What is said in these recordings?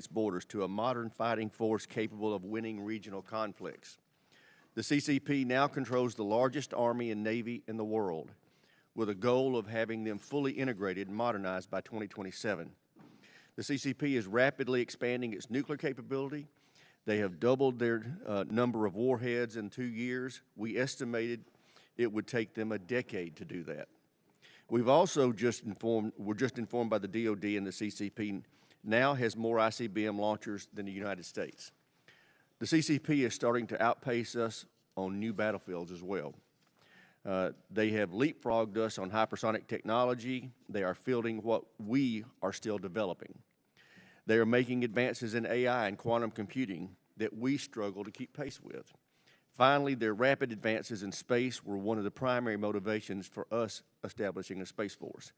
its borders to a modern fighting force capable of winning regional conflicts. The CCP now controls the largest army and navy in the world, with a goal of having them fully integrated and modernized by 2027. The CCP is rapidly expanding its nuclear capability. They have doubled their number of warheads in 2 years. We estimated it would take them a decade to do that. We're just informed by the DOD and the CCP now has more ICBM launchers than the United States. The CCP is starting to outpace us on new battlefields as well. They have leapfrogged us on hypersonic technology. They are fielding what we are still developing. They are making advances in AI and quantum computing that we struggle to keep pace with. Finally, their rapid advances in space were one of the primary motivations for us establishing a Space Force.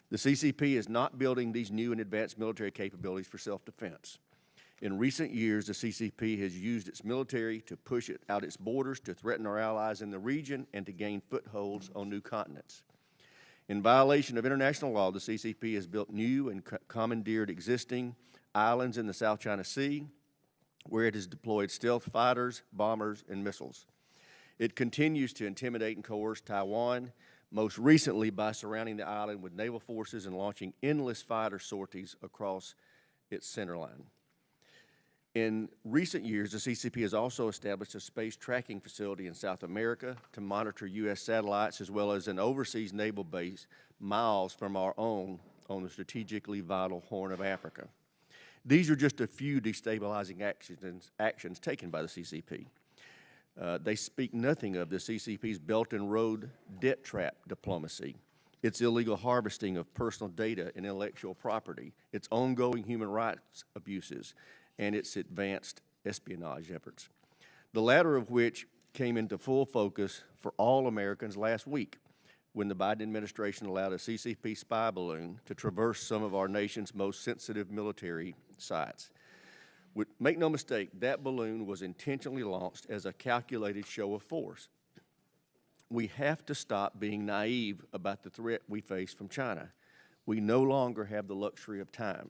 The CCP is not building these new and advanced military capabilities for self-defense. In recent years, the CCP has used its military to push it out its borders, to threaten our allies in the region, and to gain footholds on new continents. In violation of international law, the CCP has built new and commandeered existing islands in the South China Sea, where it has deployed stealth fighters, bombers, and missiles. It continues to intimidate and coerce Taiwan, most recently by surrounding the island with naval forces and launching endless fighter sorties across its center line. In recent years, the CCP has also established a space tracking facility in South America to monitor U.S. satellites, as well as an overseas naval base miles from our own on the strategically vital Horn of Africa. These are just a few destabilizing actions taken by the CCP. They speak nothing of the CCP's Belt and Road debt trap diplomacy, its illegal harvesting of personal data and intellectual property, its ongoing human rights abuses, and its advanced espionage efforts, the latter of which came into full focus for all Americans last week when the Biden administration allowed a CCP spy balloon to traverse some of our nation's most sensitive military sites. Make no mistake, that balloon was intentionally launched as a calculated show of force. We have to stop being naive about the threat we face from China. We no longer have the luxury of time.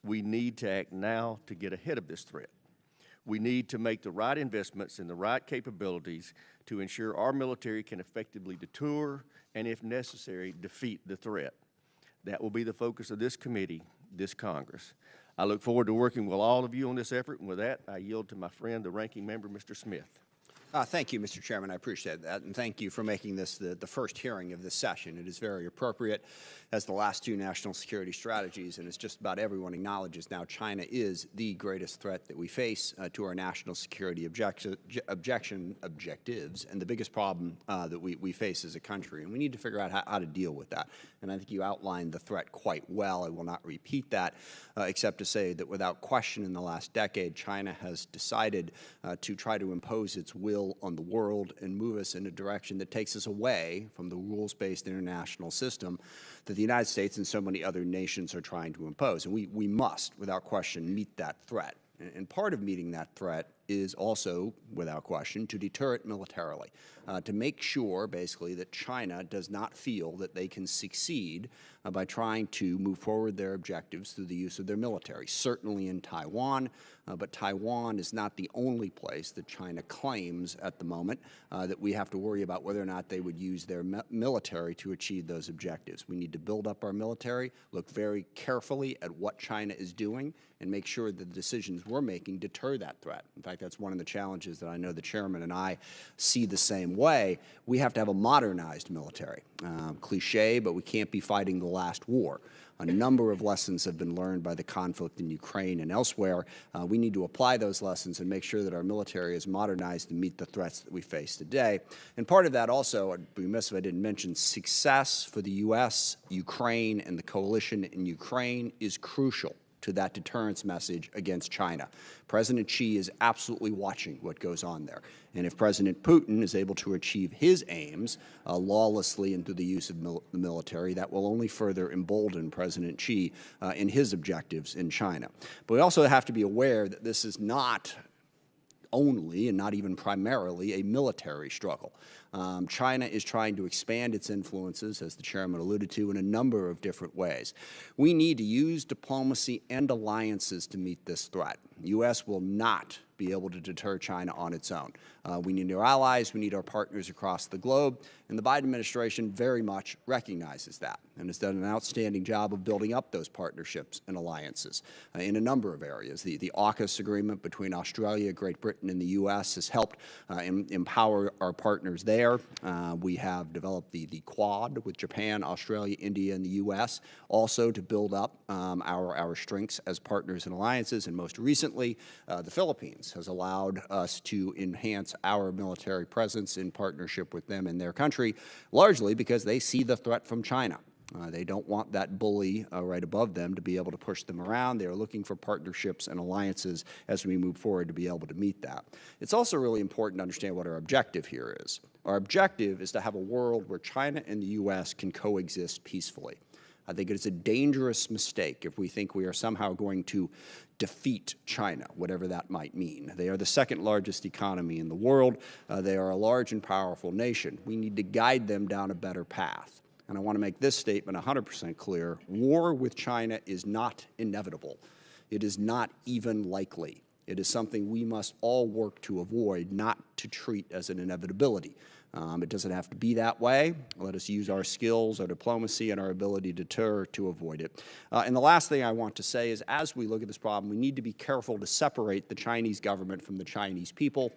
We need to act now to get ahead of this threat. We need to make the right investments in the right capabilities to ensure our military can effectively deter and, if necessary, defeat the threat. That will be the focus of this committee, this Congress. I look forward to working with all of you on this effort, and with that, I yield to my friend, the Ranking Member, Mr. Smith. Thank you, Mr. Chairman. I appreciate that, and thank you for making this the first hearing of this session. It is very appropriate, as the last two national security strategies, and as just about everyone acknowledges now, China is the greatest threat that we face to our national security objectives, and the biggest problem that we face as a country. And we need to figure out how to deal with that. And I think you outlined the threat quite well. I will not repeat that, except to say that without question in the last decade, China has decided to try to impose its will on the world and move us in a direction that takes us away from the rules-based international system that the United States and so many other nations are trying to impose. And we must, without question, meet that threat. And part of meeting that threat is also, without question, to deter it militarily, to make sure, basically, that China does not feel that they can succeed by trying to move forward their objectives through the use of their military, certainly in Taiwan, but Taiwan is not the only place that China claims at the moment that we have to worry about whether or not they would use their military to achieve those objectives. We need to build up our military, look very carefully at what China is doing, and make sure that the decisions we're making deter that threat. In fact, that's one of the challenges that I know the chairman and I see the same way. We have to have a modernized military. Cliche, but we can't be fighting the last war. A number of lessons have been learned by the conflict in Ukraine and elsewhere. We need to apply those lessons and make sure that our military is modernized to meet the threats that we face today. And part of that also, I'd be remiss if I didn't mention, success for the U.S., Ukraine, and the coalition in Ukraine is crucial to that deterrence message against China. President Xi is absolutely watching what goes on there. And if President Putin is able to achieve his aims lawlessly and through the use of the military, that will only further embolden President Xi in his objectives in China. But we also have to be aware that this is not only and not even primarily a military struggle. China is trying to expand its influences, as the chairman alluded to, in a number of different ways. We need to use diplomacy and alliances to meet this threat. The U.S. will not be able to deter China on its own. We need our allies, we need our partners across the globe, and the Biden administration very much recognizes that and has done an outstanding job of building up those partnerships and alliances in a number of areas. The AUKUS agreement between Australia, Great Britain, and the U.S. has helped empower our partners there. We have developed the Quad with Japan, Australia, India, and the U.S. also to build up our strengths as partners and alliances, and most recently, the Philippines has allowed us to enhance our military presence in partnership with them in their country, largely because they see the threat from China. They don't want that bully right above them to be able to push them around. They are looking for partnerships and alliances as we move forward to be able to meet that. It's also really important to understand what our objective here is. Our objective is to have a world where China and the U.S. can coexist peacefully. I think it's a dangerous mistake if we think we are somehow going to defeat China, whatever that might mean. They are the second largest economy in the world. They are a large and powerful nation. We need to guide them down a better path. And I want to make this statement 100% clear. War with China is not inevitable. It is not even likely. It is something we must all work to avoid, not to treat as an inevitability. It doesn't have to be that way. Let us use our skills, our diplomacy, and our ability to deter to avoid it. And the last thing I want to say is, as we look at this problem, we need to be careful to separate the Chinese government from the Chinese people,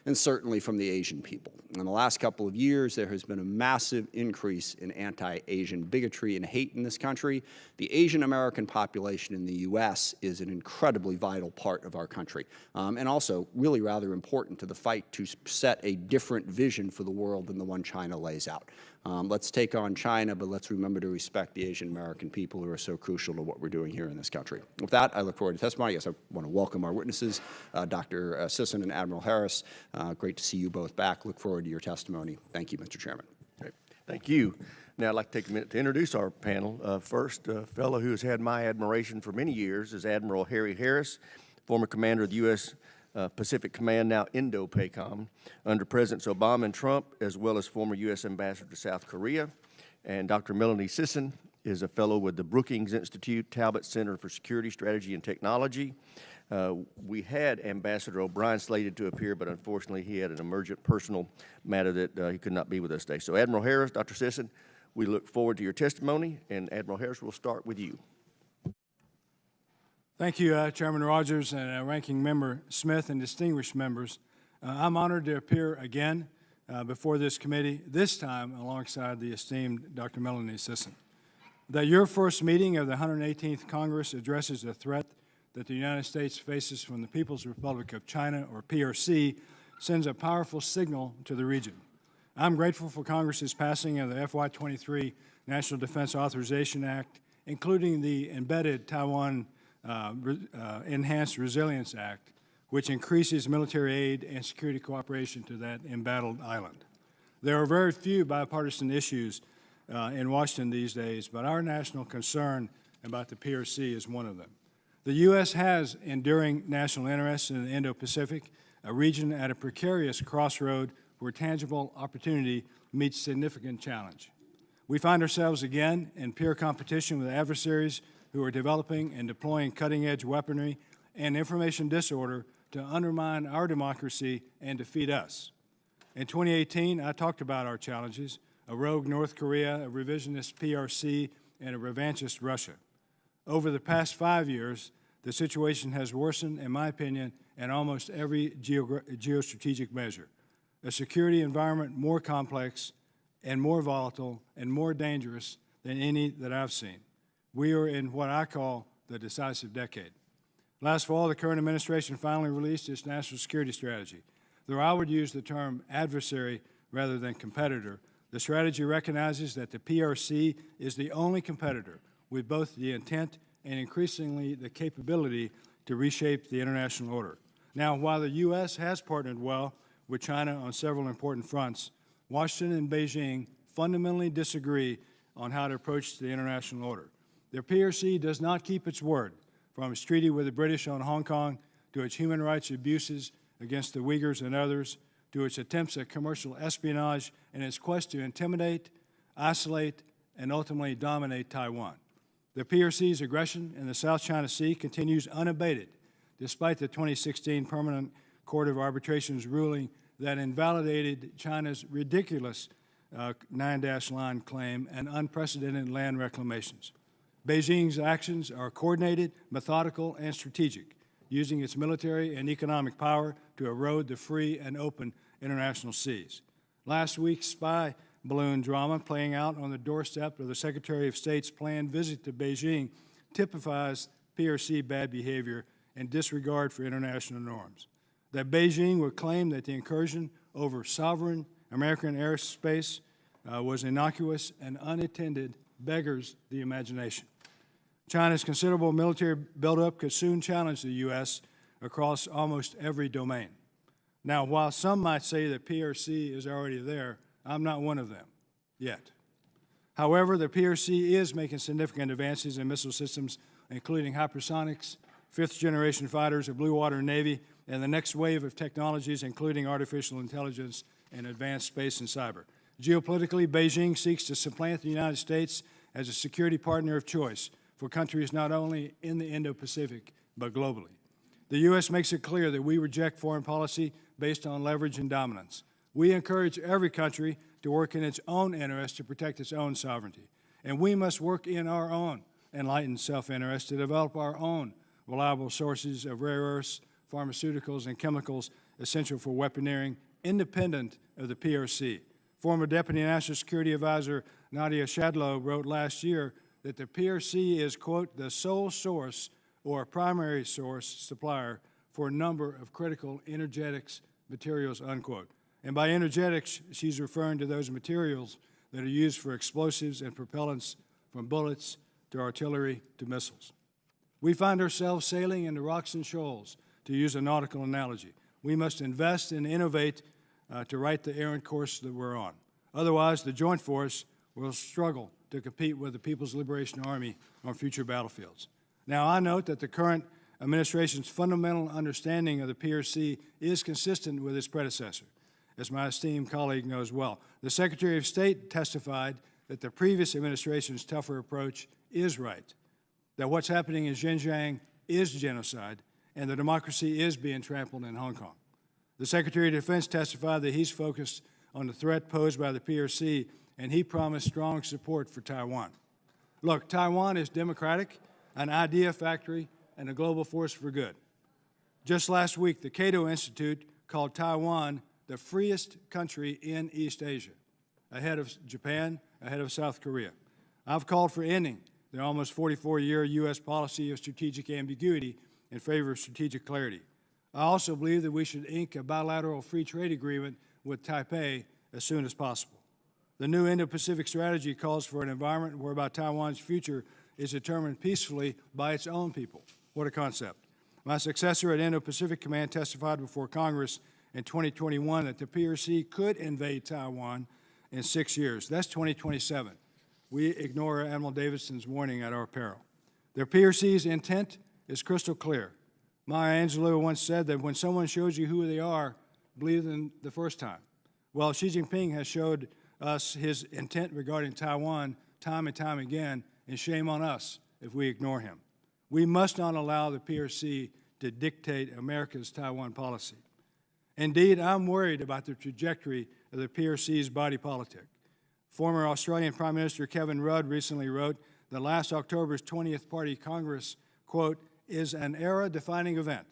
and certainly from the Asian people. In the last couple of years, there has been a massive increase in anti-Asian bigotry and hate in this country. The Asian American population in the U.S. is an incredibly vital part of our country, and also really rather important to the fight to set a different vision for the world than the one China lays out. Let's take on China, but let's remember to respect the Asian American people who are so crucial to what we're doing here in this country. With that, I look forward to testimony. Yes, I want to welcome our witnesses, Dr. Sisson and Admiral Harris. Great to see you both back. Look forward to your testimony. Thank you, Mr. Chairman. Okay. Thank you. Now I'd like to take a minute to introduce our panel. First, a fellow who has had my admiration for many years is Admiral Harry Harris, former commander of the U.S. Pacific Command, now Indo-PACOM, under Presidents Obama and Trump, as well as former U.S. Ambassador to South Korea. And Dr. Melanie Sisson is a fellow with the Brookings Institute, Talbot Center for Security, Strategy, and Technology. We had Ambassador O'Brien slated to appear, but unfortunately he had an emergent personal matter that he could not be with us today. So Admiral Harris, Dr. Sisson, we look forward to your testimony, and Admiral Harris, we'll start with you. Thank you, Chairman Rogers and Ranking Member Smith and distinguished members. I'm honored to appear again before this committee, this time alongside the esteemed Dr. Melanie Sisson. That your first meeting of the 118th Congress addresses a threat that the United States faces from the People's Republic of China, or PRC, sends a powerful signal to the region. I'm grateful for Congress's passing of the FY23 National Defense Authorization Act, including the embedded Taiwan Enhanced Resilience Act, which increases military aid and security cooperation to that embattled island. There are very few bipartisan issues in Washington these days, but our national concern about the PRC is one of them. The U.S. has enduring national interests in the Indo-Pacific, a region at a precarious crossroad where tangible opportunity meets significant challenge. We find ourselves again in peer competition with adversaries who are developing and deploying cutting-edge weaponry and information disorder to undermine our democracy and defeat us. In 2018, I talked about our challenges: a rogue North Korea, a revisionist PRC, and a revanchist Russia. Over the past 5 years, the situation has worsened, in my opinion, in almost every geostrategic measure. A security environment more complex and more volatile and more dangerous than any that I've seen. We are in what I call the decisive decade. Last fall, the current administration finally released its national security strategy. Though I would use the term adversary rather than competitor, the strategy recognizes that the PRC is the only competitor with both the intent and increasingly the capability to reshape the international order. Now, while the U.S. has partnered well with China on several important fronts, Washington and Beijing fundamentally disagree on how to approach the international order. The PRC does not keep its word, from its treaty with the British on Hong Kong to its human rights abuses against the Uyghurs and others, to its attempts at commercial espionage and its quest to intimidate, isolate, and ultimately dominate Taiwan. The PRC's aggression in the South China Sea continues unabated, despite the 2016 Permanent Court of Arbitration's ruling that invalidated China's ridiculous 9-line claim and unprecedented land reclamations. Beijing's actions are coordinated, methodical, and strategic, using its military and economic power to erode the free and open international seas. Last week's spy balloon drama playing out on the doorstep of the Secretary of State's planned visit to Beijing typifies PRC bad behavior and disregard for international norms. That Beijing would claim that the incursion over sovereign American airspace was innocuous and unattended beggars the imagination. China's considerable military buildup could soon challenge the U.S. across almost every domain. Now, while some might say that PRC is already there, I'm not one of them, yet. However, the PRC is making significant advances in missile systems, including hypersonics, fifth-generation fighters, a blue water navy, and the next wave of technologies, including artificial intelligence and advanced space and cyber. Geopolitically, Beijing seeks to supplant the United States as a security partner of choice for countries not only in the Indo-Pacific, but globally. The U.S. makes it clear that we reject foreign policy based on leverage and dominance. We encourage every country to work in its own interest to protect its own sovereignty. And we must work in our own enlightened self-interest to develop our own reliable sources of rare earths, pharmaceuticals, and chemicals essential for weaponeering, independent of the PRC. Former Deputy National Security Advisor Nadia Shadlow wrote last year that the PRC is, quote, the sole source or primary source supplier for a number of critical energetics materials, unquote. And by energetics, she's referring to those materials that are used for explosives and propellants, from bullets to artillery to missiles. We find ourselves sailing into rocks and shoals, to use a nautical analogy. We must invest and innovate to right the errant course that we're on. Otherwise, the joint force will struggle to compete with the People's Liberation Army on future battlefields. Now, I note that the current administration's fundamental understanding of the PRC is consistent with its predecessor, as my esteemed colleague knows well. The Secretary of State testified that the previous administration's tougher approach is right, that what's happening in Xinjiang is genocide, and the democracy is being trampled in Hong Kong. The Secretary of Defense testified that he's focused on the threat posed by the PRC, and he promised strong support for Taiwan. Look, Taiwan is democratic, an idea factory, and a global force for good. Just last week, the Cato Institute called Taiwan the freest country in East Asia, ahead of Japan, ahead of South Korea. I've called for ending the almost 44-year U.S. policy of strategic ambiguity in favor of strategic clarity. I also believe that we should ink a bilateral free trade agreement with Taipei as soon as possible. The new Indo-Pacific strategy calls for an environment whereby Taiwan's future is determined peacefully by its own people. What a concept. My successor at Indo-Pacific Command testified before Congress in 2021 that the PRC could invade Taiwan in 6 years. That's 2027. We ignore Admiral Davidson's warning at our peril. The PRC's intent is crystal clear. Maya Angelou once said that when someone shows you who they are, believe them the first time. Well, Xi Jinping has showed us his intent regarding Taiwan time and time again, and shame on us if we ignore him. We must not allow the PRC to dictate America's Taiwan policy. Indeed, I'm worried about the trajectory of the PRC's body politic. Former Australian Prime Minister Kevin Rudd recently wrote that last October's 20th Party Congress, quote, is an era-defining event,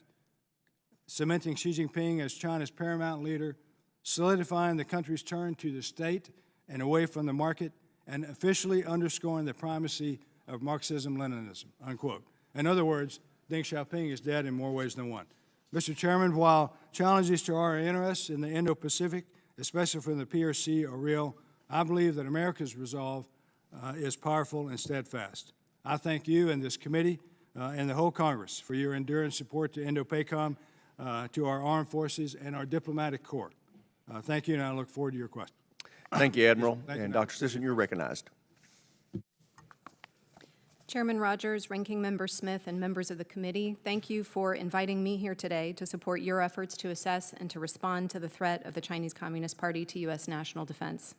cementing Xi Jinping as China's paramount leader, solidifying the country's turn to the state and away from the market, and officially underscoring the primacy of Marxism-Leninism, unquote. In other words, Deng Xiaoping is dead in more ways than one. Mr. Chairman, while challenges to our interests in the Indo-Pacific, especially from the PRC, are real, I believe that America's resolve is powerful and steadfast. I thank you and this committee and the whole Congress for your enduring support to Indo-PACOM, to our armed forces, and our diplomatic corps. Thank you, and I look forward to your questions. Thank you, Admiral. Thank you, and Madam Dr. Sisson, you're recognized. Chairman Rogers, Ranking Member Smith, and members of the committee, thank you for inviting me here today to support your efforts to assess and to respond to the threat of the Chinese Communist Party to U.S. national defense.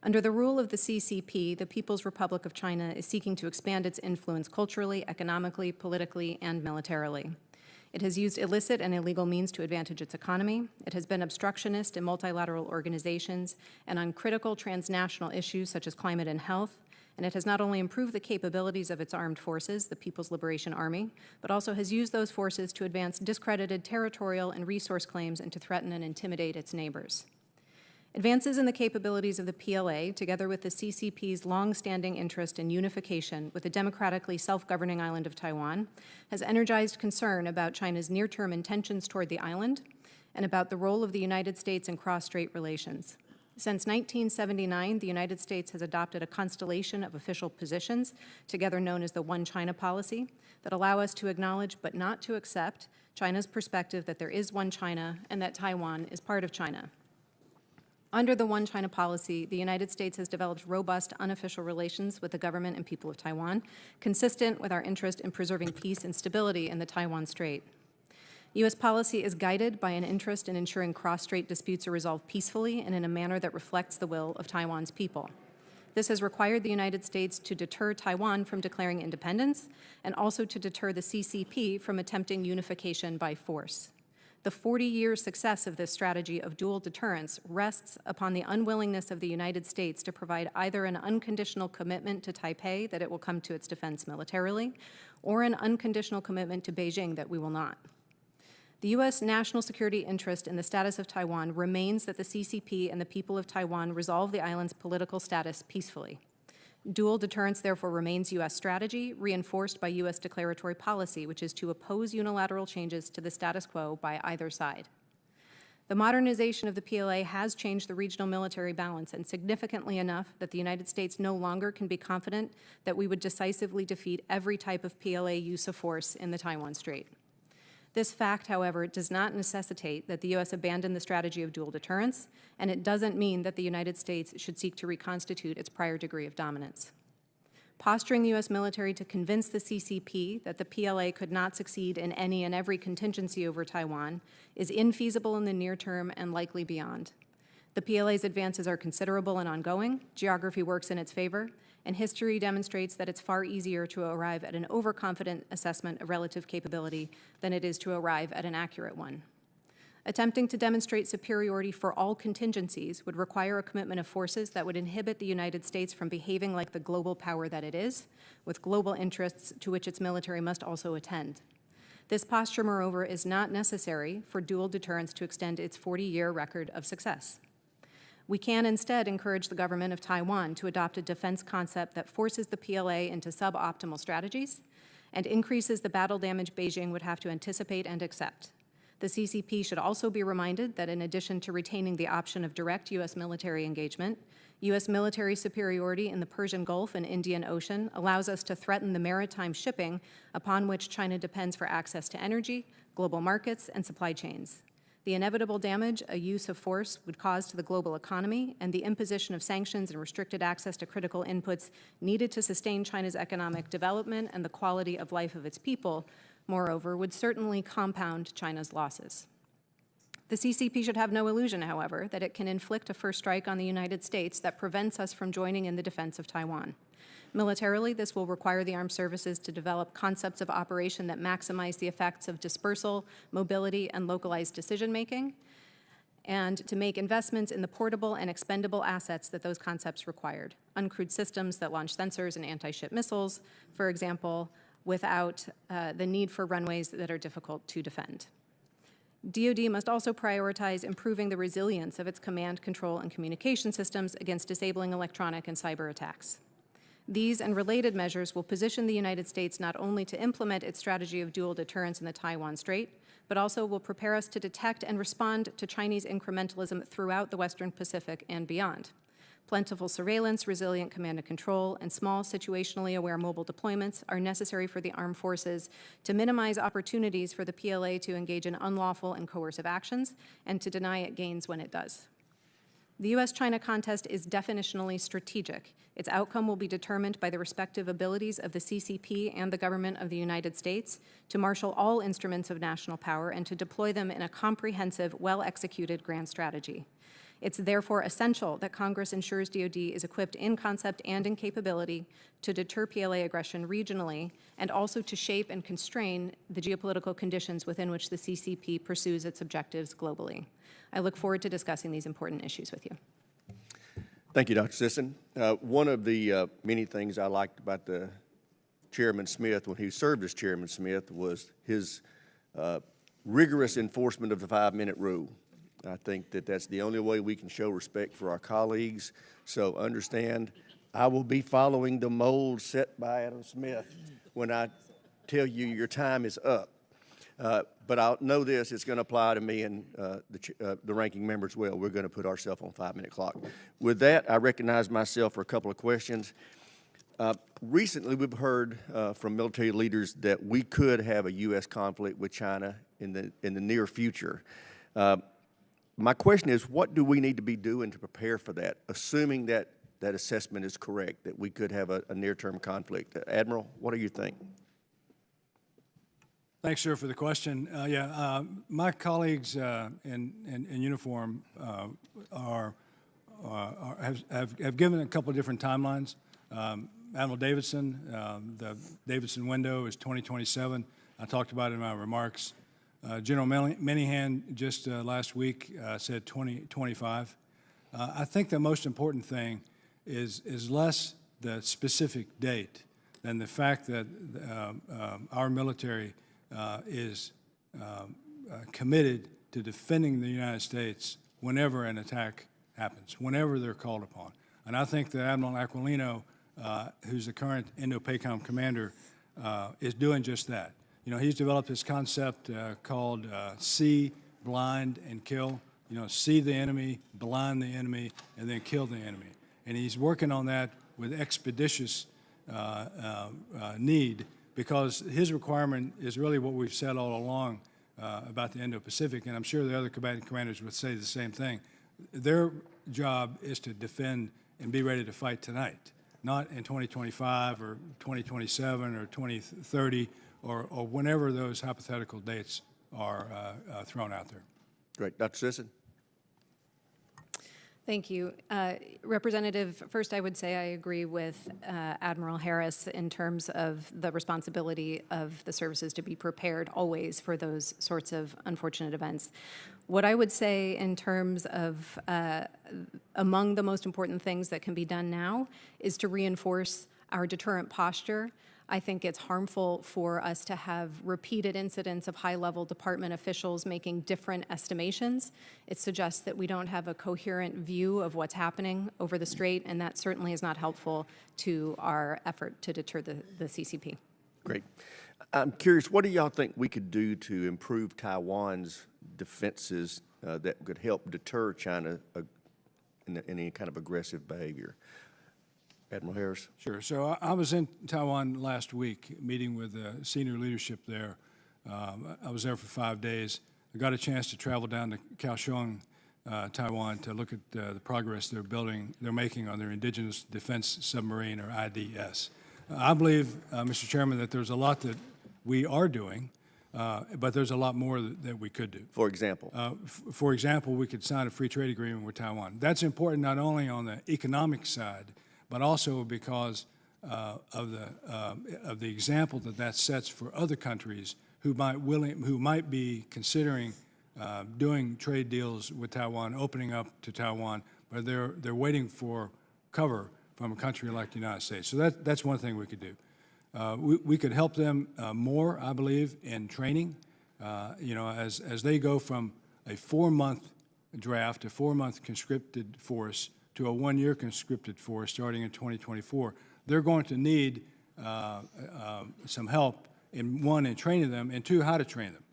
Under the rule of the CCP, the People's Republic of China is seeking to expand its influence culturally, economically, politically, and militarily. It has used illicit and illegal means to advantage its economy. It has been obstructionist in multilateral organizations and on critical transnational issues such as climate and health. And it has not only improved the capabilities of its armed forces, the People's Liberation Army, but also has used those forces to advance discredited territorial and resource claims and to threaten and intimidate its neighbors. Advances in the capabilities of the PLA, together with the CCP's long-standing interest in unification with the democratically self-governing island of Taiwan, has energized concern about China's near-term intentions toward the island and about the role of the United States in cross-strait relations. Since 1979, the United States has adopted a constellation of official positions, together known as the One China policy, that allow us to acknowledge but not to accept China's perspective that there is one China and that Taiwan is part of China. Under the One China policy, the United States has developed robust unofficial relations with the government and people of Taiwan, consistent with our interest in preserving peace and stability in the Taiwan Strait. U.S. policy is guided by an interest in ensuring cross-strait disputes are resolved peacefully and in a manner that reflects the will of Taiwan's people. This has required the United States to deter Taiwan from declaring independence and also to deter the CCP from attempting unification by force. The 40-year success of this strategy of dual deterrence rests upon the unwillingness of the United States to provide either an unconditional commitment to Taipei that it will come to its defense militarily, or an unconditional commitment to Beijing that we will not. The U.S. national security interest in the status of Taiwan remains that the CCP and the people of Taiwan resolve the island's political status peacefully. Dual deterrence therefore remains U.S. strategy, reinforced by U.S. declaratory policy, which is to oppose unilateral changes to the status quo by either side. The modernization of the PLA has changed the regional military balance, and significantly enough that the United States no longer can be confident that we would decisively defeat every type of PLA use of force in the Taiwan Strait. This fact, however, does not necessitate that the U.S. abandon the strategy of dual deterrence, and it doesn't mean that the United States should seek to reconstitute its prior degree of dominance. Posturing the U.S. military to convince the CCP that the PLA could not succeed in any and every contingency over Taiwan is infeasible in the near term and likely beyond. The PLA's advances are considerable and ongoing, geography works in its favor, and history demonstrates that it's far easier to arrive at an overconfident assessment of relative capability than it is to arrive at an accurate one. Attempting to demonstrate superiority for all contingencies would require a commitment of forces that would inhibit the United States from behaving like the global power that it is, with global interests to which its military must also attend. This posture, moreover, is not necessary for dual deterrence to extend its 40-year record of success. We can instead encourage the government of Taiwan to adopt a defense concept that forces the PLA into suboptimal strategies and increases the battle damage Beijing would have to anticipate and accept. The CCP should also be reminded that in addition to retaining the option of direct U.S. military engagement, U.S. military superiority in the Persian Gulf and Indian Ocean allows us to threaten the maritime shipping upon which China depends for access to energy, global markets, and supply chains. The inevitable damage a use of force would cause to the global economy and the imposition of sanctions and restricted access to critical inputs needed to sustain China's economic development and the quality of life of its people, moreover, would certainly compound China's losses. The CCP should have no illusion, however, that it can inflict a first strike on the United States that prevents us from joining in the defense of Taiwan. Militarily, this will require the armed services to develop concepts of operation that maximize the effects of dispersal, mobility, and localized decision-making, and to make investments in the portable and expendable assets that those concepts required. Uncrewed systems that launch sensors and anti-ship missiles, for example, without the need for runways that are difficult to defend. DoD must also prioritize improving the resilience of its command, control, and communication systems against disabling electronic and cyber attacks. These and related measures will position the United States not only to implement its strategy of dual deterrence in the Taiwan Strait, but also will prepare us to detect and respond to Chinese incrementalism throughout the Western Pacific and beyond. Plentiful surveillance, resilient command and control, and small situationally aware mobile deployments are necessary for the armed forces to minimize opportunities for the PLA to engage in unlawful and coercive actions and to deny it gains when it does. The U.S.-China contest is definitionally strategic. Its outcome will be determined by the respective abilities of the CCP and the government of the United States to marshal all instruments of national power and to deploy them in a comprehensive, well-executed grand strategy. It's therefore essential that Congress ensures DoD is equipped in concept and in capability to deter PLA aggression regionally and also to shape and constrain the geopolitical conditions within which the CCP pursues its objectives globally. I look forward to discussing these important issues with you. Thank you, Dr. Sisson. One of the many things I liked about the Chairman Smith when he served as Chairman Smith was his rigorous enforcement of the 5-minute rule. I think that that's the only way we can show respect for our colleagues. So understand, I will be following the mold set by Adam Smith when I tell you your time is up. But I'll know this, it's going to apply to me and the ranking member as well. We're going to put ourselves on 5-minute clock. With that, I recognize myself for a couple of questions. Recently, we've heard from military leaders that we could have a U.S. conflict with China in the near future. My question is, what do we need to be doing to prepare for that, assuming that that assessment is correct, that we could have a near-term conflict? Admiral, what do you think? Thanks, sir, for the question. My colleagues in uniform have given a couple of different timelines. Admiral Davidson, the Davidson window is 2027. I talked about it in my remarks. General Minihan just last week said 2025. I think the most important thing is less the specific date than the fact that our military is committed to defending the United States whenever an attack happens, whenever they're called upon. And I think that Admiral Aquilino, who's the current Indo-PACOM commander, is doing just that. You know, he's developed this concept called see, blind, and kill. You know, see the enemy, blind the enemy, and then kill the enemy. And he's working on that with expeditious need, because his requirement is really what we've said all along about the Indo-Pacific, and I'm sure the other combatant commanders would say the same thing. Their job is to defend and be ready to fight tonight, not in 2025 or 2027 or 2030 or whenever those hypothetical dates are thrown out there. Great. Dr. Sisson? Thank you. Representative, first I would say I agree with Admiral Harris in terms of the responsibility of the services to be prepared always for those sorts of unfortunate events. What I would say in terms of among the most important things that can be done now is to reinforce our deterrent posture. I think it's harmful for us to have repeated incidents of high-level department officials making different estimations. It suggests that we don't have a coherent view of what's happening over the strait, and that certainly is not helpful to our effort to deter the CCP. Great. I'm curious, what do y'all think we could do to improve Taiwan's defenses that could help deter China in any kind of aggressive behavior? Admiral Harris? Sure. So I was in Taiwan last week meeting with the senior leadership there. I was there for 5 days. I got a chance to travel down to Kaohsiung, Taiwan, to look at the progress they're making on their Indigenous Defense Submarine, or IDS. I believe, Mr. Chairman, that there's a lot that we are doing, but there's a lot more that we could do. For example? For example, we could sign a free trade agreement with Taiwan. That's important not only on the economic side, but also because of the example that sets for other countries who might be considering doing trade deals with Taiwan, opening up to Taiwan, but they're waiting for cover from a country like the United States. So that's one thing we could do. We could help them more, I believe, in training. You know, as they go from a 4-month draft, a 4-month conscripted force, to a 1-year conscripted force starting in 2024, they're going to need some help in training them, and 2, how to train them,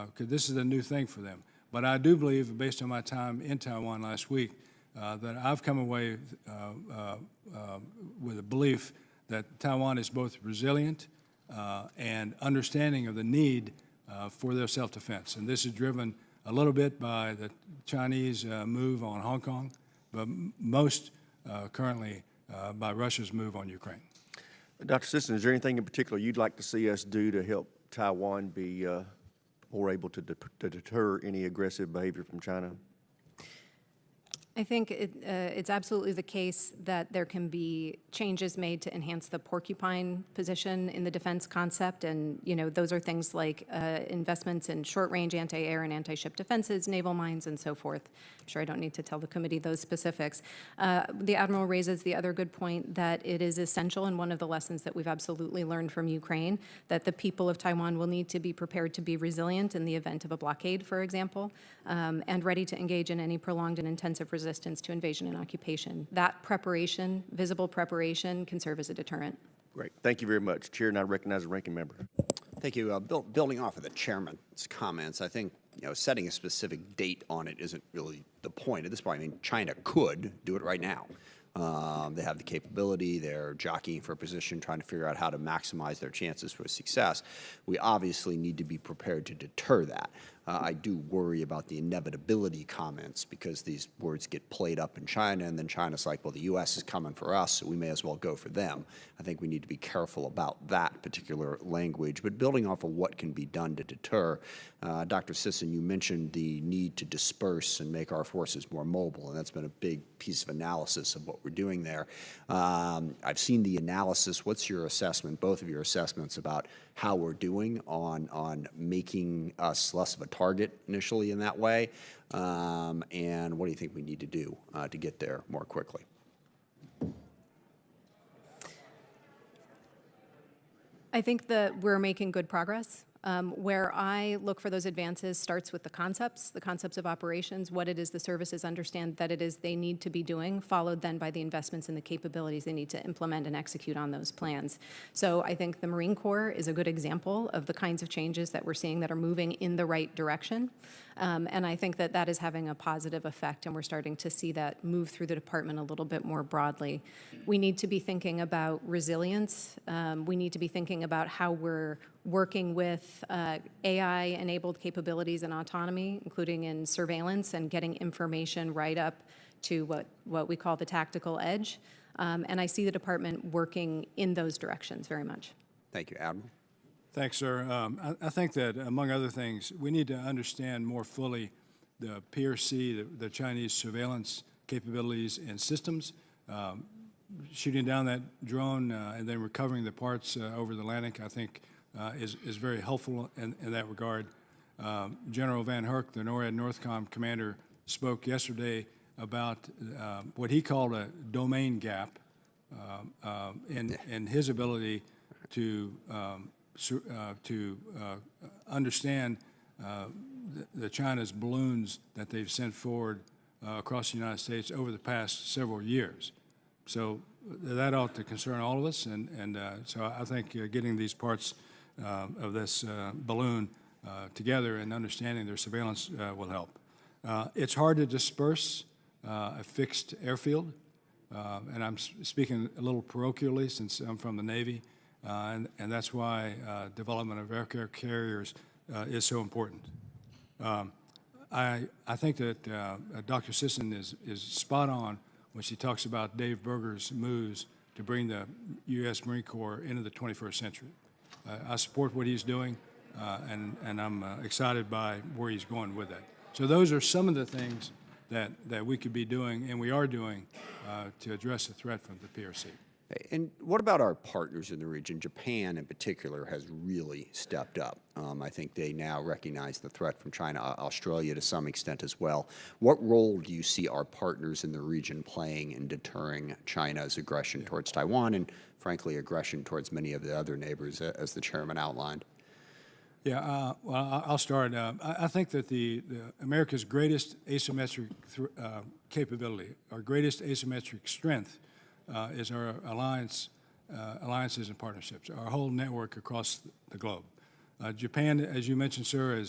because this is a new thing for them. But I do believe, based on my time in Taiwan last week, that I've come away with a belief that Taiwan is both resilient and understanding of the need for their self-defense. And this is driven a little bit by the Chinese move on Hong Kong. but most currently by Russia's move on Ukraine. Dr. Sisson, is there anything in particular you'd like to see us do to help Taiwan be more able to deter any aggressive behavior from China? I think it's absolutely the case that there can be changes made to enhance the porcupine position in the defense concept, and those are things like investments in short-range anti-air and anti-ship defenses, naval mines, and so forth. I'm sure I don't need to tell the committee those specifics. The Admiral raises the other good point that it is essential, and one of the lessons that we've absolutely learned from Ukraine, that the people of Taiwan will need to be prepared to be resilient in the event of a blockade, for example, and ready to engage in any prolonged and intensive resistance to invasion and occupation. That preparation, visible preparation, can serve as a deterrent. Great. Thank you very much. Chair, and I recognize the ranking member. Thank you. Building off of the chairman's comments, I think setting a specific date on it isn't really the point. At this point, I mean, China could do it right now. They have the capability. They're jockeying for a position, trying to figure out how to maximize their chances for success. We obviously need to be prepared to deter that. I do worry about the inevitability comments because these words get played up in China, and then China's like, well, the U.S. is coming for us, so we may as well go for them. I think we need to be careful about that particular language. But building off of what can be done to deter, Dr. Sisson, you mentioned the need to disperse and make our forces more mobile, and that's been a big piece of analysis of what we're doing there. I've seen the analysis. What's your assessment, both of your assessments, about how we're doing on making us less of a target initially in that way, and what do you think we need to do to get there more quickly? I think that we're making good progress. Where I look for those advances starts with the concepts of operations, what it is the services understand that it is they need to be doing, followed then by the investments and the capabilities they need to implement and execute on those plans. So I think the Marine Corps is a good example of the kinds of changes that we're seeing that are moving in the right direction. And I think that that is having a positive effect, and we're starting to see that move through the department a little bit more broadly. We need to be thinking about resilience. We need to be thinking about how we're working with AI-enabled capabilities and autonomy, including in surveillance and getting information right up to what we call the tactical edge. And I see the department working in those directions very much. Thank you, Admiral. Thanks, sir. I think that, among other things, we need to understand more fully the PRC, the Chinese surveillance capabilities and systems. Shooting down that drone and then recovering the parts over the Atlantic, I think, is very helpful in that regard. General Van Herk, the NORAD Northcom commander, spoke yesterday about what he called a domain gap in his ability to understand the China's balloons that they've sent forward across the United States over the past several years. So that ought to concern all of us, and so I think getting these parts of this balloon together and understanding their surveillance will help. It's hard to disperse a fixed airfield, and I'm speaking a little parochially since I'm from the Navy, and that's why development of aircraft carriers is so important. I think that Dr. Sisson is spot on when she talks about Dave Berger's moves to bring the U.S. Marine Corps into the 21st century. I support what he's doing, and I'm excited by where he's going with that. So those are some of the things that we could be doing, and we are doing, to address the threat from the PRC. And what about our partners in the region? Japan, in particular, has really stepped up. I think they now recognize the threat from China, Australia to some extent as well. What role do you see our partners in the region playing in deterring China's aggression towards Taiwan and, frankly, aggression towards many of the other neighbors, as the chairman outlined? Yeah, well, I'll start. I think that the America's greatest asymmetric capability, our greatest asymmetric strength, is our alliances and partnerships, our whole network across the globe. Japan, as you mentioned, sir,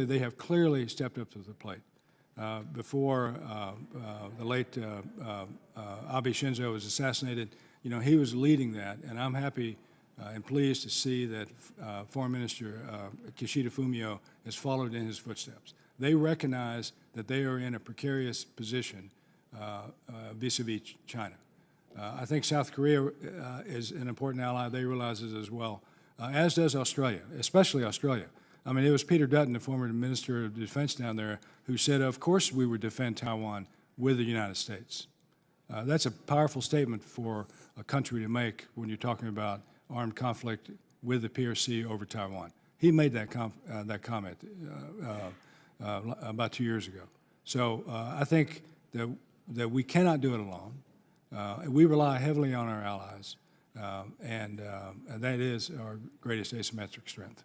they have clearly stepped up to the plate. Before the late Abe Shinzo was assassinated, he was leading that, and I'm happy and pleased to see that Foreign Minister Kishida Fumio has followed in his footsteps. They recognize that they are in a precarious position vis-a-vis China. I think South Korea is an important ally. They realize it as well, as does Australia, especially Australia. I mean, it was Peter Dutton, the former Minister of Defense down there, who said, of course we would defend Taiwan with the United States. That's a powerful statement for a country to make when you're talking about armed conflict with the PRC over Taiwan. He made that comment about 2 years ago. So I think that we cannot do it alone. We rely heavily on our allies, and that is our greatest asymmetric strength.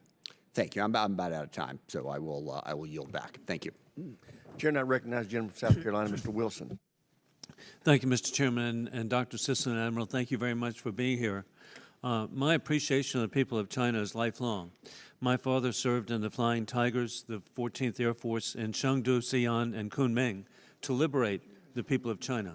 Thank you. I'm about out of time, so I will yield back. Thank you. Chair now recognizes the gentleman from South Carolina, Mr. Wilson. Thank you, Mr. Chairman, and Dr. Sisson and Admiral, thank you very much for being here. My appreciation of the people of China is lifelong. My father served in the Flying Tigers, the 14th Air Force in Chengdu, Xi'an, and Kunming to liberate the people of China.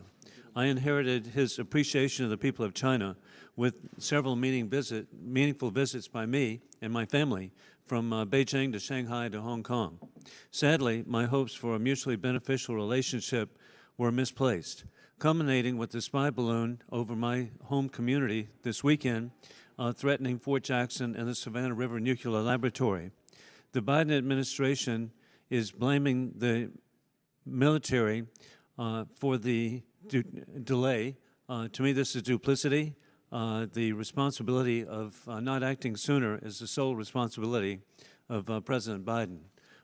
I inherited his appreciation of the people of China with several meaningful visits by me and my family from Beijing to Shanghai to Hong Kong. Sadly, my hopes for a mutually beneficial relationship were misplaced, culminating with the spy balloon over my home community this weekend, threatening Fort Jackson and the Savannah River Nuclear Laboratory. The Biden administration is blaming the military for the delay. To me, this is duplicity. The responsibility of not acting sooner is the sole responsibility of President Biden.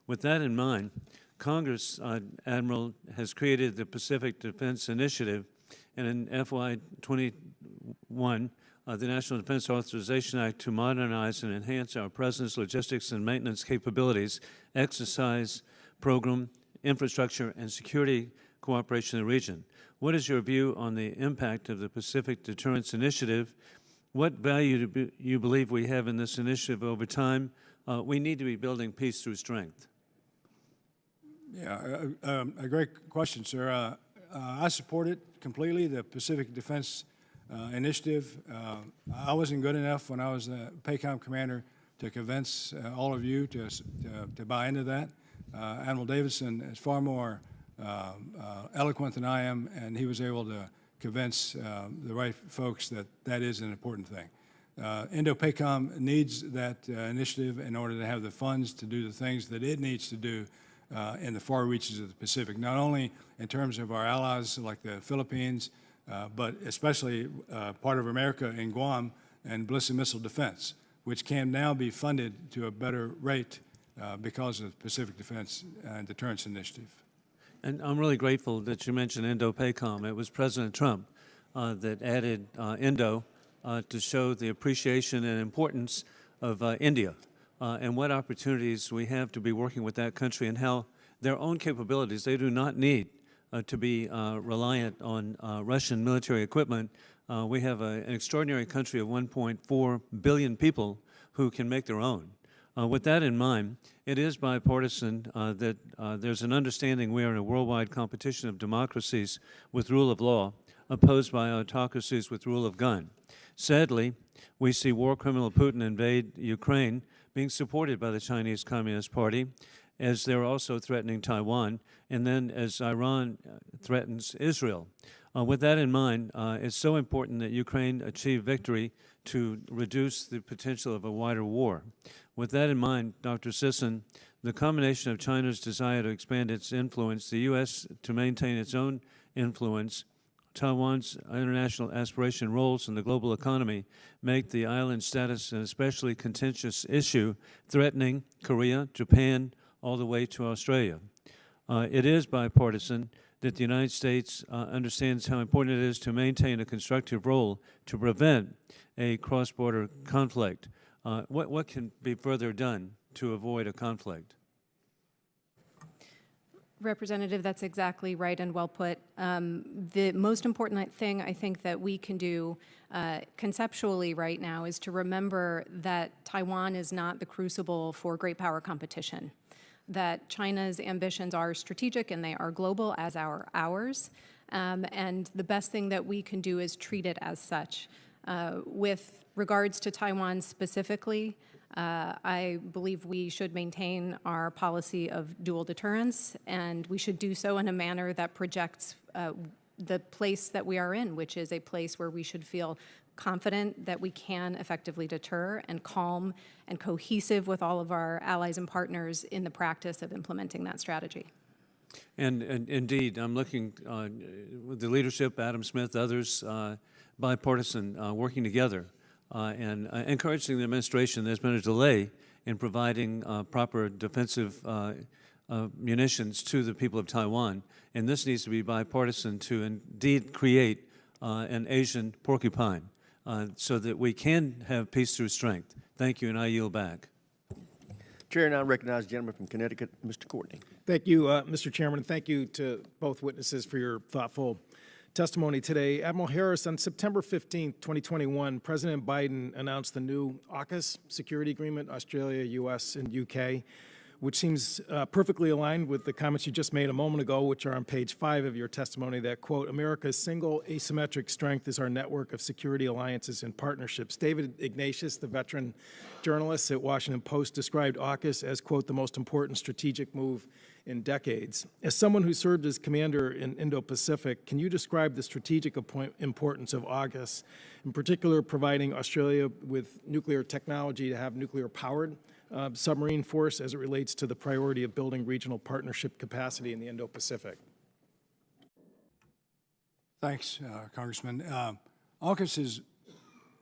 With that in mind, Congress, Admiral, has created the Pacific Defense Initiative, and in FY21, the National Defense Authorization Act to modernize and enhance our presence, logistics, and maintenance capabilities, exercise program, infrastructure, and security cooperation in the region. What is your view on the impact of the Pacific Deterrence Initiative? What value do you believe we have in this initiative over time? We need to be building peace through strength. Yeah, a great question, sir. I support it completely, the Pacific Defense Initiative. I wasn't good enough when I was the PACOM commander to convince all of you to buy into that. Admiral Davidson is far more eloquent than I am, and he was able to convince the right folks that that is an important thing. Indo-PACOM needs that initiative in order to have the funds to do the things that it needs to do in the far reaches of the Pacific, not only in terms of our allies like the Philippines, but especially part of America in Guam and ballistic missile defense, which can now be funded to a better rate because of the Pacific Defense and Deterrence Initiative. And I'm really grateful that you mentioned Indo-PACOM. It was President Trump that added Indo to show the appreciation and importance of India and what opportunities we have to be working with that country and how their own capabilities, they do not need to be reliant on Russian military equipment. We have an extraordinary country of 1.4 billion people who can make their own. With that in mind, it is bipartisan that there's an understanding we are in a worldwide competition of democracies with rule of law, opposed by autocracies with rule of gun. Sadly, we see war criminal Putin invade Ukraine being supported by the Chinese Communist Party, as they're also threatening Taiwan, and then as Iran threatens Israel. With that in mind, it's so important that Ukraine achieve victory to reduce the potential of a wider war. With that in mind, Dr. Sisson, the combination of China's desire to expand its influence, the U.S. to maintain its own influence, Taiwan's international aspiration roles in the global economy make the island status an especially contentious issue, threatening Korea, Japan, all the way to Australia. It is bipartisan that the United States understands how important it is to maintain a constructive role to prevent a cross-border conflict. What can be further done to avoid a conflict? Representative, that's exactly right and well put. The most important thing I think that we can do conceptually right now is to remember that Taiwan is not the crucible for great power competition, that China's ambitions are strategic and they are global as are ours, and the best thing that we can do is treat it as such. With regards to Taiwan specifically, I believe we should maintain our policy of dual deterrence, and we should do so in a manner that projects the place that we are in, which is a place where we should feel confident that we can effectively deter, and calm and cohesive with all of our allies and partners in the practice of implementing that strategy. And indeed, I'm looking with the leadership, Adam Smith, others, bipartisan, working together and encouraging the administration. There's been a delay in providing proper defensive munitions to the people of Taiwan, and this needs to be bipartisan to indeed create an Asian porcupine so that we can have peace through strength. Thank you, and I yield back. Chair now recognizes the gentleman from Connecticut, Mr. Courtney. Thank you, Mr. Chairman, and thank you to both witnesses for your thoughtful testimony today. Admiral Harris, on September 15, 2021, President Biden announced the new AUKUS security agreement, Australia, U.S., and U.K., which seems perfectly aligned with the comments you just made a moment ago, which are on page 5 of your testimony, that, quote, America's single asymmetric strength is our network of security alliances and partnerships. David Ignatius, the veteran journalist at Washington Post, described AUKUS as, quote, the most important strategic move in decades. As someone who served as commander in Indo-Pacific, can you describe the strategic importance of AUKUS, in particular providing Australia with nuclear technology to have nuclear-powered submarine force as it relates to the priority of building regional partnership capacity in the Indo-Pacific? Thanks, Congressman. AUKUS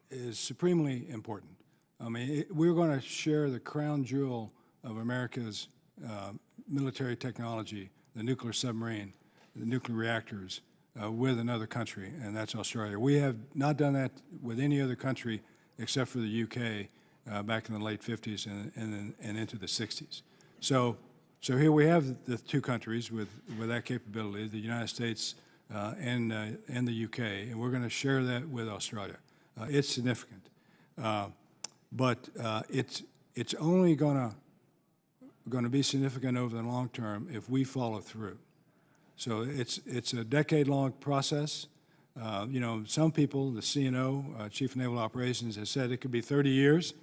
is supremely important. I mean, we're going to share the crown jewel of America's military technology, the nuclear submarine, the nuclear reactors, with another country, and that's Australia. We have not done that with any other country except for the UK back in the late 50s and into the 60s. So here we have the two countries with that capability, the United States and the UK, and we're going to share that with Australia. It's significant, but it's only going to be significant over the long term if we follow through. So it's a decade-long process. You know, some people, the CNO, Chief of Naval Operations, has said it could be 30 years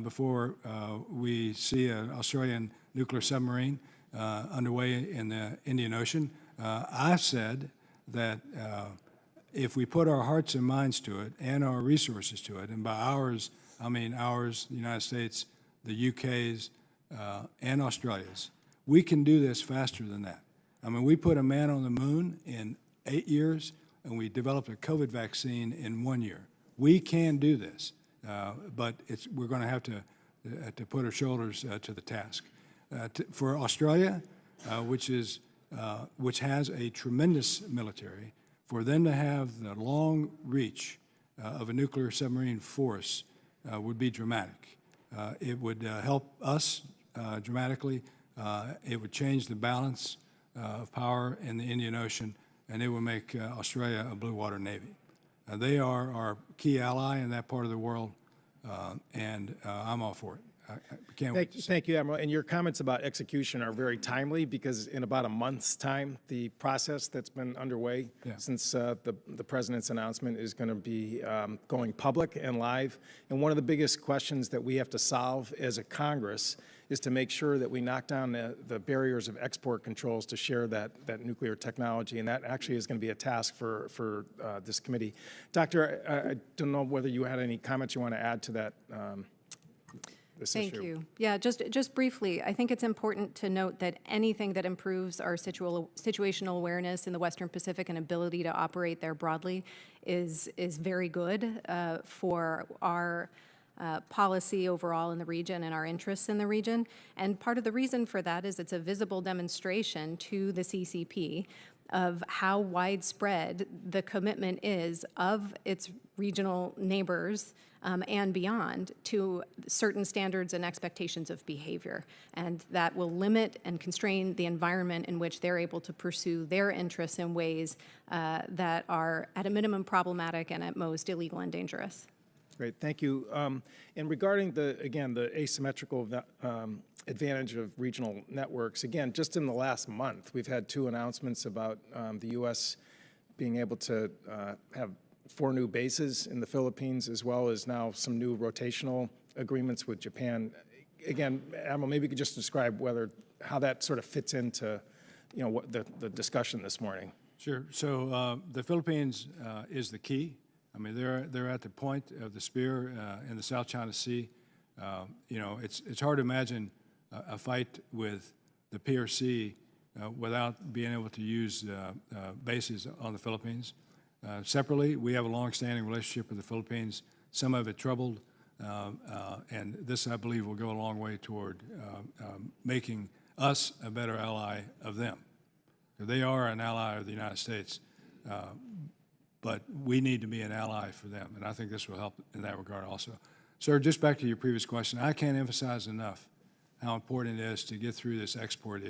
before we see an Australian nuclear submarine underway in the Indian Ocean. I've said that if we put our hearts and minds to it and our resources to it, and by ours, I mean ours, the United States, the UK's, and Australia's, we can do this faster than that. I mean, we put a man on the moon in 8 years, and we developed a COVID vaccine in 1 year. We can do this, but we're going to have to put our shoulders to the task. For Australia, which has a tremendous military, for them to have the long reach of a nuclear submarine force would be dramatic. It would help us dramatically. It would change the balance of power in the Indian Ocean, and it would make Australia a blue water navy. They are our key ally in that part of the world, and I'm all for it. I can't wait. Thank you, Admiral. And your comments about execution are very timely, because in about a month's time, the process that's been underway since the President's announcement is going to be going public and live. And one of the biggest questions that we have to solve as a Congress is to make sure that we knock down the barriers of export controls to share that nuclear technology. And that actually is going to be a task for this committee. Doctor, I don't know whether you had any comments you want to add to that. Thank you. Yeah, just briefly, I think it's important to note that anything that improves our situational awareness in the Western Pacific and ability to operate there broadly is very good for our policy overall in the region and our interests in the region. And part of the reason for that is it's a visible demonstration to the CCP of how widespread the commitment is of its regional neighbors and beyond to certain standards and expectations of behavior. And that will limit and constrain the environment in which they're able to pursue their interests in ways that are at a minimum problematic and at most illegal and dangerous. Great, thank you. And regarding the asymmetrical advantage of regional networks, again, just in the last month, we've had 2 announcements about the U.S. being able to have 4 new bases in the Philippines, as well as now some new rotational agreements with Japan. Again, Admiral, maybe you could just describe how that sort of fits into, what the discussion this morning. Sure. So the Philippines is the key. I mean, they're at the point of the spear in the South China Sea. It's hard to imagine a fight with the PRC without being able to use bases on the Philippines. Separately, we have a long-standing relationship with the Philippines, some of it troubled, and this, I believe, will go a long way toward making us a better ally of them. They are an ally of the United States, but we need to be an ally for them, and I think this will help in that regard also. Sir, just back to your previous question, I can't emphasize enough how important it is to get through this export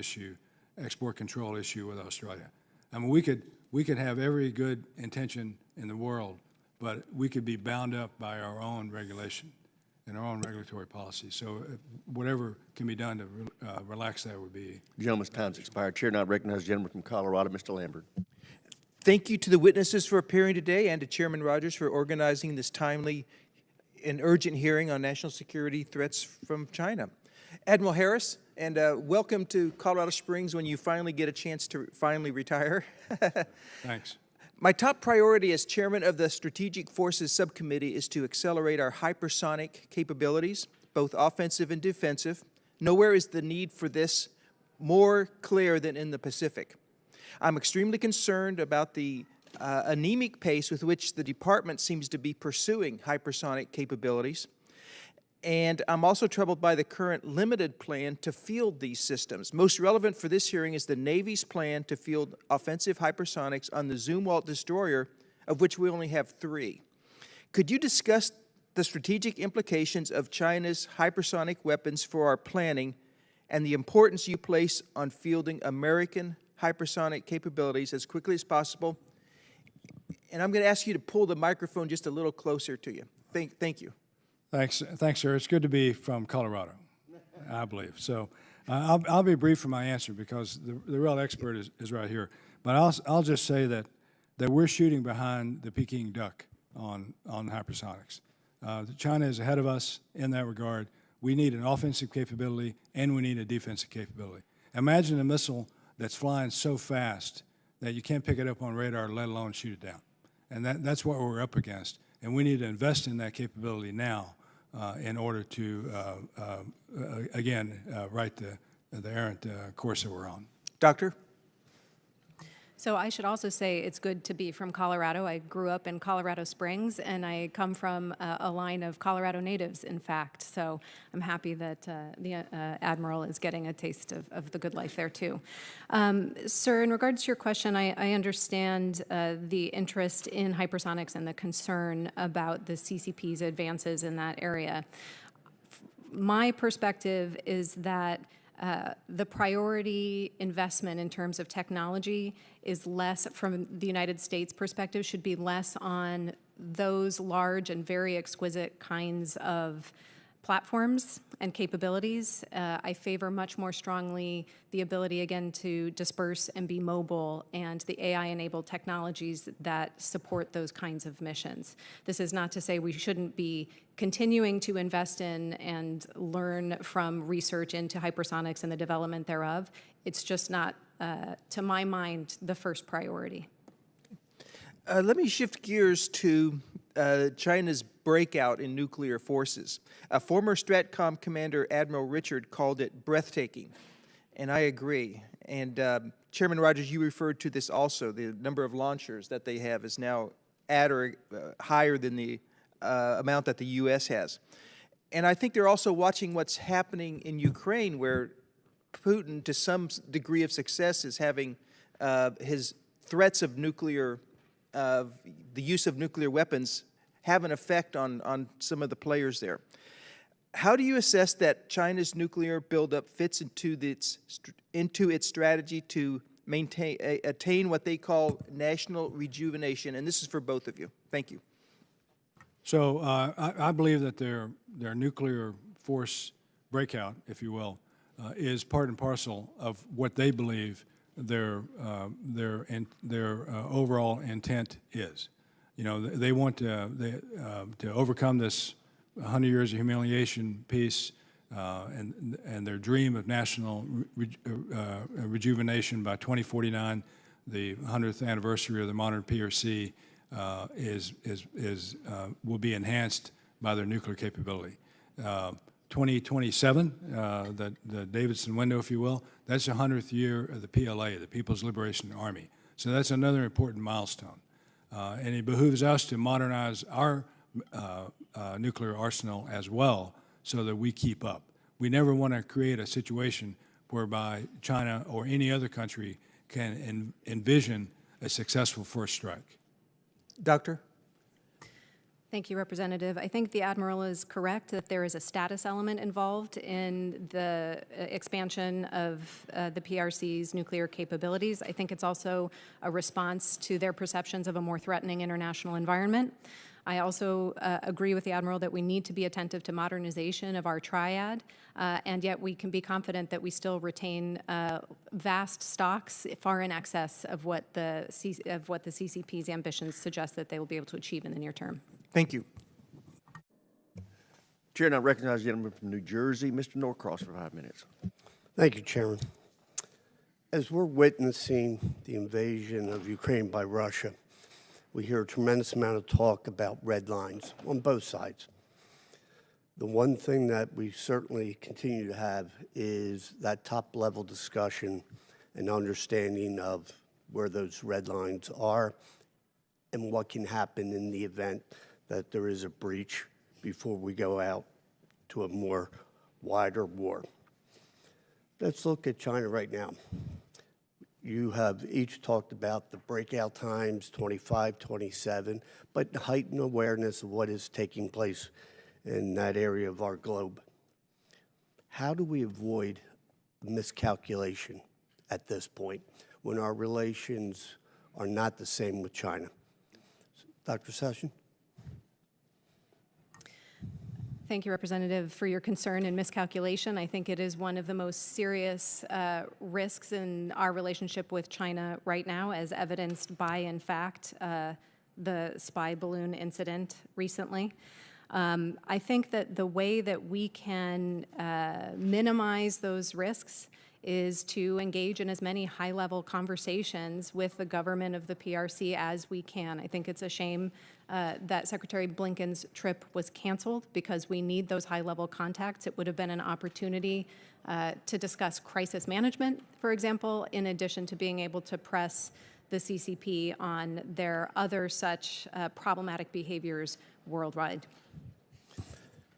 control issue with Australia. I mean, we could have every good intention in the world, but we could be bound up by our own regulation and our own regulatory policy. So whatever can be done to relax that would be. Gentleman's time's expired. Chair now recognizes the gentleman from Colorado, Mr. Lambert. Thank you to the witnesses for appearing today and to Chairman Rogers for organizing this timely and urgent hearing on national security threats from China. Admiral Harris, and welcome to Colorado Springs when you finally get a chance to finally retire. Thanks. My top priority as chairman of the Strategic Forces Subcommittee is to accelerate our hypersonic capabilities, both offensive and defensive. Nowhere is the need for this more clear than in the Pacific. I'm extremely concerned about the anemic pace with which the department seems to be pursuing hypersonic capabilities. And I'm also troubled by the current limited plan to field these systems. Most relevant for this hearing is the Navy's plan to field offensive hypersonics on the Zumwalt destroyer, of which we only have 3. Could you discuss the strategic implications of China's hypersonic weapons for our planning and the importance you place on fielding American hypersonic capabilities as quickly as possible? And I'm going to ask you to pull the microphone just a little closer to you. Thank you. Thanks, sir. It's good to be from Colorado, I believe. So I'll be brief for my answer because the real expert is right here. But I'll just say that we're shooting behind the Peking duck on hypersonics. China is ahead of us in that regard. We need an offensive capability and we need a defensive capability. Imagine a missile that's flying so fast that you can't pick it up on radar, let alone shoot it down. And that's what we're up against. And we need to invest in that capability now in order to, again, right the errant course that we're on. Doctor? So I should also say it's good to be from Colorado. I grew up in Colorado Springs, and I come from a line of Colorado natives, in fact. So I'm happy that the Admiral is getting a taste of the good life there, too. Sir, in regards to your question, I understand the interest in hypersonics and the concern about the CCP's advances in that area. My perspective is that the priority investment in terms of technology is less, from the United States perspective, should be less on those large and very exquisite kinds of platforms and capabilities. I favor much more strongly the ability, again, to disperse and be mobile and the AI-enabled technologies that support those kinds of missions. This is not to say we shouldn't be continuing to invest in and learn from research into hypersonics and the development thereof. It's just not, to my mind, the first priority. Let me shift gears to China's breakout in nuclear forces. Former STRATCOM Commander Admiral Richard called it breathtaking, and I agree. And Chairman Rogers, you referred to this also. The number of launchers that they have is now at or higher than the amount that the U.S. has. And I think they're also watching what's happening in Ukraine, where Putin, to some degree of success, is having his threats of nuclear, the use of nuclear weapons have an effect on some of the players there. How do you assess that China's nuclear buildup fits into its strategy to attain what they call national rejuvenation? And this is for both of you. Thank you. So I believe that their nuclear force breakout, if you will, is part and parcel of what they believe their overall intent is. You know, they want to overcome this 100 Years of Humiliation, Peace, and their dream of national rejuvenation by 2049, the 100th anniversary of the modern PRC, will be enhanced by their nuclear capability. 2027, the Davidson window, if you will, that's the 100th year of the PLA, the People's Liberation Army. So that's another important milestone. And it behooves us to modernize our nuclear arsenal as well so that we keep up. We never want to create a situation whereby China or any other country can envision a successful first strike. Doctor? Thank you, Representative. I think the Admiral is correct that there is a status element involved in the expansion of the PRC's nuclear capabilities. I think it's also a response to their perceptions of a more threatening international environment. I also agree with the Admiral that we need to be attentive to modernization of our triad, and yet we can be confident that we still retain vast stocks far in excess of what the CCP's ambitions suggest that they will be able to achieve in the near term. Thank you. Chair, now recognize the gentleman from New Jersey, Mr. Norcross, for 5 minutes. Thank you, Chairman. As we're witnessing the invasion of Ukraine by Russia, we hear a tremendous amount of talk about red lines on both sides. The one thing that we certainly continue to have is that top-level discussion and understanding of where those red lines are and what can happen in the event that there is a breach before we go out to a more wider war. Let's look at China right now. You have each talked about the breakout times, 25, 27, but heightened awareness of what is taking place in that area of our globe. How do we avoid miscalculation at this point when our relations are not the same with China? Dr. Session? Thank you, Representative, for your concern and miscalculation. I think it is one of the most serious risks in our relationship with China right now, as evidenced by, in fact, the spy balloon incident recently. I think that the way that we can minimize those risks is to engage in as many high-level conversations with the government of the PRC as we can. I think it's a shame that Secretary Blinken's trip was canceled because we need those high-level contacts. It would have been an opportunity to discuss crisis management, for example, in addition to being able to press the CCP on their other such problematic behaviors worldwide.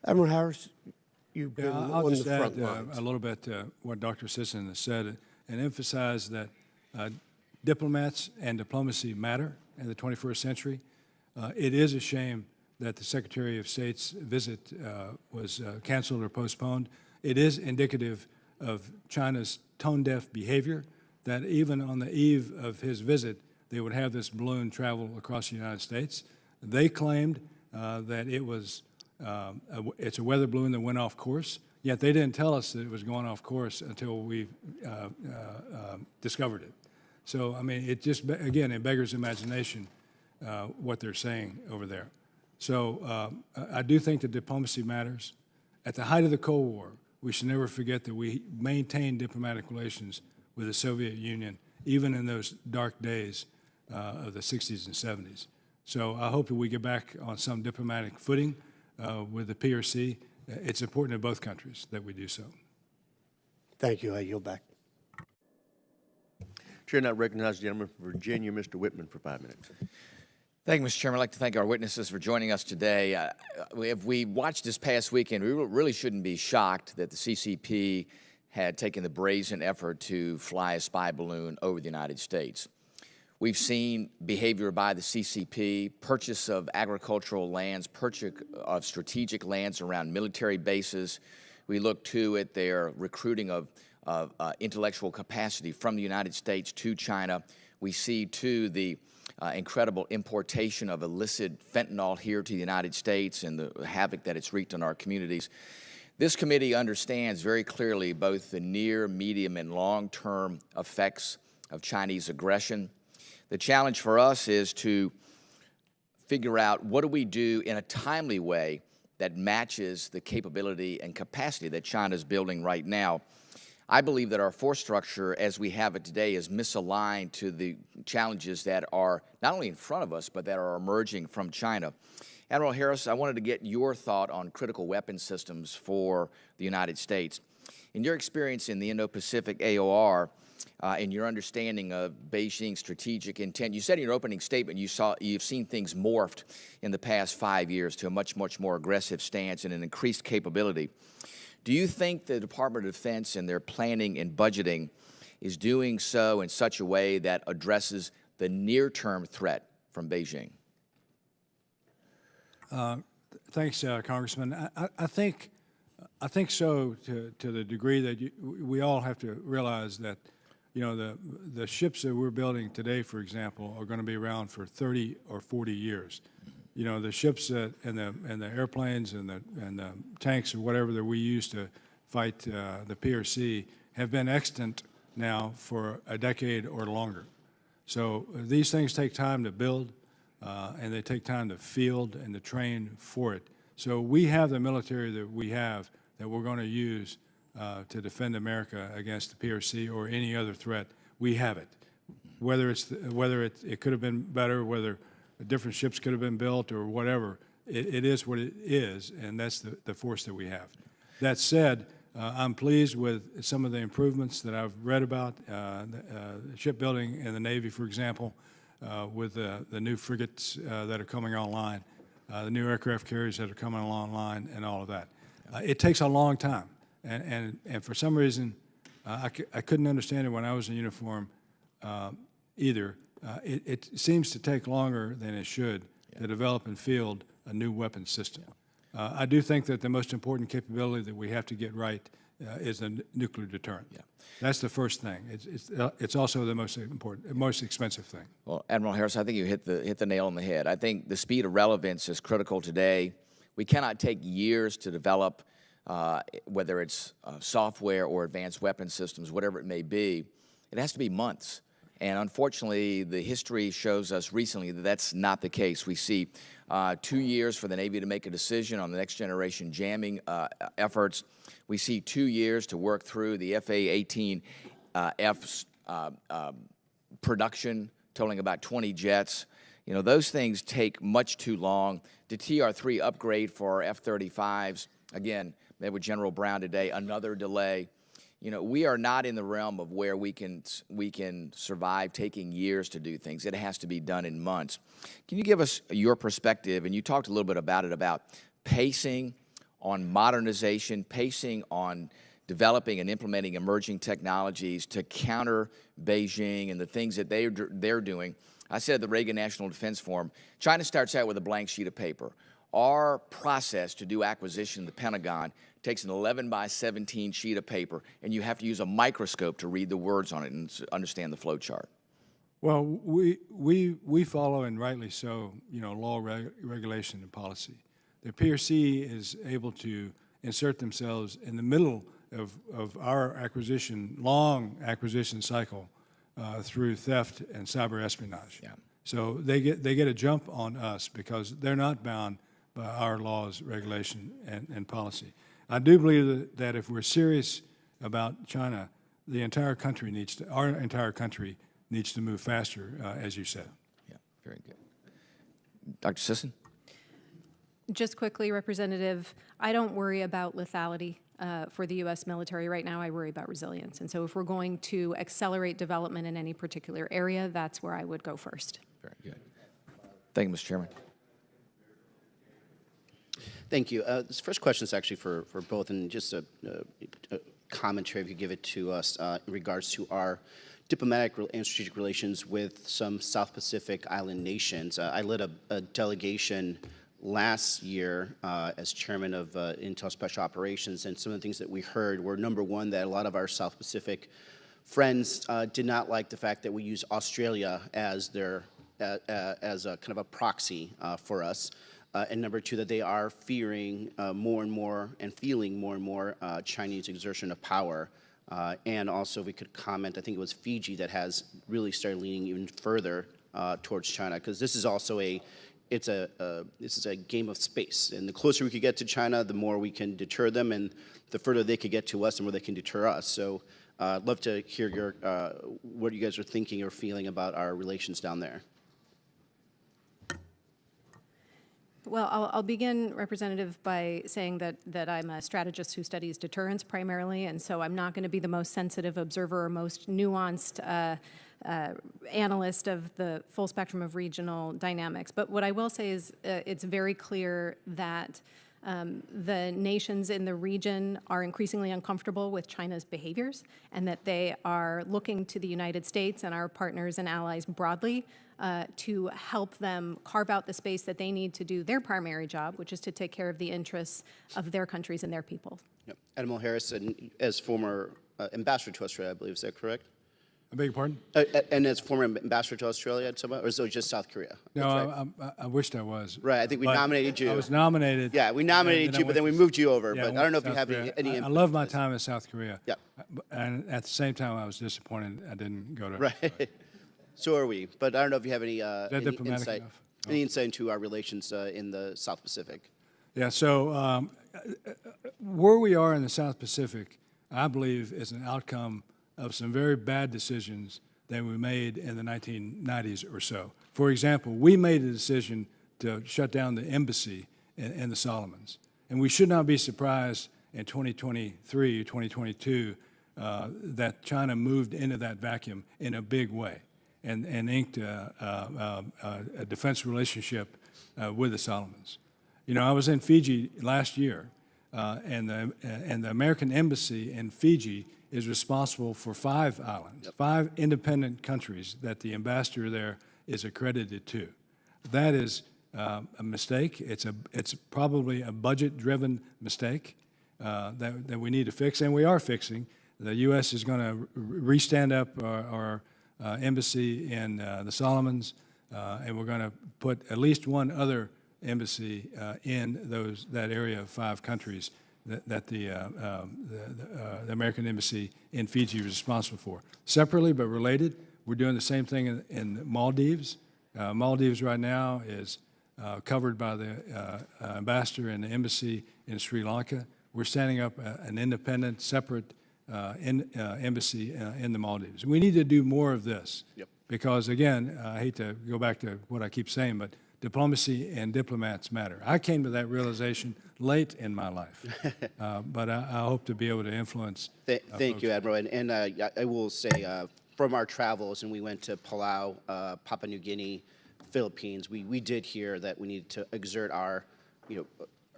Admiral Harris, you've been I'll on just the front add lines. a little bit to what Dr. Sisson has said and emphasize that diplomats and diplomacy matter in the 21st century. It is a shame that the Secretary of State's visit was canceled or postponed. It is indicative of China's tone-deaf behavior that even on the eve of his visit, they would have this balloon travel across the United States. They claimed that it was it's a weather balloon that went off course, yet they didn't tell us that it was going off course until we discovered it. So, I mean, it just, again, it beggars imagination what they're saying over there. So I do think that diplomacy matters. At the height of the Cold War, we should never forget that we maintained diplomatic relations with the Soviet Union, even in those dark days of the 60s and 70s. So I hope that we get back on some diplomatic footing with the PRC. It's important in both countries that we do so. Thank you. I yield back. Chair now recognizes the gentleman from Virginia, Mr. Whitman, for 5 minutes. Thank you, Mr. Chairman. I'd like to thank our witnesses for joining us today. If we watched this past weekend, we really shouldn't be shocked that the CCP had taken the brazen effort to fly a spy balloon over the United States. We've seen behavior by the CCP, purchase of agricultural lands, purchase of strategic lands around military bases. We look too at their recruiting of intellectual capacity from the United States to China. We see too the incredible importation of illicit fentanyl here to the United States and the havoc that it's wreaked on our communities. This committee understands very clearly both the near, medium, and long-term effects of Chinese aggression. The challenge for us is to figure out what do we do in a timely way that matches the capability and capacity that China is building right now. I believe that our force structure as we have it today is misaligned to the challenges that are not only in front of us, but that are emerging from China. Admiral Harris, I wanted to get your thought on critical weapon systems for the United States. In your experience in the Indo-Pacific AOR, and your understanding of Beijing's strategic intent, you said in your opening statement you've seen things morphed in the past 5 years to a much more aggressive stance and an increased capability. Do you think the Department of Defense and their planning and budgeting is doing so in such a way that addresses the near-term threat from Beijing? Thanks, Congressman. I think so to the degree that we all have to realize that, you know, the ships that we're building today, for example, are going to be around for 30 or 40 years. You know, the ships and the airplanes and the tanks or whatever that we use to fight the PRC have been extant now for a decade or longer. So these things take time to build, and they take time to field and to train for it. So we have the military that we have that we're going to use to defend America against the PRC or any other threat. We have it. Whether it could have been better, whether different ships could have been built or whatever, it is what it is, and that's the force that we have. That said, I'm pleased with some of the improvements that I've read about, shipbuilding in the Navy, for example, with the new frigates that are coming online, the new aircraft carriers that are coming online, and all of that. It takes a long time, and for some reason, I couldn't understand it when I was in uniform either. It seems to take longer than it should to develop and field a new weapons system. I do think that the most important capability that we have to get right is a nuclear deterrent. That's the first thing. It's also the most important, most expensive thing. Well, Admiral Harris, I think you hit the nail on the head. I think the speed of relevance is critical today. We cannot take years to develop, whether it's software or advanced weapon systems, whatever it may be. It has to be months. And unfortunately, the history shows us recently that that's not the case. We see 2 years for the Navy to make a decision on the next generation jamming efforts. We see 2 years to work through the FA-18F's production, totaling about 20 jets. You know, those things take much too long. The TR-3 upgrade for our F-35s, again, met with General Brown today, another delay. You know, we are not in the realm of where we can survive taking years to do things. It has to be done in months. Can you give us your perspective? And you talked a little bit about it, about pacing on modernization, pacing on developing and implementing emerging technologies to counter Beijing and the things that they're doing. I said at the Reagan National Defense Forum, China starts out with a blank sheet of paper. Our process to do acquisition in the Pentagon takes an 11 by 17 sheet of paper, and you have to use a microscope to read the words on it and understand the flow chart. Well, we follow, and rightly so, you know, law, regulation, and policy. The PRC is able to insert themselves in the middle of our long acquisition cycle through theft and cyber espionage. Yeah. So they get a jump on us because they're not bound by our laws, regulation, and policy. I do believe that if we're serious about China, our entire country needs to move faster, as you said. Yeah, very good. Dr. Sisson? Just quickly, Representative, I don't worry about lethality for the U.S. military right now. I worry about resilience. And so if we're going to accelerate development in any particular area, that's where I would go first. Very good. Thank you, Mr. Chairman. Thank you. This first question is actually for both, and just a commentary, if you give it to us, in regards to our diplomatic and strategic relations with some South Pacific island nations. I led a delegation last year as chairman of Intel Special Operations, and some of the things that we heard were, number one, that a lot of our South Pacific friends did not like the fact that we use Australia as as a kind of a proxy for us. And number two, that they are fearing more and more and feeling more and more Chinese exertion of power. And also, we could comment, I think it was Fiji that has really started leaning even further towards China, because this is also a this is a game of space, and the closer we could get to China, the more we can deter them, and the further they could get to us, the more they can deter us. So I'd love to hear your what you guys are thinking or feeling about our relations down there. Well, I'll begin, Representative, by saying that I'm a strategist who studies deterrence primarily, and so I'm not going to be the most sensitive observer or most nuanced analyst of the full spectrum of regional dynamics. But what I will say is it's very clear that the nations in the region are increasingly uncomfortable with China's behaviors, and that they are looking to the United States and our partners and allies broadly to help them carve out the space that they need to do their primary job, which is to take care of the interests of their countries and their people. Yep. Admiral Harris, and as former ambassador to Australia, I believe, is that correct? I beg your pardon? And as former ambassador to Australia, or is it just South Korea? No, I wished I was. Right, I think we But nominated you. I was nominated. Yeah, we nominated you, but then we moved you over. Yeah, But I don't know if you have any I input love on my this. time in South Korea. Yeah. And at the same time, I was disappointed I didn't go to. Right. So are we. But I don't know if you have any, diplomatic insight, enough? any insight into our relations in the South Pacific. Yeah, so where we are in the South Pacific, I believe, is an outcome of some very bad decisions that we made in the 1990s or so. For example, we made a decision to shut down the embassy in the Solomons. And we should not be surprised in 2023 or 2022 that China moved into that vacuum in a big way and inked a defense relationship with the Solomons. You know, I was in Fiji last year, and the American embassy in Fiji is responsible for 5 islands, 5 independent countries that the ambassador there is accredited to. That is a mistake. It's probably a budget-driven mistake that we need to fix, and we are fixing. The U.S. is going to re-stand up our embassy in the Solomons, and we're going to put at least one other embassy in that area of 5 countries that the American embassy in Fiji is responsible for. Separately but related, we're doing the same thing in Maldives. Maldives right now is covered by the ambassador and the embassy in Sri Lanka. We're standing up an independent, separate embassy in the Maldives. We need to do more of this. Yep. Because, again, I hate to go back to what I keep saying, but diplomacy and diplomats matter. I came to that realization late in my life, but I hope to be able to influence. Thank you, Admiral. And I will say, from our travels, and we went to Palau, Papua New Guinea, Philippines, we did hear that we needed to exert our,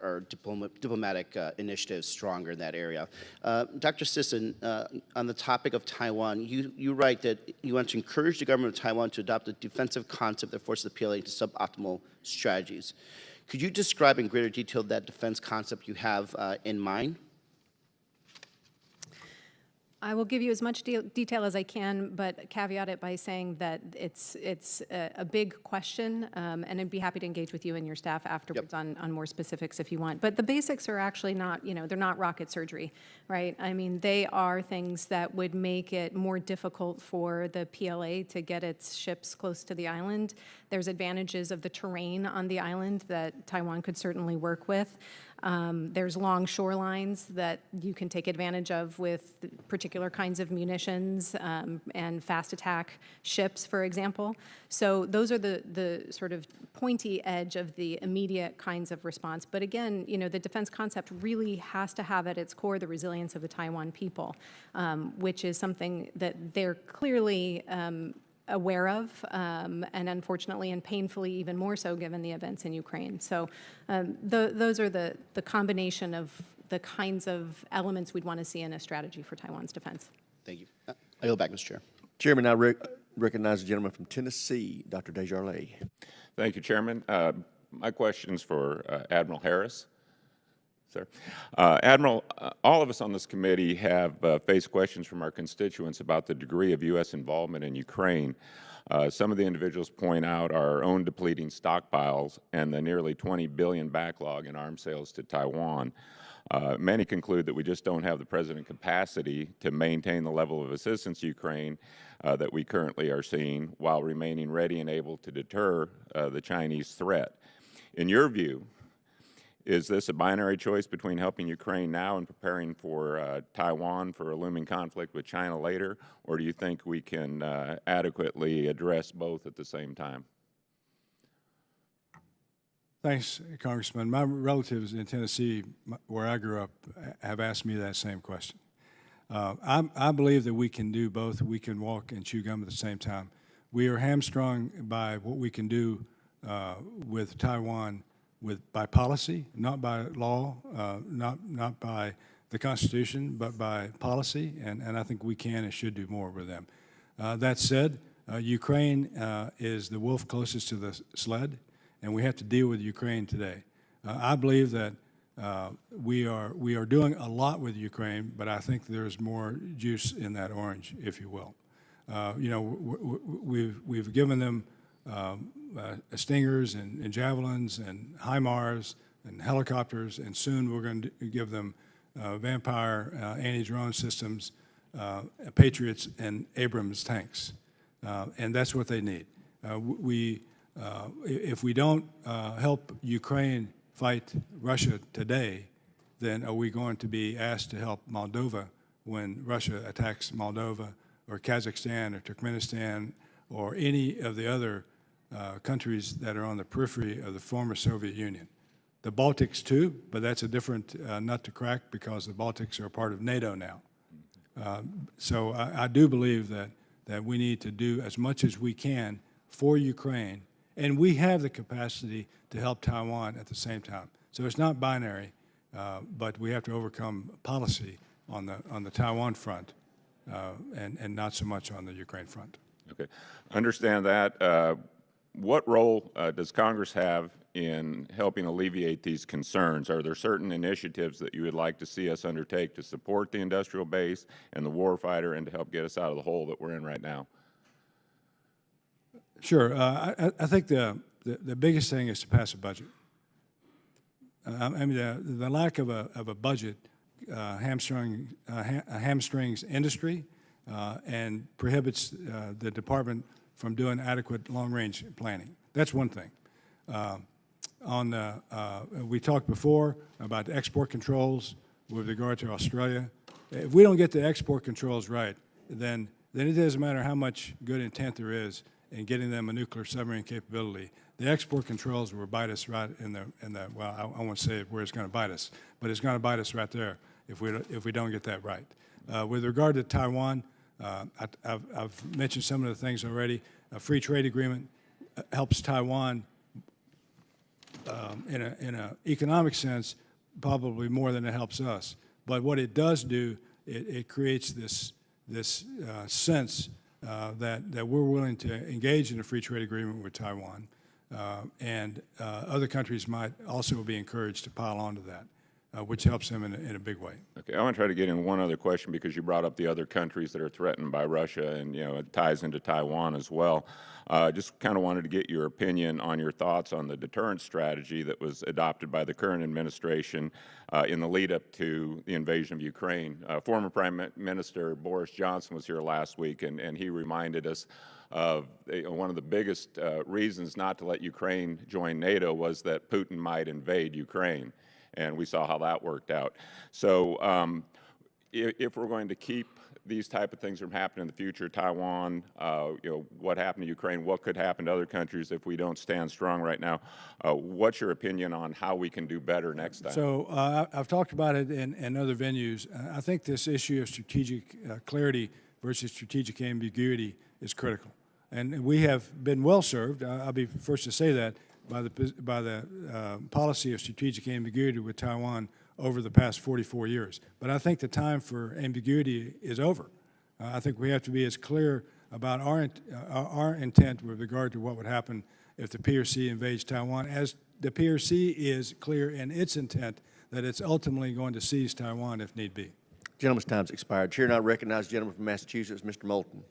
our diplomatic initiatives stronger in that area. Dr. Sisson, on the topic of Taiwan, you write that you want to encourage the government of Taiwan to adopt a defensive concept that forces the PLA into suboptimal strategies. Could you describe in greater detail that defense concept you have in mind? I will give you as much detail as I can, but caveat it by saying that it's a big question, and I'd be happy to engage with you and your staff afterwards on more specifics if you want. But the basics are actually not, they're not rocket surgery, right? I mean, they are things that would make it more difficult for the PLA to get its ships close to the island. There's advantages of the terrain on the island that Taiwan could certainly work with. There's long shorelines that you can take advantage of with particular kinds of munitions and fast attack ships, for example. So those are the sort of pointy edge of the immediate kinds of response. But again, the defense concept really has to have at its core the resilience of the Taiwan people, which is something that they're clearly aware of, and unfortunately and painfully even more so given the events in Ukraine. So those are the combination of the kinds of elements we'd want to see in a strategy for Taiwan's defense. Thank you. I yield back, Mr. Chair. Chairman, I recognize the gentleman from Tennessee, Dr. Desjardins. Thank you, Chairman. My question is for Admiral Harris. Sir. Admiral, all of us on this committee have faced questions from our constituents about the degree of U.S. involvement in Ukraine. Some of the individuals point out our own depleting stockpiles and the nearly $20 billion backlog in arms sales to Taiwan. Many conclude that we just don't have the present capacity to maintain the level of assistance to Ukraine that we currently are seeing while remaining ready and able to deter the Chinese threat. In your view, is this a binary choice between helping Ukraine now and preparing for Taiwan for a looming conflict with China later, or do you think we can adequately address both at the same time? Thanks, Congressman. My relatives in Tennessee, where I grew up, have asked me that same question. I believe that we can do both. We can walk and chew gum at the same time. We are hamstrung by what we can do with Taiwan by policy, not by law, not by the Constitution, but by policy, and I think we can and should do more with them. That said, Ukraine is the wolf closest to the sled, and we have to deal with Ukraine today. I believe that we are doing a lot with Ukraine, but I think there's more juice in that orange, if you will. You know, we've given them Stingers and Javelins and HIMARS and helicopters, and soon we're going to give them Vampire anti-drone systems, Patriots, and Abrams tanks, and that's what they need. If we don't help Ukraine fight Russia today, then are we going to be asked to help Moldova when Russia attacks Moldova, or Kazakhstan, or Turkmenistan, or any of the other countries that are on the periphery of the former Soviet Union? The Baltics too, but that's a different nut to crack because the Baltics are part of NATO now. So I do believe that we need to do as much as we can for Ukraine, and we have the capacity to help Taiwan at the same time. So it's not binary, but we have to overcome policy on the Taiwan front and not so much on the Ukraine front. Okay, understand that. What role does Congress have in helping alleviate these concerns? Are there certain initiatives that you would like to see us undertake to support the industrial base and the warfighter and to help get us out of the hole that we're in right now? Sure. I think the biggest thing is to pass a budget. I mean, the lack of a budget hamstrings industry and prohibits the department from doing adequate long-range planning. That's one thing. We talked before about export controls with regard to Australia. If we don't get the export controls right, then it doesn't matter how much good intent there is in getting them a nuclear submarine capability. The export controls will bite us right in the well, I won't say where it's going to bite us, but it's going to bite us right there if we don't get that right. With regard to Taiwan, I've mentioned some of the things already. A free trade agreement helps Taiwan in an economic sense probably more than it helps us. But what it does do, it creates this sense that we're willing to engage in a free trade agreement with Taiwan, and other countries might also be encouraged to pile onto that, which helps them in a big way. Okay, I want to try to get in one other question because you brought up the other countries that are threatened by Russia, and it ties into Taiwan as well. Just kind of wanted to get your opinion on your thoughts on the deterrence strategy that was adopted by the current administration in the lead up to the invasion of Ukraine. Former Prime Minister Boris Johnson was here last week, and he reminded us of one of the biggest reasons not to let Ukraine join NATO was that Putin might invade Ukraine. And we saw how that worked out. So if we're going to keep these type of things from happening in the future, Taiwan, what happened to Ukraine, what could happen to other countries if we don't stand strong right now, what's your opinion on how we can do better next time? So I've talked about it in other venues. I think this issue of strategic clarity versus strategic ambiguity is critical. And we have been well served, I'll be first to say that, by the policy of strategic ambiguity with Taiwan over the past 44 years. But I think the time for ambiguity is over. I think we have to be as clear about our intent with regard to what would happen if the PRC invades Taiwan, as the PRC is clear in its intent that it's ultimately going to seize Taiwan if need be. Gentleman's time's expired. Chair now recognizes the gentleman from Massachusetts, Mr. Moulton.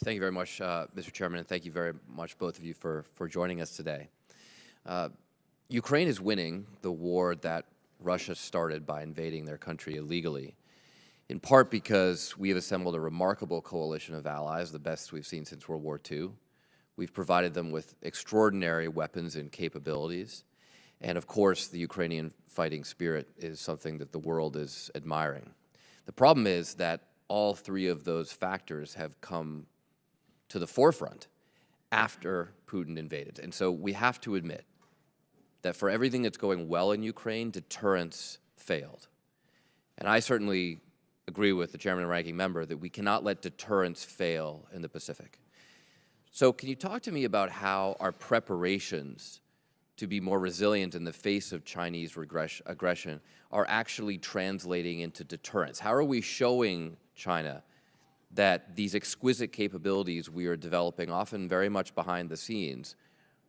Thank you very much, Mr. Chairman, and thank you very much, both of you, for joining us today. Ukraine is winning the war that Russia started by invading their country illegally, in part because we have assembled a remarkable coalition of allies, the best we've seen since World War II. We've provided them with extraordinary weapons and capabilities. And of course, the Ukrainian fighting spirit is something that the world is admiring. The problem is that all three of those factors have come to the forefront after Putin invaded. And so we have to admit that for everything that's going well in Ukraine, deterrence failed. And I certainly agree with the chairman and ranking member that we cannot let deterrence fail in the Pacific. So can you talk to me about how our preparations to be more resilient in the face of Chinese aggression are actually translating into deterrence? How are we showing China that these exquisite capabilities we are developing, often very much behind the scenes,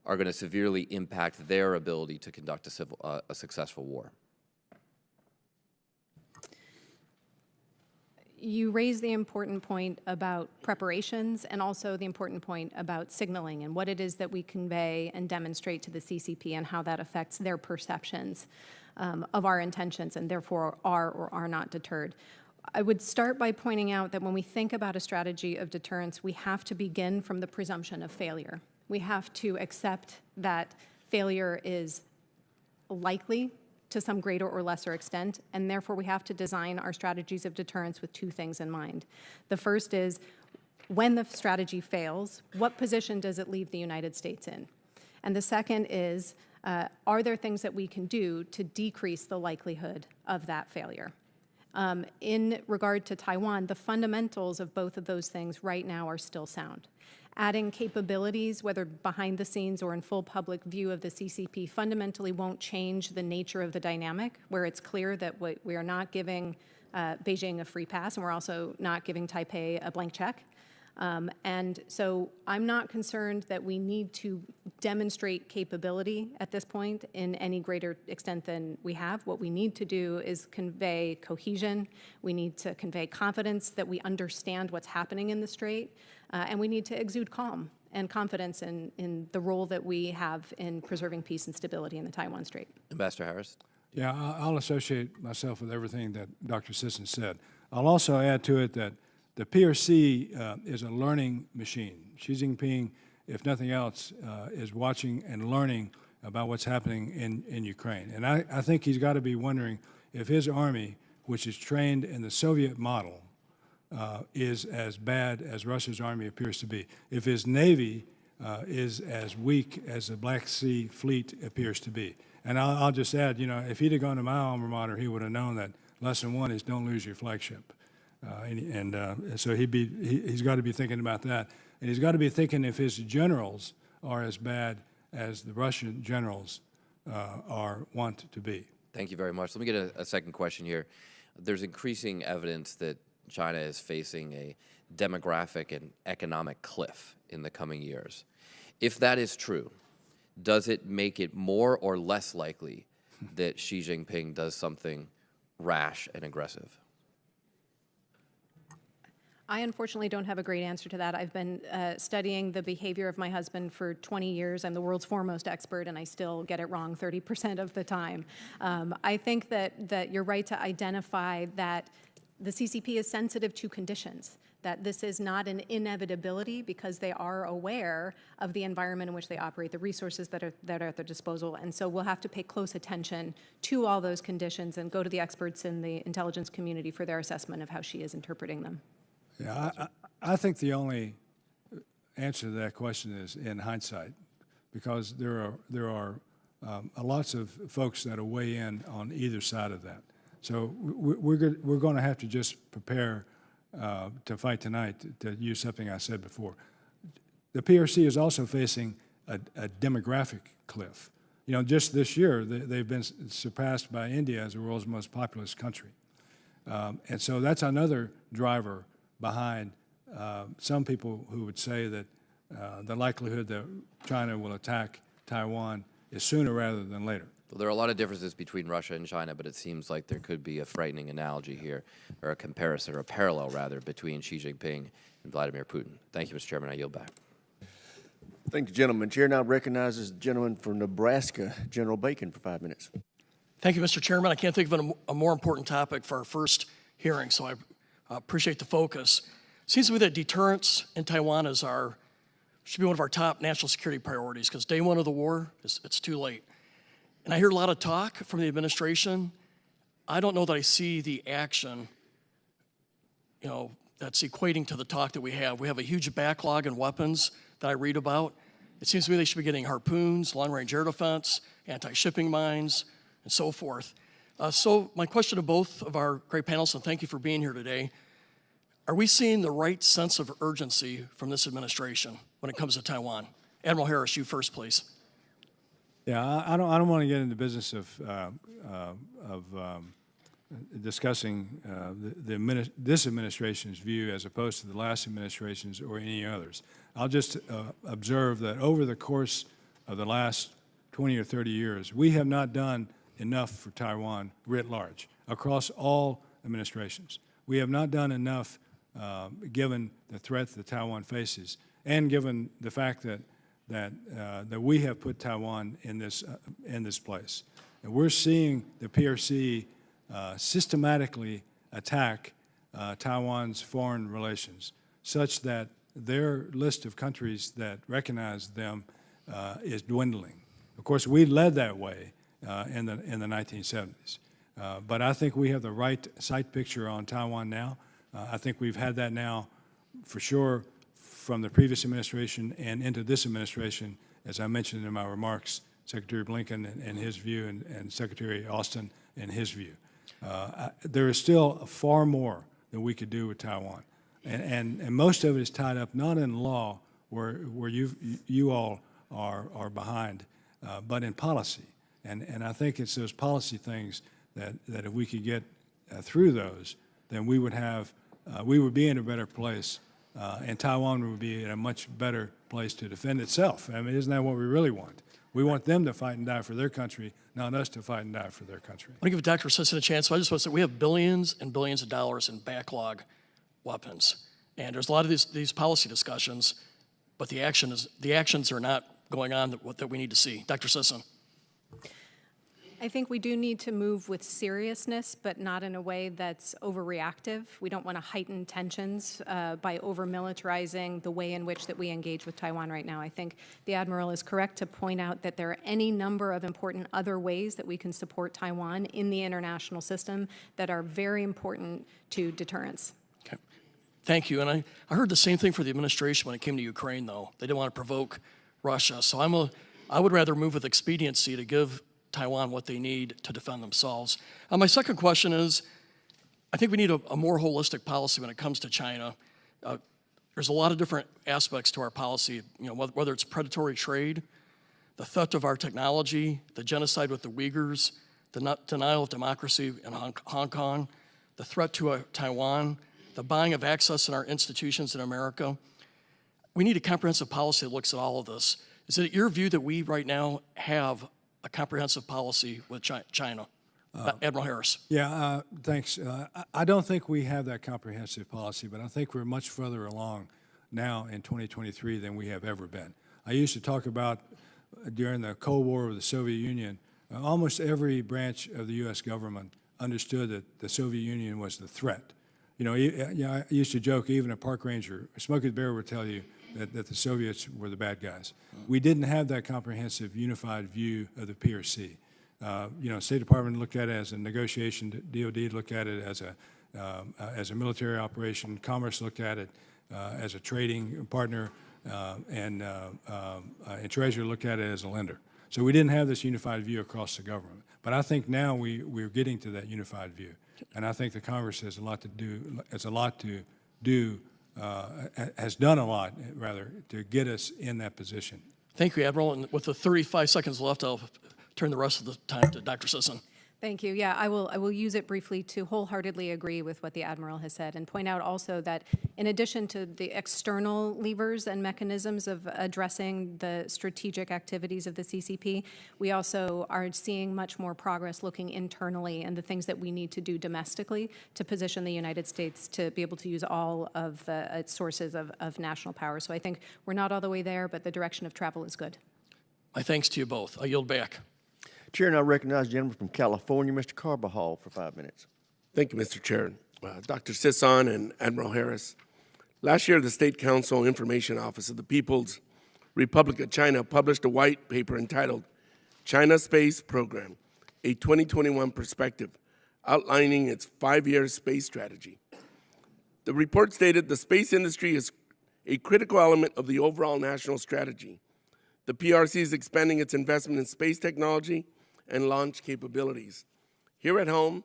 are going to severely impact their ability to conduct a successful war? You raise the important point about preparations and also the important point about signaling and what it is that we convey and demonstrate to the CCP and how that affects their perceptions of our intentions and therefore are or are not deterred. I would start by pointing out that when we think about a strategy of deterrence, we have to begin from the presumption of failure. We have to accept that failure is likely to some greater or lesser extent, and therefore we have to design our strategies of deterrence with two things in mind. The first is, when the strategy fails, what position does it leave the United States in? And the second is, are there things that we can do to decrease the likelihood of that failure? In regard to Taiwan, the fundamentals of both of those things right now are still sound. Adding capabilities, whether behind the scenes or in full public view of the CCP, fundamentally won't change the nature of the dynamic, where it's clear that we are not giving Beijing a free pass, and we're also not giving Taipei a blank check. And so I'm not concerned that we need to demonstrate capability at this point in any greater extent than we have. What we need to do is convey cohesion. We need to convey confidence that we understand what's happening in the Strait. And we need to exude calm and confidence in the role that we have in preserving peace and stability in the Taiwan Strait. Ambassador Harris? Yeah, I'll associate myself with everything that Dr. Sisson said. I'll also add to it that the PRC is a learning machine. Xi Jinping, if nothing else, is watching and learning about what's happening in Ukraine. And I think he's got to be wondering if his army, which is trained in the Soviet model, is as bad as Russia's army appears to be. If his Navy is as weak as the Black Sea Fleet appears to be. And I'll just add, you know, if he'd have gone to my alma mater, he would have known that lesson one is don't lose your flagship. So he's got to be thinking about that. And he's got to be thinking if his generals are as bad as the Russian generals want to be. Thank you very much. Let me get a second question here. There's increasing evidence that China is facing a demographic and economic cliff in the coming years. If that is true, does it make it more or less likely that Xi Jinping does something rash and aggressive? I unfortunately don't have a great answer to that. I've been studying the behavior of my husband for 20 years. I'm the world's foremost expert, and I still get it wrong 30% of the time. I think that you're right to identify that the CCP is sensitive to conditions, that this is not an inevitability because they are aware of the environment in which they operate, the resources that are at their disposal. And so we'll have to pay close attention to all those conditions and go to the experts in the intelligence community for their assessment of how Xi is interpreting them. Yeah, I think the only answer to that question is in hindsight, because there are lots of folks that will weigh in on either side of that. So we're going to have to just prepare to fight tonight, to use something I said before. The PRC is also facing a demographic cliff. You know, just this year, they've been surpassed by India as the world's most populous country. And so that's another driver behind some people who would say that the likelihood that China will attack Taiwan is sooner rather than later. Well, there are a lot of differences between Russia and China, but it seems like there could be a frightening analogy here, or a comparison, or a parallel, rather, between Xi Jinping and Vladimir Putin. Thank you, Mr. Chairman. I yield back. Thank you, gentlemen. Chair now recognizes the gentleman from Nebraska, General Bacon, for 5 minutes. Thank you, Mr. Chairman. I can't think of a more important topic for our first hearing, so I appreciate the focus. It seems to me that deterrence in Taiwan should be one of our top national security priorities, because day one of the war, it's too late. And I hear a lot of talk from the administration. I don't know that I see the action, that's equating to the talk that we have. We have a huge backlog in weapons that I read about. It seems to me they should be getting harpoons, long-range air defense, anti-shipping mines, and so forth. So my question to both of our great panelists, and thank you for being here today, are we seeing the right sense of urgency from this administration when it comes to Taiwan? Admiral Harris, you first, please. Yeah, I don't want to get into the business of discussing this administration's view as opposed to the last administration's or any others. I'll just observe that over the course of the last 20 or 30 years, we have not done enough for Taiwan writ large across all administrations. We have not done enough given the threat that Taiwan faces, and given the fact that we have put Taiwan in this place. And we're seeing the PRC systematically attack Taiwan's foreign relations, such that their list of countries that recognize them is dwindling. Of course, we led that way in the 1970s. But I think we have the right sight picture on Taiwan now. I think we've had that now for sure from the previous administration and into this administration, as I mentioned in my remarks, Secretary Blinken and his view, and Secretary Austin and his view. There is still far more that we could do with Taiwan. And most of it is tied up not in law, where you all are behind, but in policy. And I think it's those policy things that if we could get through those, then we would be in a better place, and Taiwan would be in a much better place to defend itself. I mean, isn't that what we really want? We want them to fight and die for their country, not us to fight and die for their country. I want to give Dr. Sisson a chance. So I just want to say we have billions and billions of dollars in backlog weapons, and there's a lot of these policy discussions, but the actions are not going on that we need to see. Dr. Sisson. I think we do need to move with seriousness, but not in a way that's overreactive. We don't want to heighten tensions by over-militarizing the way in which that we engage with Taiwan right now. I think the Admiral is correct to point out that there are any number of important other ways that we can support Taiwan in the international system that are very important to deterrence. Okay. Thank you. And I heard the same thing for the administration when it came to Ukraine, though. They didn't want to provoke Russia. So I would rather move with expediency to give Taiwan what they need to defend themselves. My second question is, I think we need a more holistic policy when it comes to China. There's a lot of different aspects to our policy, whether it's predatory trade, the theft of our technology, the genocide with the Uyghurs, the denial of democracy in Hong Kong, the threat to Taiwan, the buying of access in our institutions in America. We need a comprehensive policy that looks at all of this. Is it your view that we right now have a comprehensive policy with China? Admiral Harris. Yeah, thanks. I don't think we have that comprehensive policy, but I think we're much further along now in 2023 than we have ever been. I used to talk about during the Cold War with the Soviet Union, almost every branch of the U.S. government understood that the Soviet Union was the threat. I used to joke, even a park ranger, Smokey the Bear would tell you that the Soviets were the bad guys. We didn't have that comprehensive, unified view of the PRC. State Department looked at it as a negotiation. DOD looked at it as a military operation. Commerce looked at it as a trading partner, and Treasury looked at it as a lender. So we didn't have this unified view across the government. But I think now we're getting to that unified view, and I think the Congress has a lot to do. Has done a lot, rather, to get us in that position. Thank you, Admiral. And with the 35 seconds left, I'll turn the rest of the time to Dr. Sisson. Thank you. Yeah, I will use it briefly to wholeheartedly agree with what the Admiral has said, and point out also that in addition to the external levers and mechanisms of addressing the strategic activities of the CCP, we also are seeing much more progress looking internally and the things that we need to do domestically to position the United States to be able to use all of its sources of national power. So I think we're not all the way there, but the direction of travel is good. My thanks to you both. I yield back. Chair now recognizes the gentleman from California, Mr. Carbajal, for 5 minutes. Thank you, Mr. Chair. Dr. Sisson and Admiral Harris, last year the State Council Information Office of the People's Republic of China published a white paper entitled China Space Program, a 2021 Perspective, outlining its 5-year space strategy. The report stated the space industry is a critical element of the overall national strategy. The PRC is expanding its investment in space technology and launch capabilities. Here at home,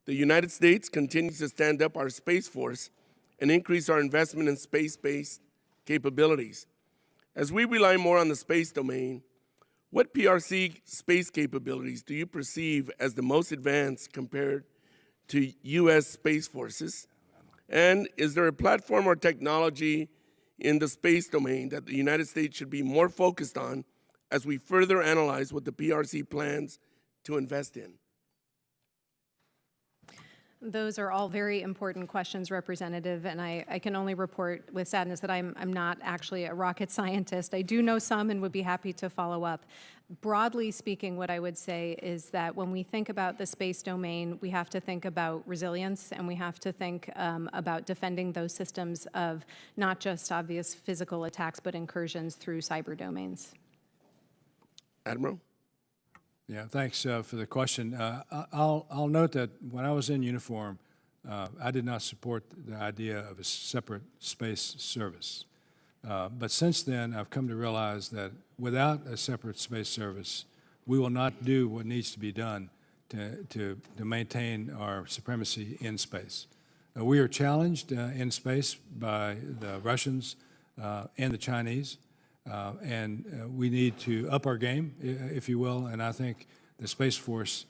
the United States continues to stand up our Space Force and increase our investment in space-based capabilities. As we rely more on the space domain, what PRC space capabilities do you perceive as the most advanced compared to U.S. Space Forces? And is there a platform or technology in the space domain that the United States should be more focused on as we further analyze what the PRC plans to invest in? Those are all very important questions, Representative, and I can only report with sadness that I'm not actually a rocket scientist. I do know some and would be happy to follow up. Broadly speaking, what I would say is that when we think about the space domain, we have to think about resilience, and we have to think about defending those systems of not just obvious physical attacks, but incursions through cyber domains. Admiral? Yeah, thanks for the question. I'll note that when I was in uniform, I did not support the idea of a separate space service. But since then, I've come to realize that without a separate space service, we will not do what needs to be done to maintain our supremacy in space. We are challenged in space by the Russians and the Chinese. And we need to up our game, if you will, and I think the Space Force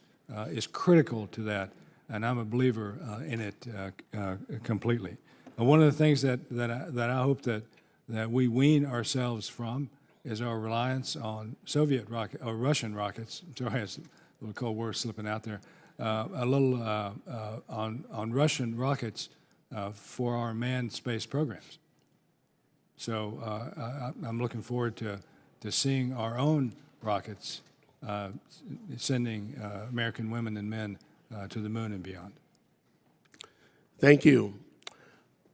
is critical to that, and I'm a believer in it completely. And one of the things that I hope that we wean ourselves from is our reliance on Soviet rocket or Russian rockets. Sorry, it's a little Cold War slipping out there. On Russian rockets for our manned space programs. So I'm looking forward to seeing our own rockets sending American women and men to the moon and beyond. Thank you.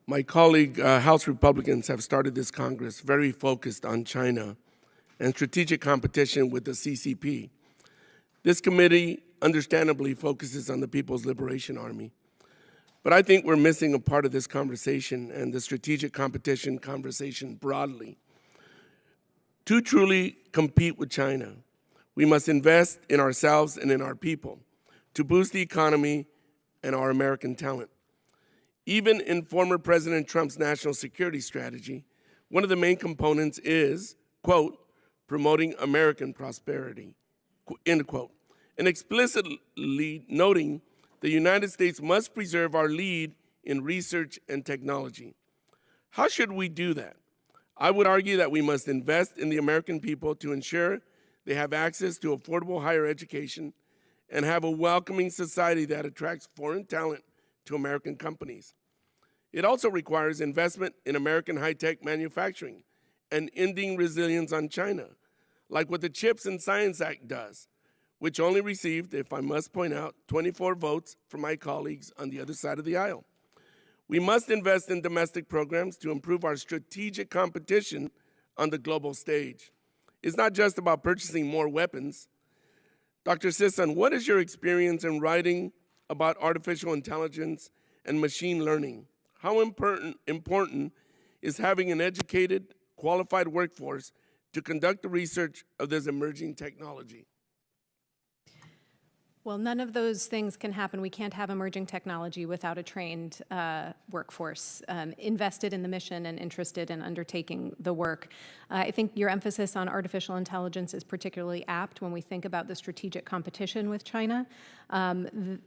My colleague, House Republicans, have started this Congress very focused on China and strategic competition with the CCP. This committee understandably focuses on the People's Liberation Army. But I think we're missing a part of this conversation and the strategic competition conversation broadly. To truly compete with China, we must invest in ourselves and in our people to boost the economy and our American talent. Even in former President Trump's national security strategy, one of the main components is, quote, promoting American prosperity, end quote, and explicitly noting the United States must preserve our lead in research and technology. How should we do that? I would argue that we must invest in the American people to ensure they have access to affordable higher education and have a welcoming society that attracts foreign talent to American companies. It also requires investment in American high-tech manufacturing and ending resilience on China, like what the CHIPS and Science Act does, which only received, if I must point out, 24 votes from my colleagues on the other side of the aisle. We must invest in domestic programs to improve our strategic competition on the global stage. It's not just about purchasing more weapons. Dr. Sisson, what is your experience in writing about artificial intelligence and machine learning? How important is having an educated, qualified workforce to conduct the research of this emerging technology? Well, none of those things can happen. We can't have emerging technology without a trained workforce invested in the mission and interested in undertaking the work. I think your emphasis on artificial intelligence is particularly apt when we think about the strategic competition with China.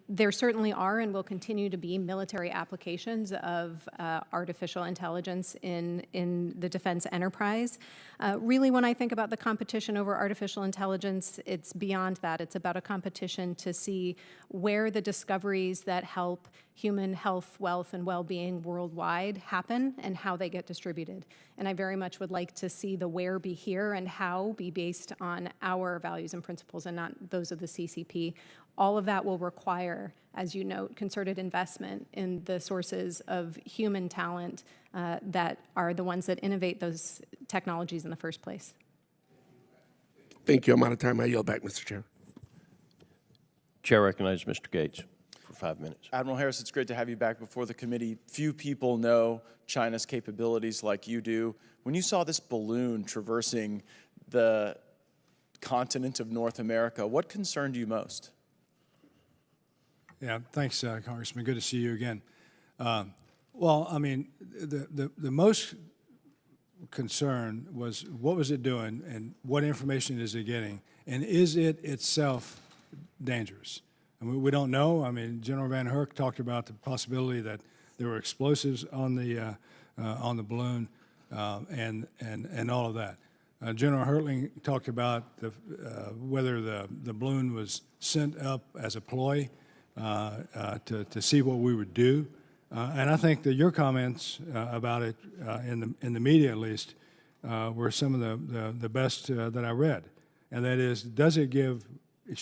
There certainly are and will continue to be military applications of artificial intelligence in the defense enterprise. Really, when I think about the competition over artificial intelligence, it's beyond that. It's about a competition to to see where the discoveries that help human health, wealth, and well-being worldwide happen and how they get distributed. And I very much would like to see the where be here and how be based on our values and principles and not those of the CCP. All of that will require, as you note, concerted investment in the sources of human talent that are the ones that innovate those technologies in the first place. Thank you. I'm out of time. I yield back, Mr. Chair. Chair recognizes Mr. Gates for 5 minutes. Admiral Harris, it's great to have you back before the committee. Few people know China's capabilities like you do. When you saw this balloon traversing the continent of North America, what concerned you most? Yeah, thanks, Congressman. Good to see you again. Well, I mean, the most concern was what was it doing and what information is it getting, and is it itself dangerous? I mean, we don't know. I mean, General Van Herk talked about the possibility that there were explosives on the balloon and all of that. General Hertling talked about whether the balloon was sent up as a ploy to see what we would do. And I think that your comments about it, in the media at least, were some of the best that I read. And that is,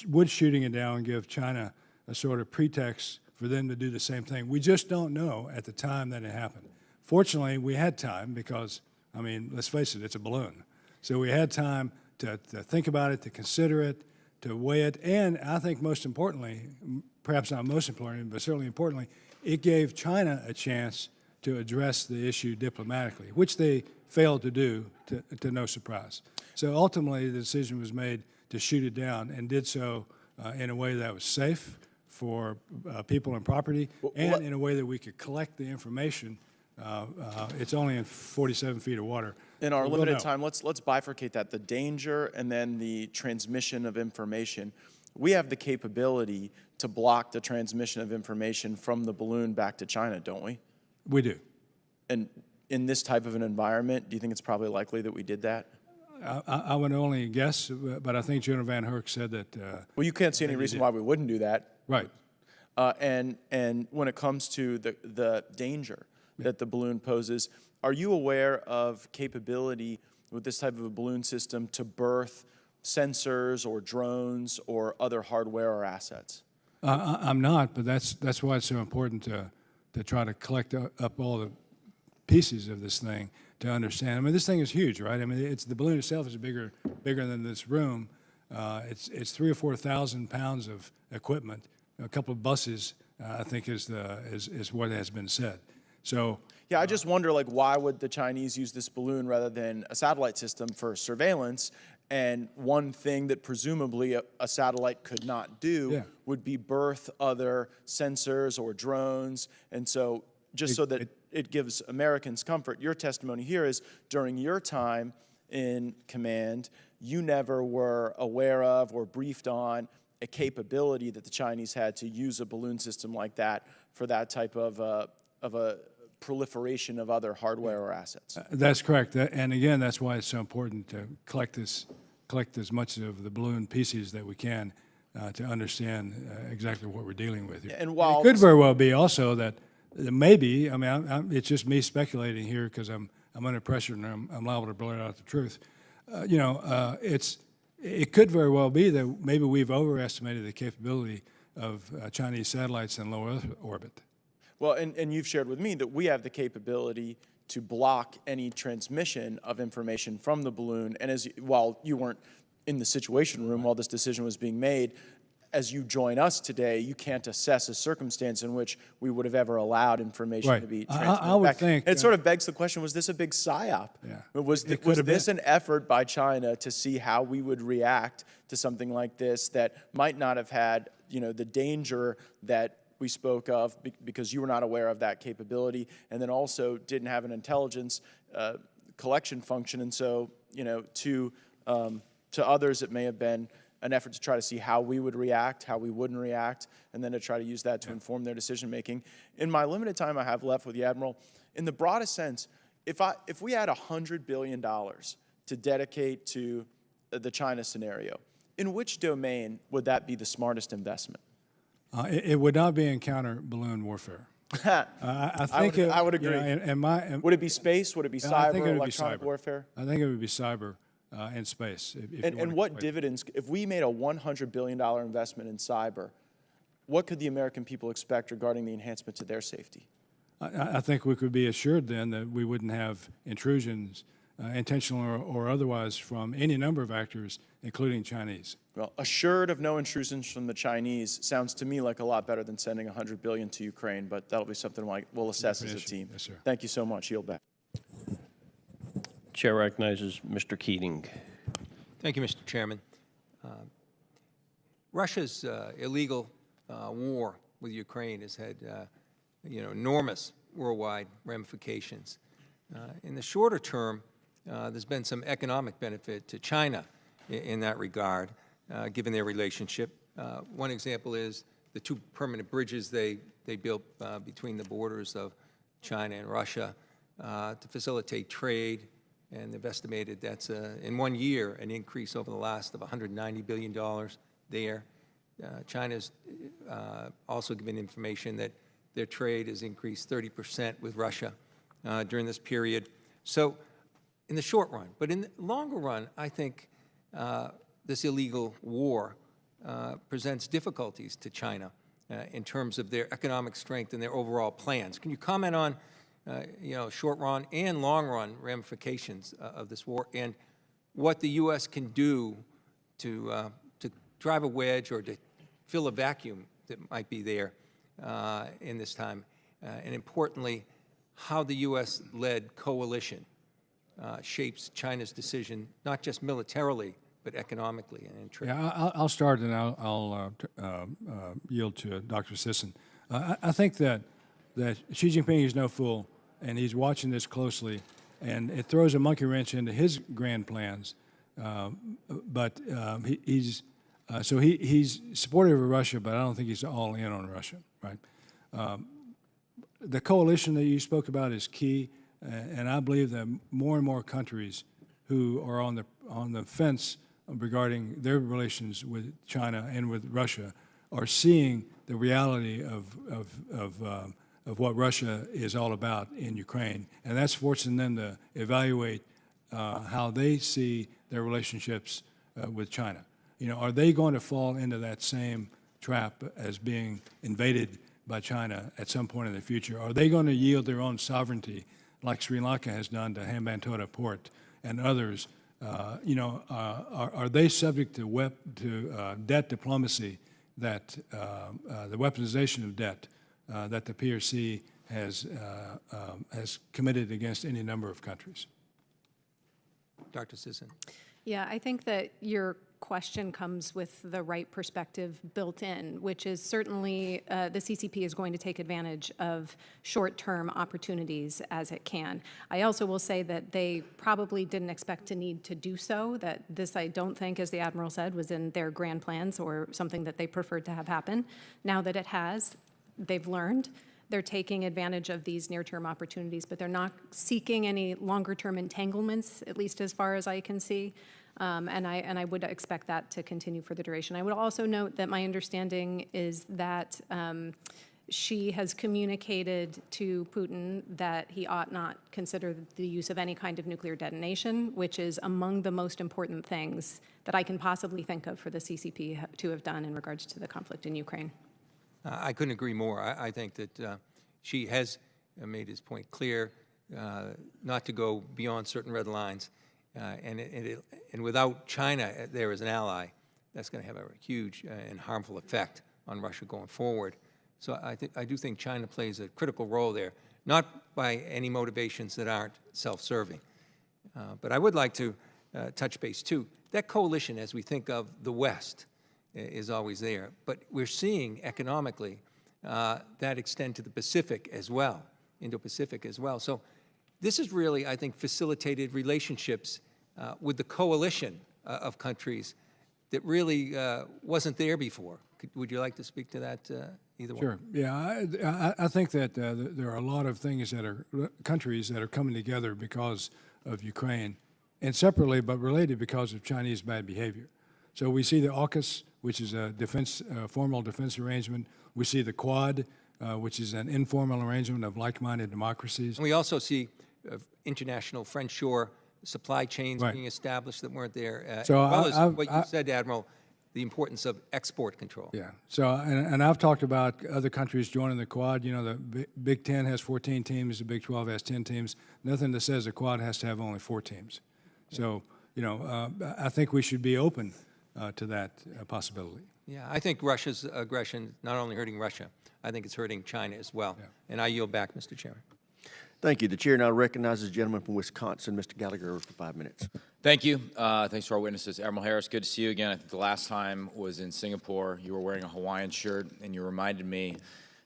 would shooting it down give China a sort of pretext for them to do the same thing? We just don't know at the time that it happened. Fortunately, we had time because, I mean, let's face it, it's a balloon. So we had time to think about it, to consider it, to weigh it, and I think most importantly, perhaps not most importantly, but certainly importantly, it gave China a chance to address the issue diplomatically, which they failed to do, to no surprise. So ultimately, the decision was made to shoot it down and did so in a way that was safe for people and property, and in a way that we could collect the information. It's only in 47 feet of water. In our limited time, let's bifurcate that, the danger and then the transmission of information. We have the capability to block the transmission of information from the balloon back to China, don't we? We do. And in this type of an environment, do you think it's probably likely that we did that? I would only guess, but I think General Van Herk said that. Well, you can't see any reason why we wouldn't do that. Right. And when it comes to the danger that the balloon poses, are you aware of capability with this type of a balloon system to birth sensors or drones or other hardware or assets? I'm not, but that's why it's so important to try to collect up all the pieces of this thing to understand. I mean, this thing is huge, right? I mean, the balloon itself is bigger than this room. It's 3,000 or 4,000 pounds of equipment. A couple of buses, I think, is what has been said. So. Yeah, I just wonder, like, why would the Chinese use this balloon rather than a satellite system for surveillance? And one thing that presumably a satellite could not do would be birth other sensors or drones. And so just so that it gives Americans comfort, your testimony here is during your time in command, you never were aware of or briefed on a capability that the Chinese had to use a balloon system like that for that type of a proliferation of other hardware or assets. That's correct. And again, that's why it's so important to collect as much of the balloon pieces that we can to understand exactly what we're dealing with here. And while it could very well be also that maybe, I mean, it's just me speculating here because I'm under pressure and I'm liable to blurt out the truth. It could very well be that maybe we've overestimated the capability of Chinese satellites in low Earth orbit. Well, and you've shared with me that we have the capability to block any transmission of information from the balloon. And while you weren't in the Situation Room while this decision was being made, as you join us today, you can't assess a circumstance in which we would have ever allowed information to be transmitted I would back. think. And it sort of begs the question, was this a big psyop? Yeah. Was this an effort by China to see how we would react to something like this that might not have had, the danger that we spoke of because you were not aware of that capability, and then also didn't have an intelligence collection function, and so to others it may have been an effort to try to see how we would react, how we wouldn't react, and then to try to use that to inform their decision making. In my limited time I have left with you, Admiral, in the broadest sense, if we had $100 billion to dedicate to the China scenario, In which domain would that be the smartest investment? It would not be in counter balloon warfare. I think I would agree. Would it be space? Would it be I think cyber, it would be electronic cyber. warfare? I think it would be cyber and space. If you And wanna what equate. dividends, if we made a $100 billion investment in cyber, what could the American people expect regarding the enhancement to their safety? I think we could be assured then that we wouldn't have intrusions, intentional or otherwise, from any number of actors, including Chinese. Well, assured of no intrusions from the Chinese sounds to me like a lot better than sending $100 billion to Ukraine, but that'll be something like we'll assess as a team. Yes, sir. Thank you so much. Yield back. Chair recognizes Mr. Keating. Thank you, Mr. Chairman. Russia's illegal war with Ukraine has had enormous worldwide ramifications. In the shorter term, there's been some economic benefit to China in that regard, given their relationship. One example is the 2 permanent bridges they built between the borders of China and Russia to facilitate trade, and they've estimated that's, in 1 year, an increase over the last of $190 billion there. China's also given information that their trade has increased 30% with Russia during this period. So in the short run, but in the longer run, I think this illegal war presents difficulties to China in terms of their economic strength and their overall plans. Can you comment on short run and long run ramifications of this war, and what the U.S. can do to drive a wedge or to fill a vacuum that might be there in this time, and importantly, how the U.S.-led coalition shapes China's decision, not just militarily, but economically and in trade. Yeah, I'll start, and I'll yield to Dr. Sisson. I think that Xi Jinping is no fool, and he's watching this closely, and it throws a monkey wrench into his grand plans. But he's supportive of Russia, but I don't think he's all in on Russia, right? The coalition that you spoke about is key, and I believe that more and more countries who are on the fence regarding their relations with China and with Russia are seeing the reality of what Russia is all about in Ukraine, and that's forcing them to evaluate how they see their relationships with China. Are they going to fall into that same trap as being invaded by China at some point in the future? Are they going to yield their own sovereignty, like Sri Lanka has done to Hambantota Port and others? Are they subject to debt diplomacy, that the weaponization of debt that the PRC has committed against any number of countries? Dr. Sisson. Yeah, I think that your question comes with the right perspective built in, which is certainly the CCP is going to take advantage of short-term opportunities as it can. I also will say that they probably didn't expect to need to do so, that this, I don't think, as the Admiral said, was in their grand plans or something that they preferred to have happen. Now that it has, they've learned. They're taking advantage of these near-term opportunities, but they're not seeking any longer-term entanglements, at least as far as I can see. And I would expect that to continue for the duration. I would also note that my understanding is that she has communicated to Putin that he ought not consider the use of any kind of nuclear detonation, which is among the most important things that I can possibly think of for the CCP to have done in regards to the conflict in Ukraine. I couldn't agree more. I think that she has made his point clear, not to go beyond certain red lines. And without China there as an ally, that's going to have a huge and harmful effect on Russia going forward. So I do think China plays a critical role there, not by any motivations that aren't self-serving. But I would like to touch base, too. That coalition, as we think of the West, is always there. But we're seeing economically that extend to the Pacific as well, Indo-Pacific as well. So this has really, I think, facilitated relationships with the coalition of countries that really wasn't there before. Would you like to speak to that, either one? Sure. Yeah, I think that there are a lot of things that are countries that are coming together because of Ukraine, and separately but related because of Chinese bad behavior. So we see the AUKUS, which is a formal defense arrangement. We see the Quad, which is an informal arrangement of like-minded democracies. And we also see international friendshore supply chains Right. being established that weren't there, So as well as what you I- said, Admiral, the importance of export control. Yeah. So, and I've talked about other countries joining the Quad. You know, the Big 10 has 14 teams, the Big 12 has 10 teams. Nothing that says the Quad has to have only 4 teams. So, you know, I think we should be open to that possibility. Yeah, I think Russia's aggression not only hurting Russia, I think it's hurting China as well. Yeah. And I yield back, Mr. Chairman. Thank you. The chair now recognizes the gentleman from Wisconsin, Mr. Gallagher, for 5 minutes. Thank you. Thanks to our witnesses. Admiral Harris, good to see you again. I think the last time was in Singapore. You were wearing a Hawaiian shirt, and you reminded me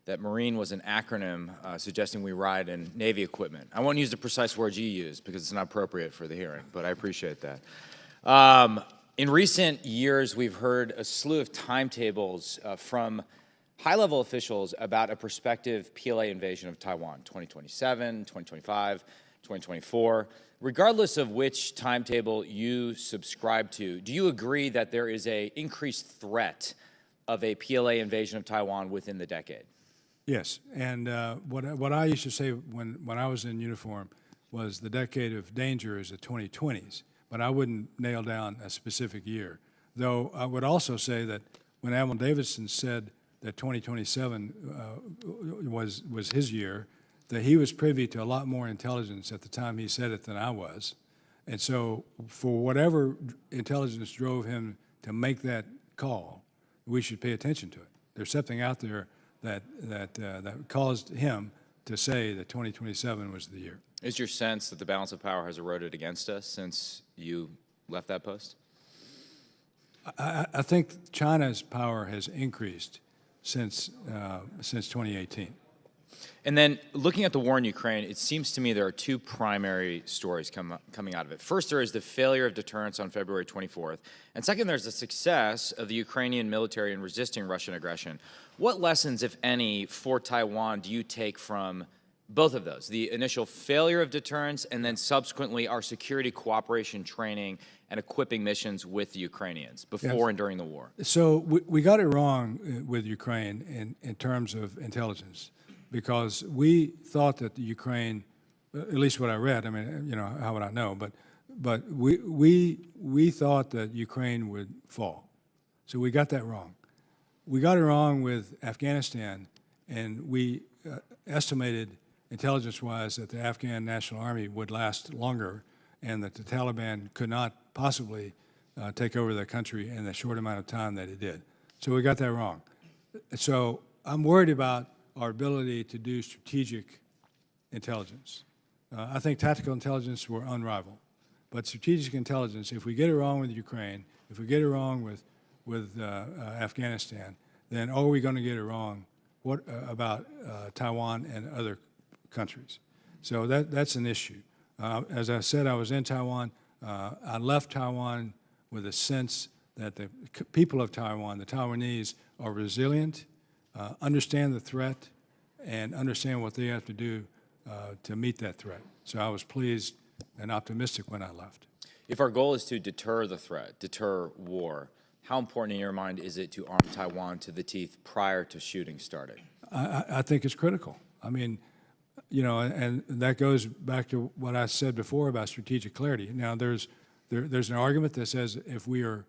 that Marine was an acronym suggesting we ride in Navy equipment. I won't use the precise words you used because it's not appropriate for the hearing, but I appreciate that. In recent years, we've heard a slew of timetables from high-level officials about a prospective PLA invasion of Taiwan, 2027, 2025, 2024. Regardless of which timetable you subscribe to, do you agree that there is an increased threat of a PLA invasion of Taiwan within the decade? Yes, and what I used to say when I was in uniform was the decade of danger is the 2020s, but I wouldn't nail down a specific year. Though I would also say that when Admiral Davidson said that 2027 was his year, that he was privy to a lot more intelligence at the time he said it than I was. And so for whatever intelligence drove him to make that call, we should pay attention to it. There's something out there that caused him to say that 2027 was the year. Is your sense that the balance of power has eroded against us since you left that post? I think China's power has increased since 2018. And then looking at the war in Ukraine, it seems to me there are two primary stories coming out of it. First, there is the failure of deterrence on February 24th. And second, there's the success of the Ukrainian military in resisting Russian aggression. What lessons, if any, for Taiwan do you take from both of those? The initial failure of deterrence and then subsequently our security cooperation training and equipping missions with the Ukrainians before and during the war? So we got it wrong with Ukraine in terms of intelligence, because we thought that the Ukraine, at least what I read, I mean, you know, how would I know, but we thought that Ukraine would fall. So we got that wrong. We got it wrong with Afghanistan, and we estimated intelligence-wise that the Afghan National Army would last longer and that the Taliban could not possibly take over the country in the short amount of time that it did. So we got that wrong. So I'm worried about our ability to do strategic intelligence. I think tactical intelligence were unrivaled. But strategic intelligence, if we get it wrong with Ukraine, if we get it wrong with Afghanistan, then are we going to get it wrong about Taiwan and other countries? So that's an issue. As I said, I was in Taiwan. I left Taiwan with a sense that the people of Taiwan, the Taiwanese, are resilient, understand the threat, and understand what they have to do to meet that threat. So I was pleased and optimistic when I left. If our goal is to deter the threat, deter war, how important in your mind is it to arm Taiwan to the teeth prior to shooting starting? I think it's critical. I mean, you know, and that goes back to what I said before about strategic clarity. Now, there's an argument that says if we are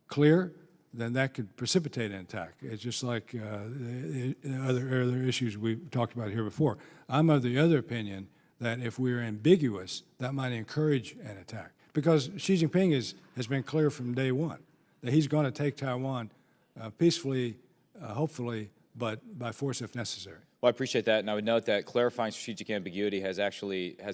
clear, then that could precipitate an attack. It's just like other issues we talked about here before. I'm of the other opinion that if we're ambiguous, that might encourage an attack. Because Xi Jinping has been clear from day one that he's going to take Taiwan peacefully, hopefully, but by force if necessary. Well, I appreciate that, and I would note that clarifying strategic ambiguity has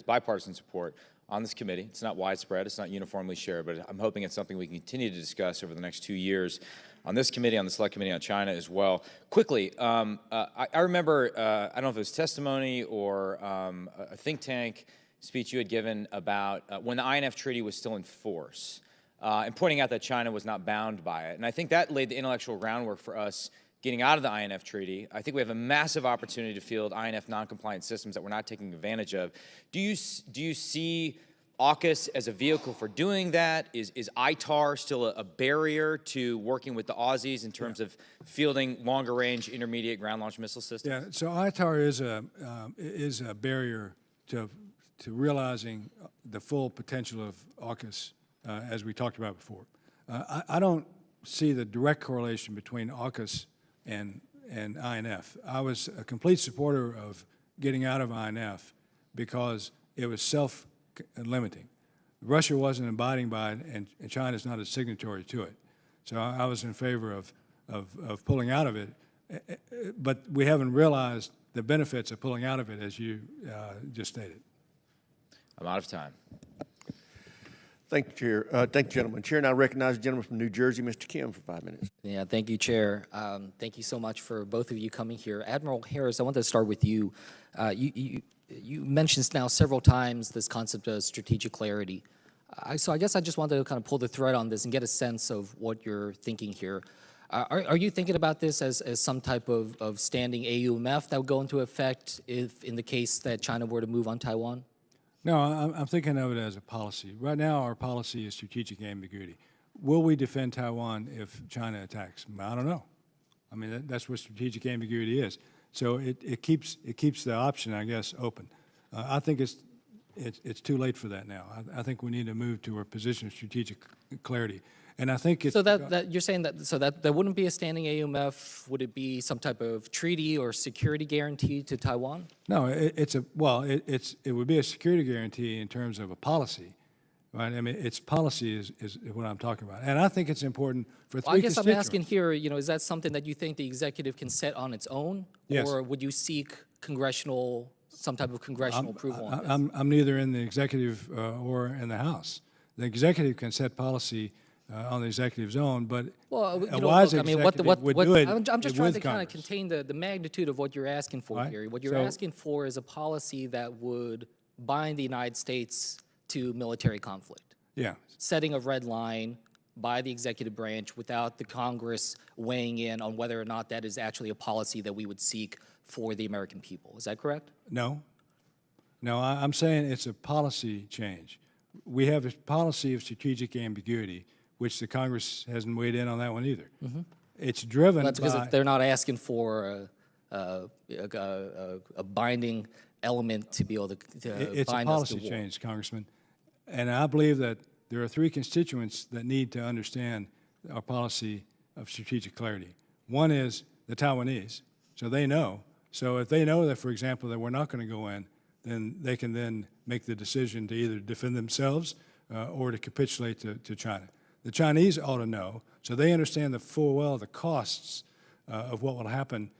bipartisan support on this committee. It's not widespread, it's not uniformly shared, but I'm hoping it's something we can continue to discuss over the next 2 years on this committee, on the Select Committee on China as well. Quickly, I remember, I don't know if it was testimony or a think tank speech you had given about when the INF Treaty was still in force, and pointing out that China was not bound by it. And I think that laid the intellectual groundwork for us getting out of the INF Treaty. I think we have a massive opportunity to field INF non-compliant systems that we're not taking advantage of. Do you see AUKUS as a vehicle for doing that? Is ITAR still a barrier to working with the Aussies in terms of fielding longer-range, intermediate ground-launched missile systems? Yeah, so ITAR is a barrier to realizing the full potential of AUKUS, as we talked about before. I don't see the direct correlation between AUKUS and INF. I was a complete supporter of getting out of INF because it was self-limiting. Russia wasn't abiding by it, and China's not a signatory to it. So I was in favor of pulling out of it, but we haven't realized the benefits of pulling out of it, as you just stated. I'm out of time. Thank you, Chair. Thank you, gentlemen. Chair, now recognize the gentleman from New Jersey, Mr. Kim, for 5 minutes. Yeah, thank you, Chair. Thank you so much for both of you coming here. Admiral Harris, I want to start with you. You mentioned now several times this concept of strategic clarity. So I guess I just wanted to kind of pull the thread on this and get a sense of what you're thinking here. Are you thinking about this as some type of standing AUMF that would go into effect if, in the case that China were to move on Taiwan? No, I'm thinking of it as a policy. Right now, our policy is strategic ambiguity. Will we defend Taiwan if China attacks? I don't know. I mean, that's what strategic ambiguity is. So it keeps the option, I guess, open. I think it's too late for that now. I think we need to move to a position of strategic clarity. And I think it's... So that you're saying that there wouldn't be a standing AUMF. Would it be some type of treaty or security guarantee to Taiwan? No, it would be a security guarantee in terms of a policy, right? I mean, its policy is what I'm talking about. And I think it's important for three Well, I guess I'm constituents. asking here, is that something that you think the executive can set on its own? Yes. Or would you seek some type of congressional approval on this? I'm neither in the executive or in the House. The executive can set policy on the executive's own, but a wise executive would do it I'm just trying to kind of Congress. contain the magnitude of what you're asking for Right. here. What you're So- asking for is a policy that would bind the United States to military conflict. Yeah. Setting a red line by the executive branch without the Congress weighing in on whether or not that is actually a policy that we would seek for the American people. Is that correct? No. No, I'm saying it's a policy change. We have a policy of strategic ambiguity, which the Congress hasn't weighed in on that one either. It's driven That's by... because they're not asking for a binding element to be able to It's a bind us to policy war. change, Congressman. And I believe that there are three constituents that need to understand our policy of strategic clarity. One is the Taiwanese, so they know. So if they know that, for example, that we're not going to go in, then they can then make the decision to either defend themselves or to capitulate to China. The Chinese ought to know, so they understand the full well the costs of what will happen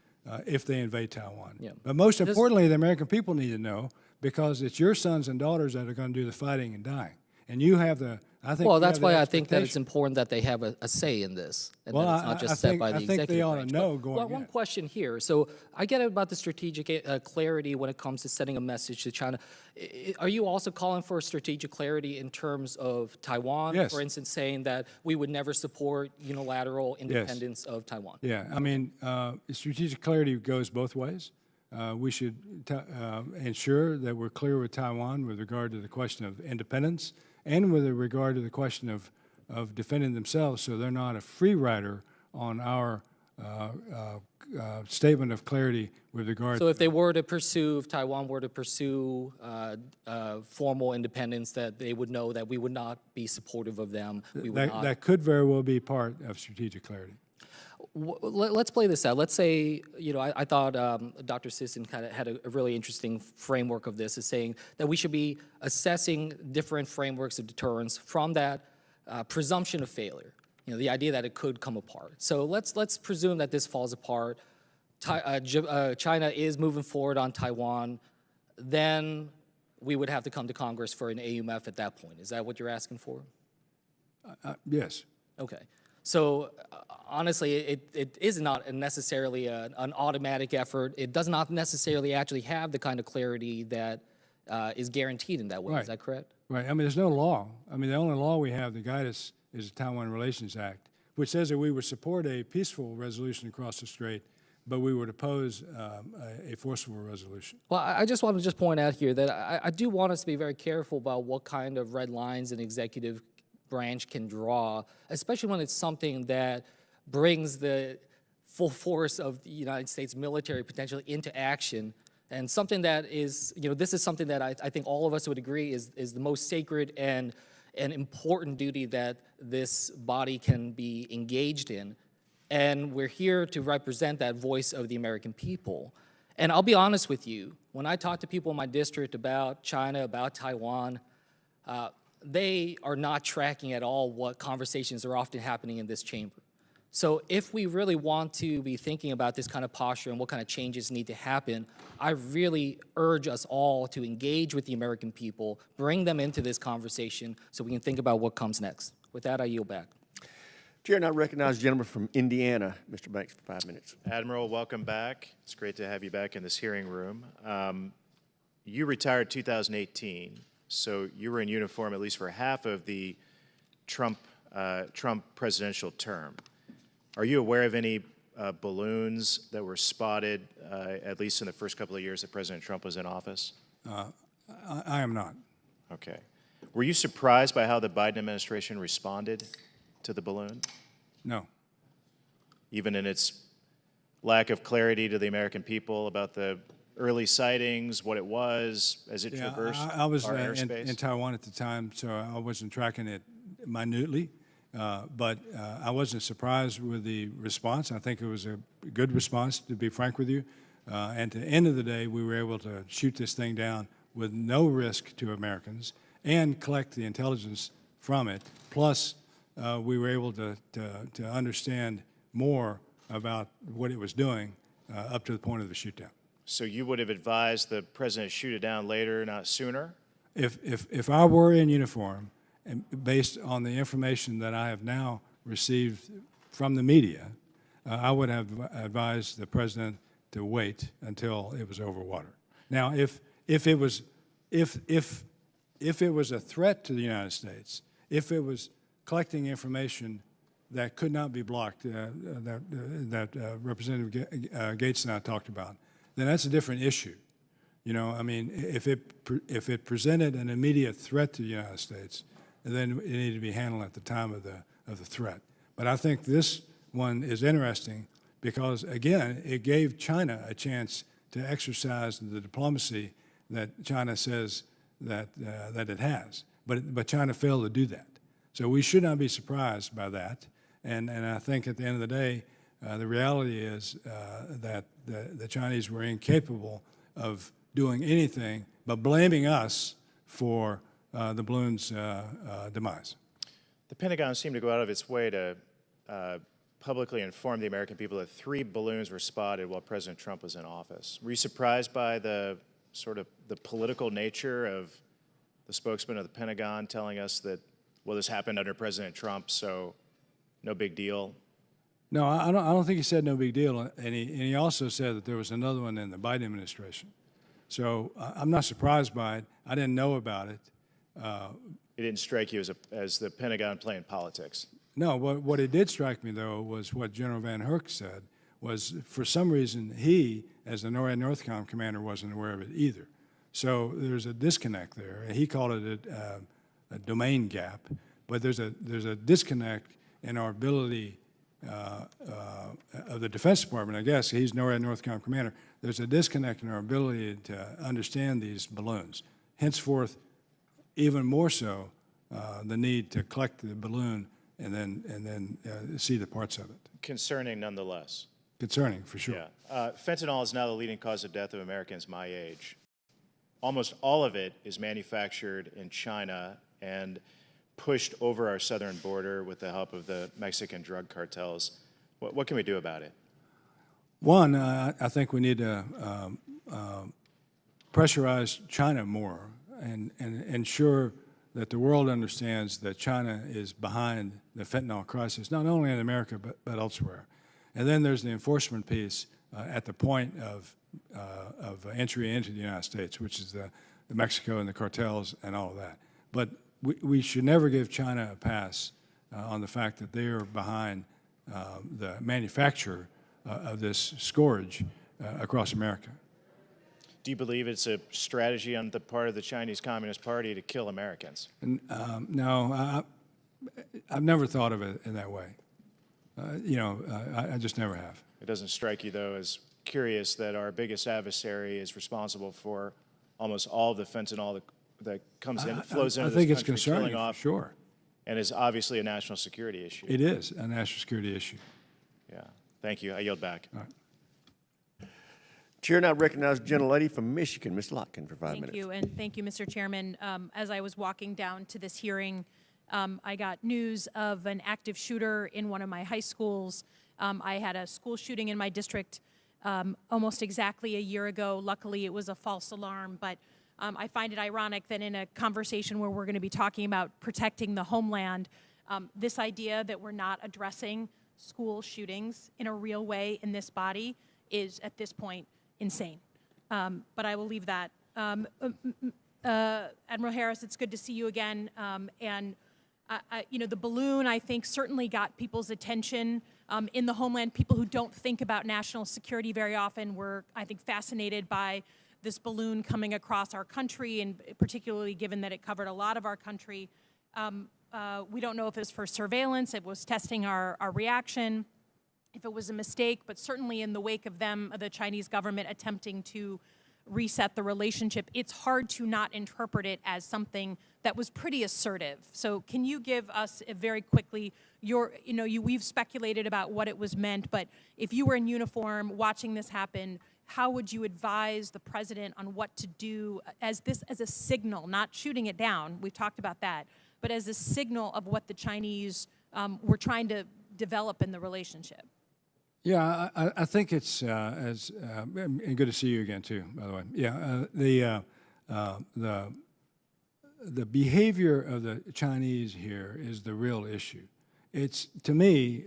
if they invade Taiwan. Yeah. But most importantly, the American people need to know, because it's your sons and daughters that are going to do the fighting and dying. And you have the, I think. Well, you that's have the why I think that it's expectation. important that they have a say in this, and Well, that it's not just set by the I think executive they ought branch. to know But going one in. question here. So I get it about the strategic clarity when it comes to sending a message to China. Are you also calling for strategic clarity in terms of Taiwan? Yes. For instance, saying that we would never support unilateral independence of Taiwan. Yeah, I mean, strategic clarity goes both ways. We should ensure that we're clear with Taiwan with regard to the question of independence and with regard to the question of defending themselves, so they're not a free rider on our statement of clarity with regard So if they were to pursue, if Taiwan were to pursue formal independence, that they would know that we would not be supportive of them. We would not. that could very well be part of strategic clarity. Let's play this out. Let's say, I thought Dr. Sisson kind of had a really interesting framework of this, is saying that we should be assessing different frameworks of deterrence from that presumption of failure. The idea that it could come apart. So let's presume that this falls apart. China is moving forward on Taiwan. Then we would have to come to Congress for an AUMF at that point. Is that what you're asking for? Yes. Okay. So honestly, it is not necessarily an automatic effort. It does not necessarily actually have the kind of clarity that is guaranteed in that way. Right. Is that correct? Right. I mean, there's no law. I mean, the only law we have to guide us is the Taiwan Relations Act, which says that we would support a peaceful resolution across the strait but we would oppose a forcible resolution. Well, I just want to just point out here that I do want us to be very careful about what kind of red lines an executive branch can draw, especially when it's something that brings the full force of the United States military potentially into action, and something that is, this is something that I think all of us would agree is the most sacred and important duty that this body can be engaged in. And we're here to represent that voice of the American people. And I'll be honest with you, when I talk to people in my district about China, about Taiwan, they are not tracking at all what conversations are often happening in this chamber. So if we really want to be thinking about this kind of posture and what kind of changes need to happen, I really urge us all to engage with the American people, bring them into this conversation so we can think about what comes next. With that, I yield back. Chair, and I recognize the gentleman from Indiana, Mr. Banks, for 5 minutes. Admiral, welcome back. It's great to have you back in this hearing room. You retired 2018, so you were in uniform at least for half of the Trump presidential term. Are you aware of any balloons that were spotted, at least in the first couple of years that President Trump was in office? I am not. Okay. Were you surprised by how the Biden administration responded to the balloon? No. Even in its lack of clarity to the American people about the early sightings, what it was, as it traversed I was our airspace? in Taiwan at the time, so I wasn't tracking it minutely. But I wasn't surprised with the response. I think it was a good response, to be frank with you. And at the end of the day, we were able to shoot this thing down with no risk to Americans and collect the intelligence from it. Plus, we were able to understand more about what it was doing up to the point of the shoot down. So you would have advised the president to shoot it down later, not sooner? If I were in uniform, and based on the information that I have now received from the media, I would have advised the president to wait until it was over water. Now, if it was a threat to the United States, if it was collecting information that could not be blocked, that Representative Gates and I talked about, then that's a different issue. I mean, if it presented an immediate threat to the United States, then it needed to be handled at the time of the threat. But I think this one is interesting because, again, it gave China a chance to exercise the diplomacy that China says that it has. But China failed to do that. So we should not be surprised by that. And I think at the end of the day, the reality is that the Chinese were incapable of doing anything but blaming us for the balloon's demise. The Pentagon seemed to go out of its way to publicly inform the American people that 3 balloons were spotted while President Trump was in office. Were you surprised by the sort of the political nature of the spokesman of the Pentagon telling us that, well, this happened under President Trump, so no big deal? No, I don't think he said no big deal, and he also said that there was another one in the Biden administration. So I'm not surprised by it. I didn't know about it. It didn't strike you as the Pentagon playing politics? No, what it did strike me, though, was what General Van Herk said, was for some reason he, as the NORAD Northcom commander, wasn't aware of it either. So there's a disconnect there. He called it a domain gap, but there's a disconnect in our ability of the Defense Department, I guess. He's NORAD Northcom commander. There's a disconnect in our ability to understand these balloons. Henceforth, even more so, the need to collect the balloon and then see the parts of it. Concerning nonetheless. Concerning, for sure. Yeah. Fentanyl is now the leading cause of death of Americans my age. Almost all of it is manufactured in China and pushed over our southern border with the help of the Mexican drug cartels. What can we do about it? One, I think we need to pressurize China more and ensure that the world understands that China is behind the fentanyl crisis, not only in America but elsewhere. And then there's the enforcement piece at the point of entry into the United States, which is the Mexico and the cartels and all of that. But we should never give China a pass on the fact that they are behind the manufacture of this scourge across America. Do you believe it's a strategy on the part of the Chinese Communist Party to kill Americans? And, no, I've never thought of it in that way. I just never have. It doesn't strike you, though, as curious that our biggest adversary is responsible for almost all of the fentanyl that comes in, flows into I think this it's country, killing concerning, off, for sure. and is obviously a national security issue. It is a national security issue. Yeah. Thank you. I yield back. All right. Chair now recognizes the gentlelady from Michigan, Ms. Lotkin, for 5 minutes. Thank you, and thank you, Mr. Chairman. As I was walking down to this hearing, I got news of an active shooter in one of my high schools. I had a school shooting in my district almost exactly a year ago. Luckily, it was a false alarm, but I find it ironic that in a conversation where we're going to be talking about protecting the homeland, this idea that we're not addressing school shootings in a real way in this body is, at this point, insane. But I will leave that. Admiral Harris, it's good to see you again. The balloon, I think, certainly got people's attention in the homeland. People who don't think about national security very often were, I think, fascinated by this balloon coming across our country, and particularly given that it covered a lot of our country. We don't know if it was for surveillance, it was testing our reaction, if it was a mistake, but certainly in the wake of the Chinese government attempting to reset the relationship, it's hard to not interpret it as something that was pretty assertive. So can you give us very quickly we've speculated about what it was meant, but if you were in uniform watching this happen, how would you advise the president on what to do as a signal, not shooting it down, we've talked about that, but as a signal of what the Chinese were trying to develop in the relationship? Yeah, I think it's and good to see you again too, by the way. Yeah, the behavior of the Chinese here is the real issue. It's, to me,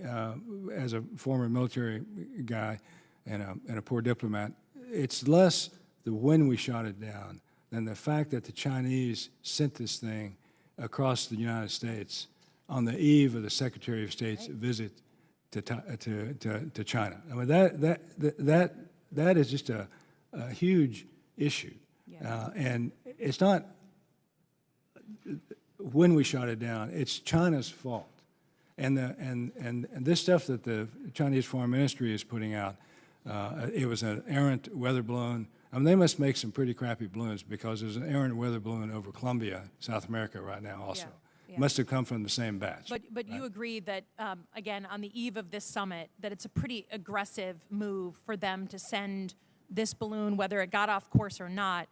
as a former military guy and a poor diplomat, it's less the when we shot it down than the fact that the Chinese sent this thing across the United States on the eve of the Secretary of State's visit to China. I mean, that is just a huge issue. Yeah. And it's not when we shot it down, it's China's fault. And this stuff that the Chinese Foreign Ministry is putting out, it was an errant weather balloon. I mean, they must make some pretty crappy balloons, because there's an errant weather balloon over Colombia, South America right now also. Yeah. Must have come from the same batch. But right? You agree that, again, on the eve of this summit, that it's a pretty aggressive move for them to send this balloon, whether it got off course or not,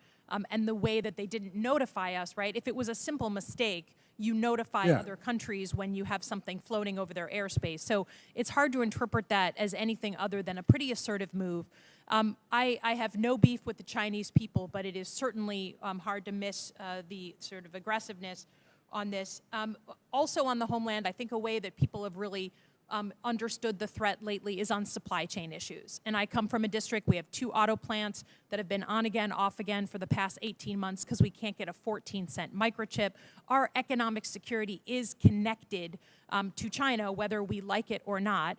and the way that they didn't notify us, right? If it was a simple mistake, you notify other countries when you have something floating over their airspace. So it's hard to interpret that as anything other than a pretty assertive move. I have no beef with the Chinese people, but it is certainly hard to miss the sort of aggressiveness on this. Also on the homeland, I think a way that people have really understood the threat lately is on supply chain issues. And I come from a district, we have 2 auto plants that have been on again, off again for the past 18 months because we can't get a 14-cent microchip. Our economic security is connected to China, whether we like it or not.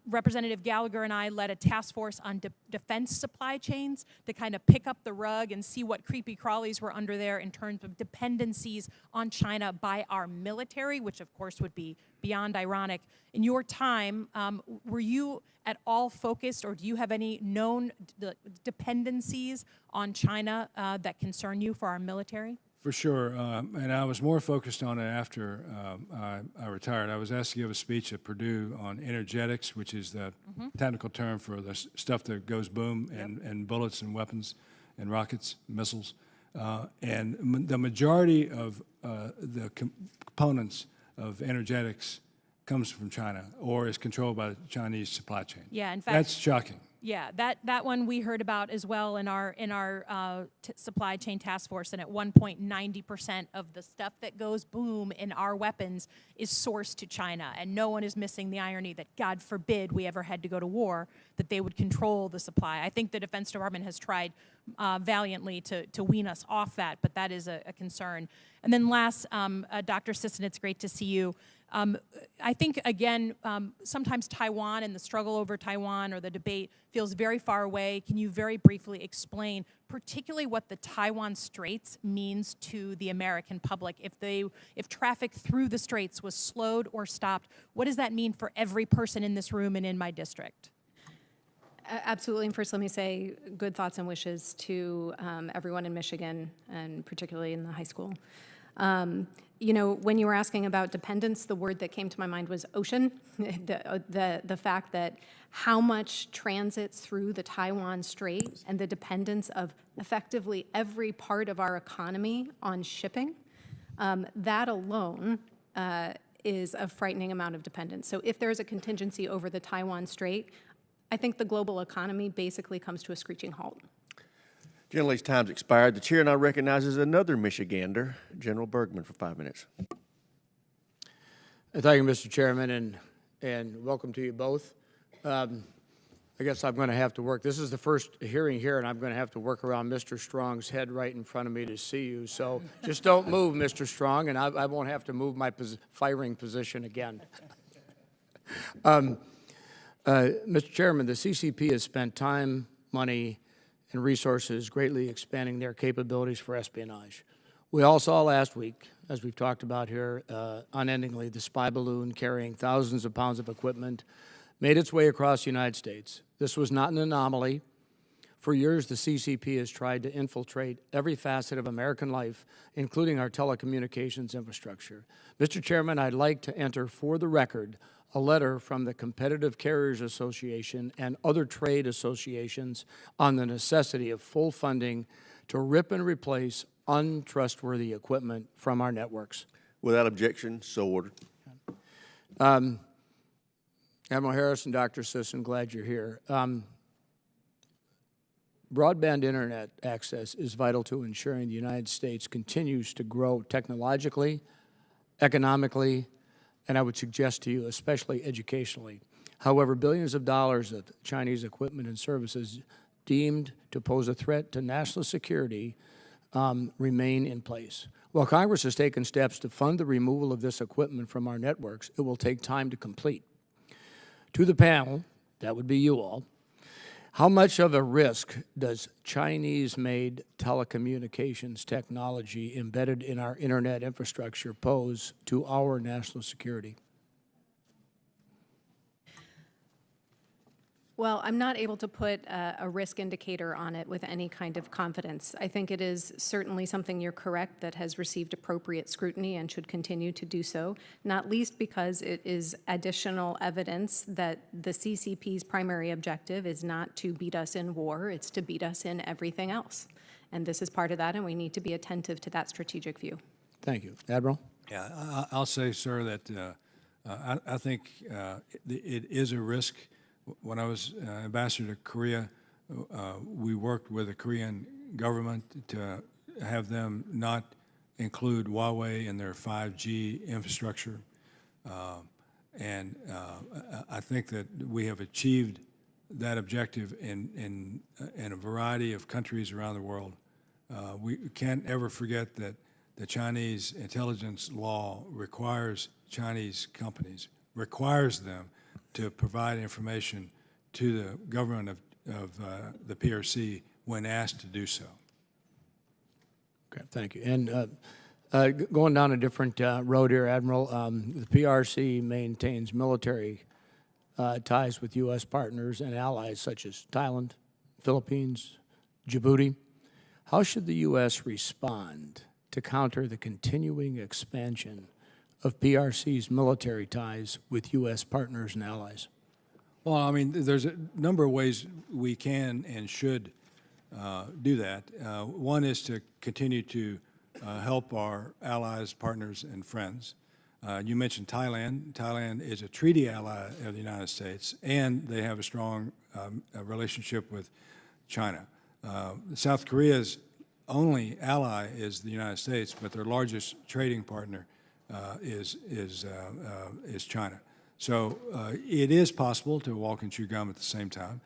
Representative Gallagher and I led a task force on defense supply chains to kind of pick up the rug and see what creepy crawlies were under there in terms of dependencies on China by our military, which of course would be beyond ironic. In your time, were you at all focused, or do you have any known dependencies on China that concern you for our military? For sure, and I was more focused on it after I retired. I was asked to give a speech at Purdue on energetics, which is the technical term for the stuff that goes boom and bullets and weapons and rockets, missiles. And the majority of the components of energetics comes from China or is controlled by the Chinese supply chain. Yeah, in fact, that's shocking. Yeah, that one we heard about as well in our supply chain task force, and at one point 90% of the stuff that goes boom in our weapons is sourced to China, and no one is missing the irony that, God forbid, we ever had to go to war, that they would control the supply. I think the Defense Department has tried valiantly to wean us off that, but that is a concern. And then last, Dr. Sisson, it's great to see you. I think, again, sometimes Taiwan and the struggle over Taiwan or the debate feels very far away. Can you very briefly explain particularly what the Taiwan Straits means to the American public? If traffic through the Straits was slowed or stopped, what does that mean for every person in this room and in my district? Absolutely. And first, let me say good thoughts and wishes to everyone in Michigan, and particularly in the high school. You know, when you were asking about dependence, the word that came to my mind was ocean. The fact that how much transits through the Taiwan Strait and the dependence of effectively every part of our economy on shipping, that alone is a frightening amount of dependence. So if there's a contingency over the Taiwan Strait, I think the global economy basically comes to a screeching halt. Gentlelady's time's expired. The chair now recognizes another Michigander, General Bergman, for 5 minutes. Thank you, Mr. Chairman, and welcome to you both. I guess I'm going to have to work. This is the first hearing here, and I'm going to have to work around Mr. Strong's head right in front of me to see you. So just don't move, Mr. Strong, and I won't have to move my firing position again. Mr. Chairman, the CCP has spent time, money, and resources greatly expanding their capabilities for espionage. We all saw last week, as we've talked about here, unendingly, the spy balloon carrying thousands of pounds of equipment made its way across the United States. This was not an anomaly. For years, the CCP has tried to infiltrate every facet of American life, including our telecommunications infrastructure. Mr. Chairman, I'd like to enter for the record a letter from the Competitive Carriers Association and other trade associations on the necessity of full funding to rip and replace untrustworthy equipment from our networks. Without objection, so ordered. Admiral Harris and Dr. Sisson, glad you're here. Broadband internet access is vital to ensuring the United States continues to grow technologically, economically, and I would suggest to you, especially educationally. However, billions of dollars of Chinese equipment and services deemed to pose a threat to national security remain in place. While Congress has taken steps to fund the removal of this equipment from our networks, it will take time to complete. To the panel, that would be you all, how much of a risk does Chinese-made telecommunications technology embedded in our internet infrastructure pose to our national security? Well, I'm not able to put a risk indicator on it with any kind of confidence. I think it is certainly something, you're correct, that has received appropriate scrutiny and should continue to do so, not least because it is additional evidence that the CCP's primary objective is not to beat us in war, it's to beat us in everything else. And this is part of that, and we need to be attentive to that strategic view. Thank you. Admiral? Yeah, I'll say, sir, that I think it is a risk. When I was ambassador to Korea, we worked with the Korean government to have them not include Huawei in their 5G infrastructure. And I think that we have achieved that objective in a variety of countries around the world. We can't ever forget that the Chinese intelligence law requires Chinese companies, requires them to provide information to the government of the PRC when asked to do so. Okay, thank you. And going down a different road here, Admiral, the PRC maintains military ties with U.S. partners and allies such as Thailand, Philippines, Djibouti. How should the U.S. respond to counter the continuing expansion of PRC's military ties with U.S. partners and allies? Well, I mean, there's a number of ways we can and should do that. One is to continue to help our allies, partners, and friends. You mentioned Thailand. Thailand is a treaty ally of the United States, and they have a strong relationship with China. South Korea's only ally is the United States, but their largest trading partner is China. So it is possible to walk and chew gum at the same time.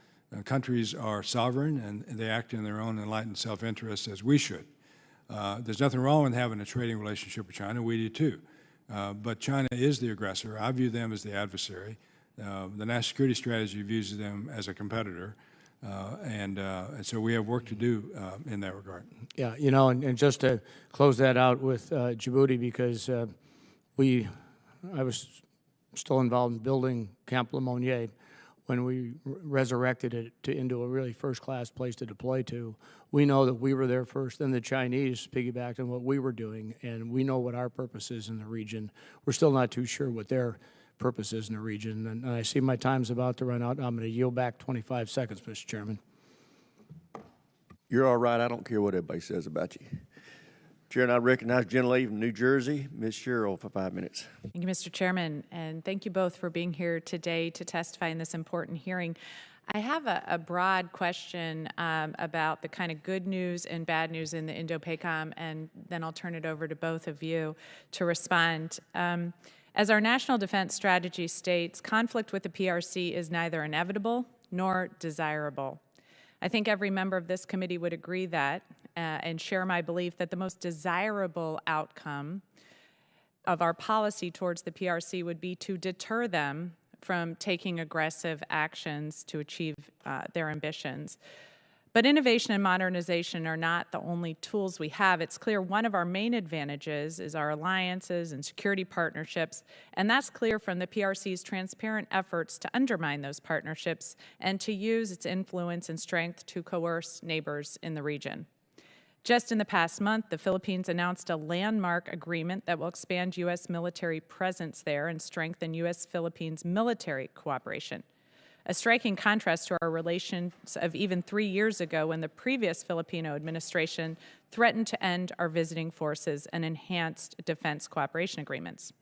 Countries are sovereign, and they act in their own enlightened self-interest, as we should. There's nothing wrong with having a trading relationship with China. We do too. But China is the aggressor. I view them as the adversary. The national security strategy views them as a competitor. And so we have work to do in that regard. Yeah, you know, and just to close that out with Djibouti, because I was still involved in building Camp Lemonnier when we resurrected it into a really first-class place to deploy to. We know that we were there first, then the Chinese piggybacked on what we were doing, and we know what our purpose is in the region. We're still not too sure what their purpose is in the region, and I see my time's about to run out. I'm going to yield back 25 seconds, Mr. Chairman. You're all right. I don't care what everybody says about you. Chair, and I recognize gentlelady from New Jersey, Ms. Sherrill, for 5 minutes. Thank you, Mr. Chairman, and thank you both for being here today to testify in this important hearing. I have a broad question about the kind of good news and bad news in the Indo-PACOM, and then I'll turn it over to both of you to respond. As our national defense strategy states, conflict with the PRC is neither inevitable nor desirable. I think every member of this committee would agree that and share my belief that the most desirable outcome of our policy towards the PRC would be to deter them from taking aggressive actions to achieve their ambitions. But innovation and modernization are not the only tools we have. It's clear one of our main advantages is our alliances and security partnerships, and that's clear from the PRC's transparent efforts to undermine those partnerships and to use its influence and strength to coerce neighbors in the region. Just in the past month, the Philippines announced a landmark agreement that will expand U.S. military presence there and strengthen U.S.-Philippines military cooperation. A striking contrast to our relations of even 3 years ago when the previous Filipino administration threatened to end our visiting forces and enhanced defense cooperation agreements.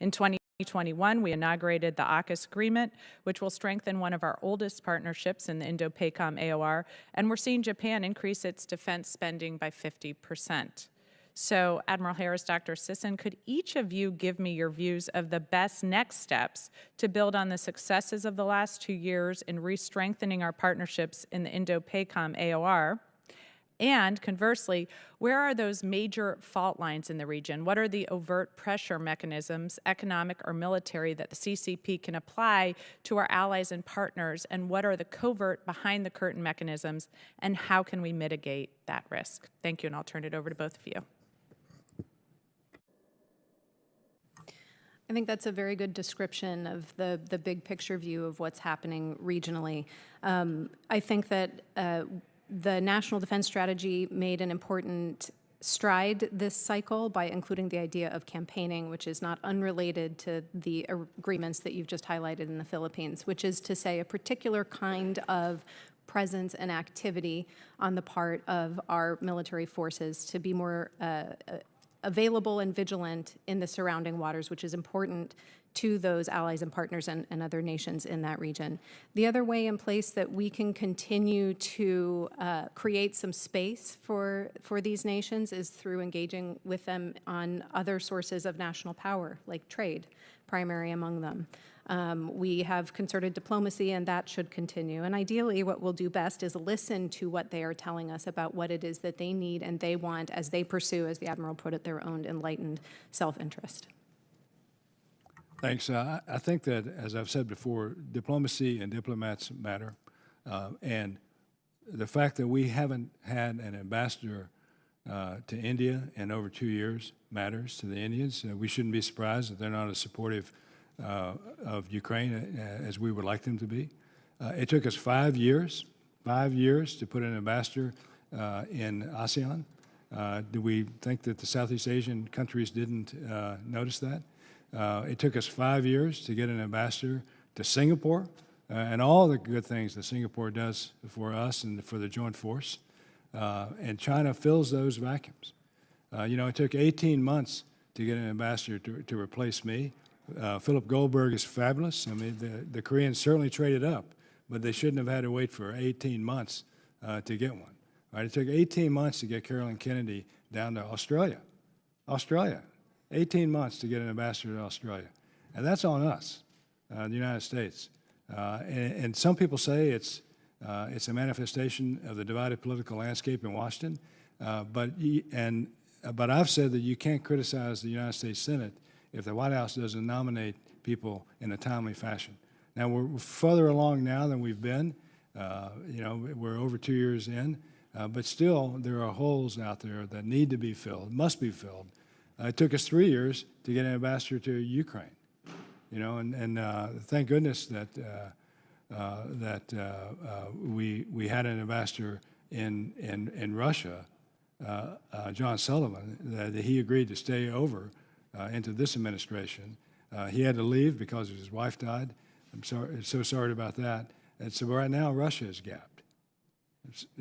In 2021, we inaugurated the AUKUS agreement, which will strengthen one of our oldest partnerships in the Indo-PACOM AOR, and we're seeing Japan increase its defense spending by 50%. So, Admiral Harris, Dr. Sisson, could each of you give me your views of the best next steps to build on the successes of the last 2 years in re-strengthening our partnerships in the Indo-PACOM AOR? And conversely, where are those major fault lines in the region? What are the overt pressure mechanisms, economic or military, that the CCP can apply to our allies and partners? And what are the covert, behind-the-curtain mechanisms? And how can we mitigate that risk? Thank you, and I'll turn it over to both of you. I think that's a very good description of the big picture view of what's happening regionally. I think that the National Defense Strategy made an important stride this cycle by including the idea of campaigning, which is not unrelated to the agreements that you've just highlighted in the Philippines, which is to say a particular kind of presence and activity on the part of our military forces to be more available and vigilant in the surrounding waters, which is important to those allies and partners and other nations in that region. The other way in place that we can continue to create some space for these nations is through engaging with them on other sources of national power, like trade, primary among them. We have concerted diplomacy, and that should continue. And ideally, what we'll do best is listen to what they are telling us about what it is that they need and they want as they pursue, as the Admiral put it, their own enlightened self-interest. Thanks. I think that, as I've said before, diplomacy and diplomats matter. And the fact that we haven't had an ambassador to India in over 2 years matters to the Indians. We shouldn't be surprised that they're not as supportive of Ukraine as we would like them to be. It took us 5 years to put an ambassador in ASEAN. Do we think that the Southeast Asian countries didn't notice that? It took us 5 years to get an ambassador to Singapore and all the good things that Singapore does for us and for the joint force. And China fills those vacuums. It took 18 months to get an ambassador to replace me. Philip Goldberg is fabulous. I mean, the Koreans certainly traded up, but they shouldn't have had to wait for 18 months to get one. Right? It took 18 months to get Carolyn Kennedy down to Australia. 18 months to get an ambassador to Australia. And that's on us, the United States. And some people say it's It's a manifestation of the divided political landscape in Washington. But I've said that you can't criticize the United States Senate if the White House doesn't nominate people in a timely fashion. Now, we're further along now than we've been. We're over 2 years in, but still there are holes out there that need to be filled, must be filled. It took us 3 years to get an ambassador to Ukraine, and thank goodness that we had an ambassador in Russia, John Sullivan, that he agreed to stay over into this administration. He had to leave because his wife died. I'm so sorry about that. And so right now Russia is gapped.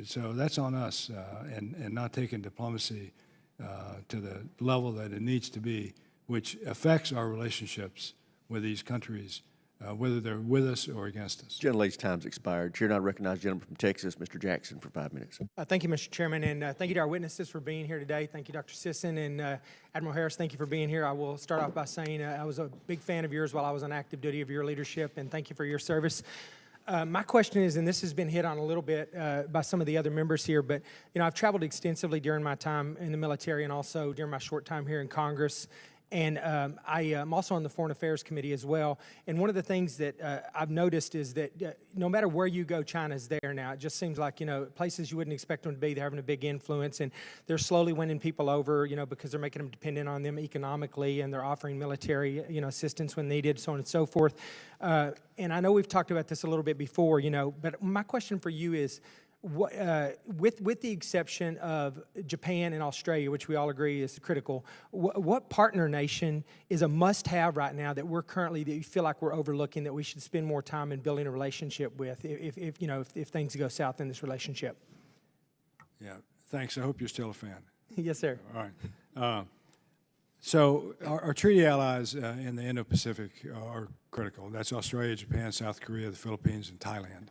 So that's on us, and not taking diplomacy to the level that it needs to be, which affects our relationships with these countries, whether they're with us or against us. Gentlelady's time's expired. Chair now recognizes gentleman from Texas, Mr. Jackson, for 5 minutes. Thank you, Mr. Chairman, and thank you to our witnesses for being here today. Thank you, Dr. Sisson, and Admiral Harris, thank you for being here. I will start off by saying I was a big fan of yours while I was on active duty of your leadership, and thank you for your service. My question is, and this has been hit on a little bit by some of the other members here, but I've traveled extensively during my time in the military and also during my short time here in Congress. And I am also on the Foreign Affairs Committee as well. And one of the things that I've noticed is that no matter where you go, China's there now. It just seems like, places you wouldn't expect them to be, they're having a big influence. And they're slowly winning people over, because they're making them dependent on them economically, and they're offering military, assistance when needed, so on and so forth. And I know we've talked about this a little bit before, but my question for you is, with the exception of Japan and Australia, which we all agree is critical, what partner nation is a must-have right now that that you feel like we're overlooking, that we should spend more time in building a relationship with if things go south in this relationship? Yeah, thanks. I hope you're still a fan. Yes, sir. All right. So our treaty allies in the Indo-Pacific are critical. That's Australia, Japan, South Korea, the Philippines, and Thailand.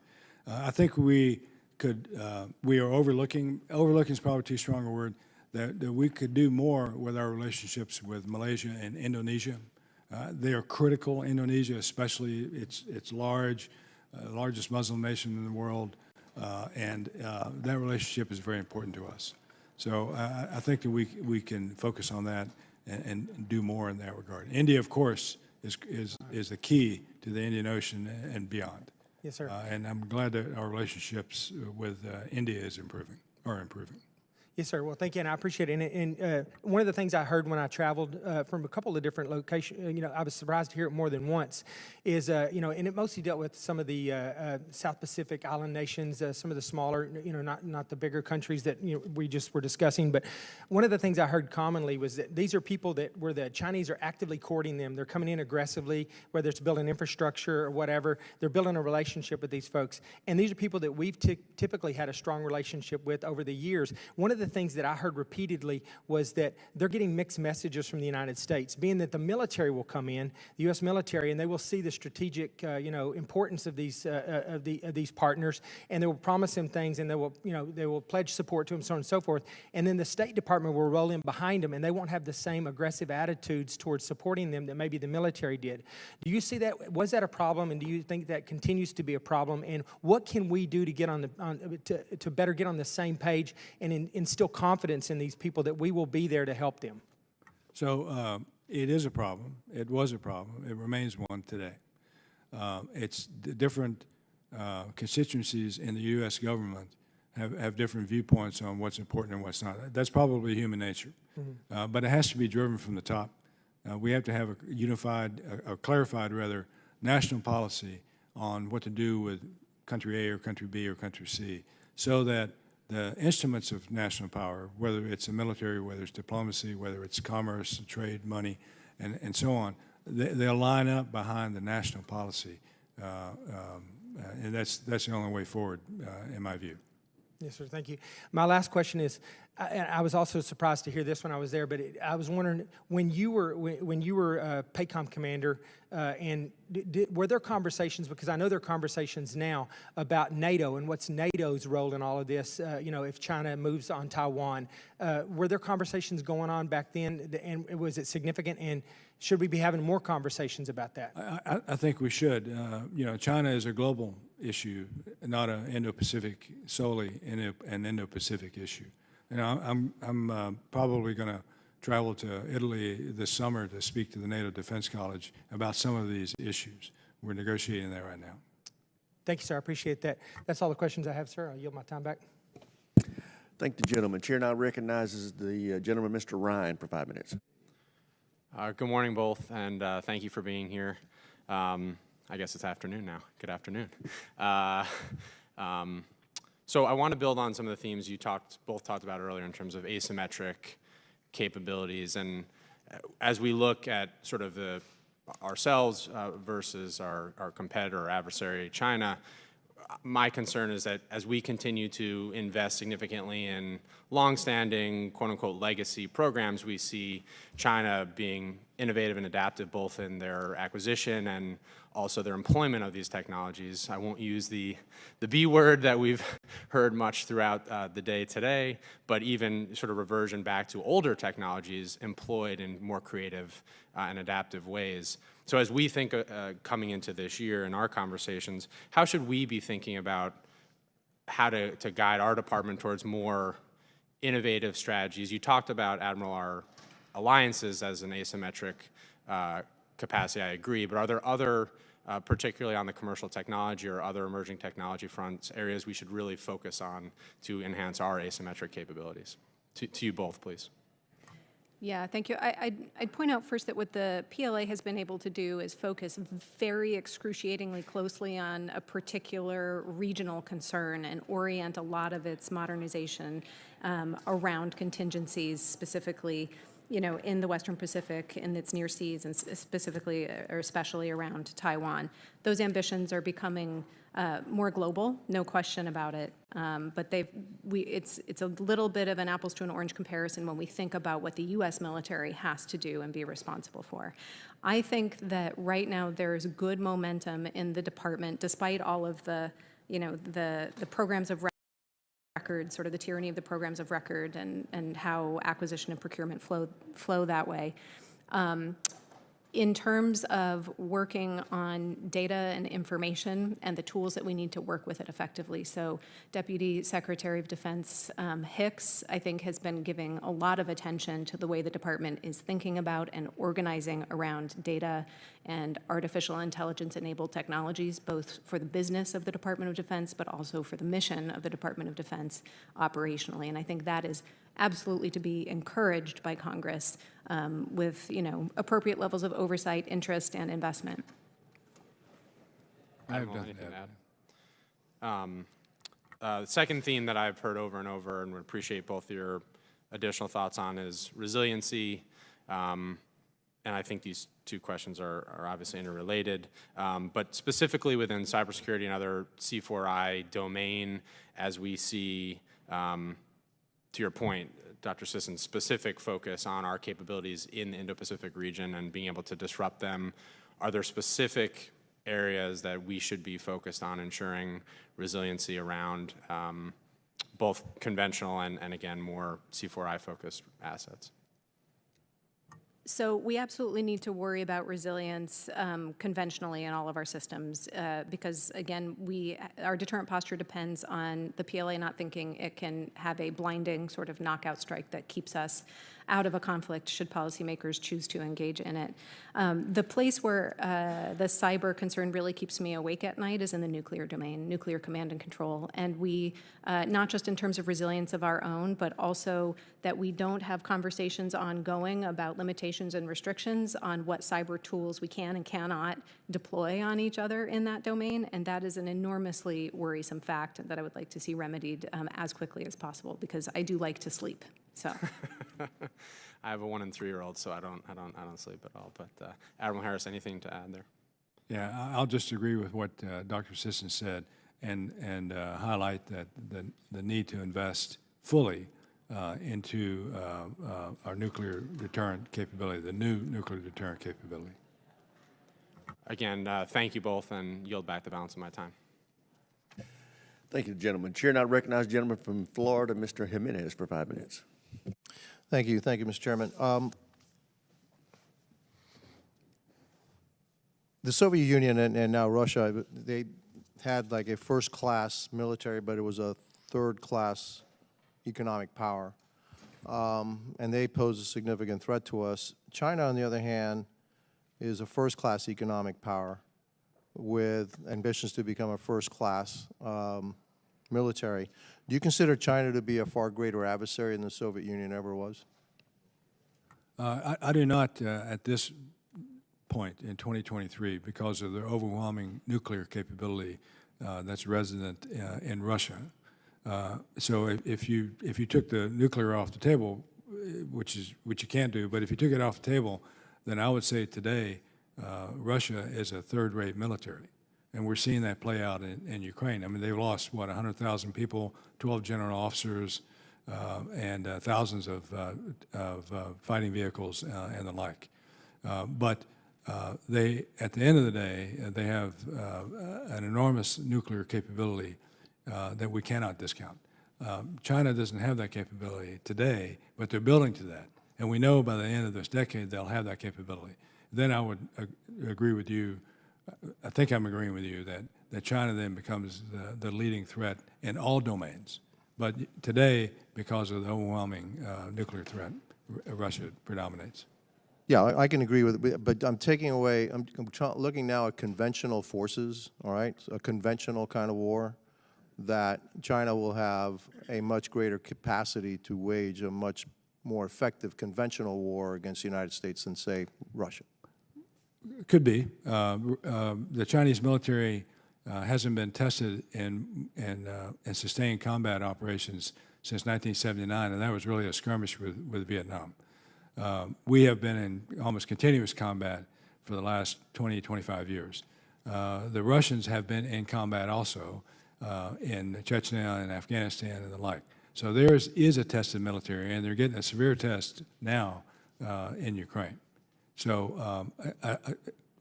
I think we are overlooking is probably too strong a word, that we could do more with our relationships with Malaysia and Indonesia. They are critical. Indonesia especially, it's large, largest Muslim nation in the world, and that relationship is very important to us. So I think that we can focus on that and do more in that regard. India, of course, is the key to the Indian Ocean and beyond. Yes, sir. And I'm glad that our relationships with India are improving. Yes, sir. Well, thank you, and I appreciate it. And one of the things I heard when I traveled from a couple of different locations, I was surprised to hear it more than once, is, and it mostly dealt with some of the South Pacific island nations, some of the smaller, not the bigger countries that we just were discussing. But one of the things I heard commonly was that these are people where the Chinese are actively courting them. They're coming in aggressively, whether it's building infrastructure or whatever. They're building a relationship with these folks. And these are people that we've typically had a strong relationship with over the years. One of the things that I heard repeatedly was that they're getting mixed messages from the United States, being that the military will come in, the U.S. military, and they will see the strategic, importance of these partners, and they will promise them things, and they will pledge support to them, so on and so forth. And then the State Department will roll in behind them, and they won't have the same aggressive attitudes towards supporting them that maybe the military did. Do you see that? Was that a problem, and do you think that continues to be a problem? And what can we do to get to better get on the same page and instill confidence in these people that we will be there to help them? So it is a problem. It was a problem. It remains one today. It's the different constituencies in the U.S. government have different viewpoints on what's important and what's not. That's probably human nature. Mm-hmm. But it has to be driven from the top. We have to have a unified, clarified rather, national policy on what to do with country A or country B or country C, so that the instruments of national power, whether it's the military, whether it's diplomacy, whether it's commerce, trade, money, and so on, they'll line up behind the national policy. And that's the only way forward, in my view. Yes, sir. Thank you. My last question is, I was also surprised to hear this when I was there, but I was wondering, when you were PACOM commander, and were there conversations, because I know there are conversations now about NATO and what's NATO's role in all of this, if China moves on Taiwan. Were there conversations going on back then, and was it significant, and should we be having more conversations about that? I think we should. China is a global issue, not an Indo-Pacific, solely an Indo-Pacific issue. And I'm probably going to travel to Italy this summer to speak to the NATO Defense College about some of these issues. We're negotiating that right now. Thank you, sir. I appreciate that. That's all the questions I have, sir. I'll yield my time back. Thank the gentleman. Chair now recognizes the gentleman, Mr. Ryan, for 5 minutes. Good morning, both, and thank you for being here. I guess it's afternoon now. Good afternoon. So I want to build on some of the themes you both talked about earlier in terms of asymmetric capabilities, and as we look at sort of ourselves versus our competitor or adversary, China, my concern is that as we continue to invest significantly in longstanding, quote-unquote, legacy programs, we see China being innovative and adaptive both in their acquisition and also their employment of these technologies. I won't use the B word that we've heard much throughout the day today, but even sort of reversion back to older technologies employed in more creative and adaptive ways. So as we think coming into this year in our conversations, how should we be thinking about how to guide our department towards more innovative strategies? You talked about, Admiral, our alliances as an asymmetric capacity, I agree, but are there other, particularly on the commercial technology or other emerging technology fronts, areas we should really focus on to enhance our asymmetric capabilities? To you both, please. Yeah, thank you. I'd point out first that what the PLA has been able to do is focus very excruciatingly closely on a particular regional concern and orient a lot of its modernization around contingencies, specifically, you know, in the Western Pacific, in its near seas, and specifically or especially around Taiwan. Those ambitions are becoming more global, no question about it. But it's a little bit of an apples to an orange comparison when we think about what the U.S. military has to do and be responsible for. I think that right now there's good momentum in the department, despite all of the, you know, the programs of record, sort of the tyranny of the programs of record, and how acquisition and procurement flow that way. In terms of working on data and information and the tools that we need to work with it effectively. So Deputy Secretary of Defense Hicks, I think, has been giving a lot of attention to the way the department is thinking about and organizing around data and artificial intelligence-enabled technologies, both for the business of the Department of Defense, but also for the mission of the Department of Defense operationally. And I think that is absolutely to be encouraged by Congress with, you know, appropriate levels of oversight, interest, and investment. I have nothing to add. The second theme that I've heard over and over and would appreciate both your additional thoughts on is resiliency. And I think these two questions are obviously interrelated. But specifically within cybersecurity and other C4I domain, as we see, to your point, Dr. Sisson's specific focus on our capabilities in the Indo-Pacific region and being able to disrupt them, are there specific areas that we should be focused on ensuring resiliency around both conventional and again, more C4I-focused assets? So we absolutely need to worry about resilience conventionally in all of our systems because, again, our deterrent posture depends on the PLA not thinking it can have a blinding sort of knockout strike that keeps us out of a conflict should policymakers choose to engage in it. The place where the cyber concern really keeps me awake at night is in the nuclear domain, nuclear command and control. And we, not just in terms of resilience of our own, but also that we don't have conversations ongoing about limitations and restrictions on what cyber tools we can and cannot deploy on each other in that domain. And that is an enormously worrisome fact that I would like to see remedied as quickly as possible, because I do like to sleep. So. I have a 1- and 3-year-old, so I don't sleep at all. But Admiral Harris, anything to add there? Yeah, I'll just agree with what Dr. Sisson said and highlight that the need to invest fully into our nuclear deterrent capability, the new nuclear deterrent capability. Again, thank you both, and yield back the balance of my time. Thank you, gentlemen. Chair now recognizes the gentleman from Florida, Mr. Jimenez, for 5 minutes. Thank you, Mr. Chairman. The Soviet Union and now Russia, they had like a first-class military, but it was a third-class economic power. And they pose a significant threat to us. China, on the other hand, is a first-class economic power with ambitions to become a first-class military. Do you consider China to be a far greater adversary than the Soviet Union ever was? I do not at this point in 2023 because of their overwhelming nuclear capability that's resident in Russia. So if you took the nuclear off the table, which you can't do, but if you took it off the table, then I would say today Russia is a third-rate military, and we're seeing that play out in Ukraine. I mean, they've lost what 100,000 people, 12 general officers, and thousands of fighting vehicles and the like. But they, at the end of the day, they have an enormous nuclear capability that we cannot discount. China doesn't have that capability today, but they're building to that. And we know by the end of this decade they'll have that capability. Then I would agree with you, I think I'm agreeing with you, that China then becomes the leading threat in all domains. But today, because of the overwhelming nuclear threat, Russia predominates. Yeah, I can agree with it, but I'm taking away, I'm looking now at conventional forces, all right, a conventional kind of war, that China will have a much greater capacity to wage a much more effective conventional war against the United States than, say, Russia. Could be. The Chinese military hasn't been tested in sustained combat operations since 1979, and that was really a skirmish with Vietnam. We have been in almost continuous combat for the last 20, 25 years. The Russians have been in combat also in Chechnya and Afghanistan and the like. So there is a tested military, and they're getting a severe test now in Ukraine. So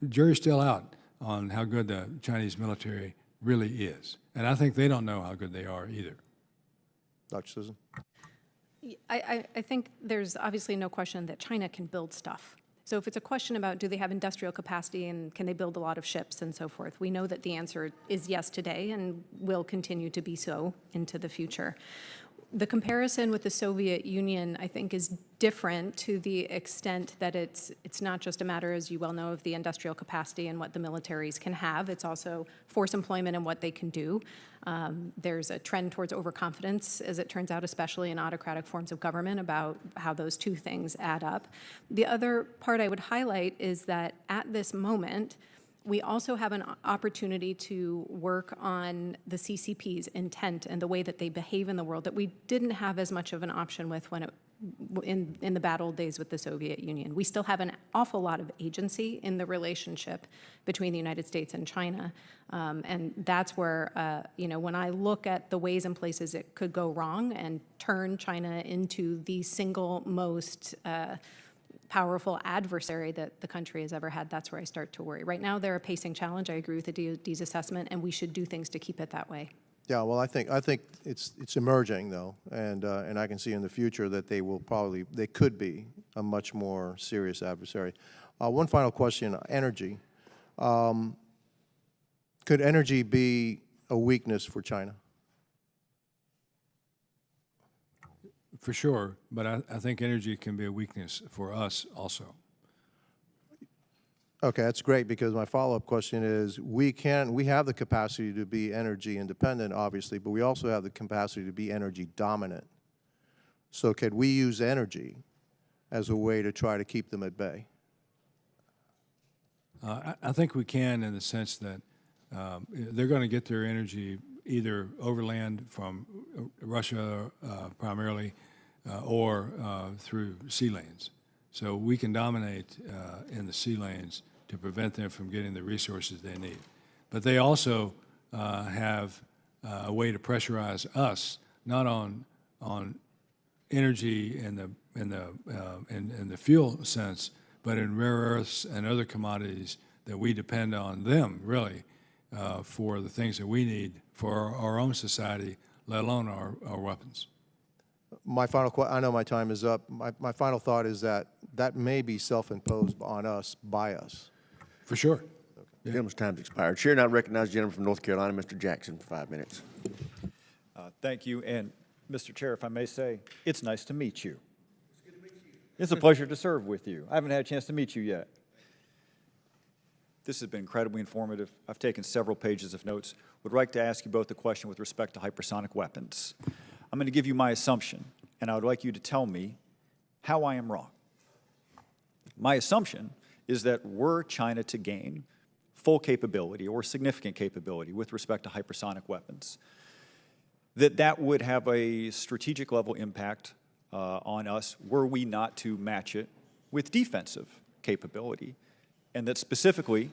jury's still out on how good the Chinese military really is. And I think they don't know how good they are either. Dr. Susan? I think there's obviously no question that China can build stuff. So if it's a question about do they have industrial capacity and can they build a lot of ships and so forth, we know that the answer is yes today and will continue to be so into the future. The comparison with the Soviet Union, I think, is different to the extent that it's not just a matter, as you well know, of the industrial capacity and what the militaries can have. It's also force employment and what they can do. There's a trend towards overconfidence, as it turns out, especially in autocratic forms of government, about how those two things add up. The other part I would highlight is that at this moment, we also have an opportunity to work on the CCP's intent and the way that they behave in the world that we didn't have as much of an option with when in the bad old days with the Soviet Union. We still have an awful lot of agency in the relationship between the United States and China, and that's where, when I look at the ways and places it could go wrong and turn China into the single most powerful adversary that the country has ever had, that's where I start to worry. Right now, they're a pacing challenge. I agree with the DOD's assessment, and we should do things to keep it that way. Yeah, well, I think it's emerging though, and I can see in the future that they could be a much more serious adversary. One final question: energy. Could energy be a weakness for China? For sure, but I think energy can be a weakness for us also. Okay, that's great, because my follow-up question is, we have the capacity to be energy independent, obviously, but we also have the capacity to be energy dominant. So could we use energy as a way to try to keep them at bay? I think we can, in the sense that they're going to get their energy either overland from Russia primarily, or through sea lanes. So we can dominate in the sea lanes to prevent them from getting the resources they need. But they also have a way to pressurize us, not on energy in the fuel sense, but in rare earths and other commodities that we depend on them, really, for the things that we need for our own society, let alone our weapons. My final I know my time is up. My final thought is that may be self-imposed on us, by us. For sure. Okay. Gentleman's time's expired. Chair now recognizes the gentleman from North Carolina, Mr. Jackson, for 5 minutes. Thank you. And Mr. Chair, if I may say, it's nice to meet you. It's a pleasure to serve with you. I haven't had a chance to meet you yet. This has been incredibly informative. I've taken several pages of notes. Would like to ask you both a question with respect to hypersonic weapons. I'm going to give you my assumption, and I would like you to tell me how I am wrong. My assumption is that were China to gain full capability or significant capability with respect to hypersonic weapons, that would have a strategic level impact on us were we not to match it with defensive capability, and that specifically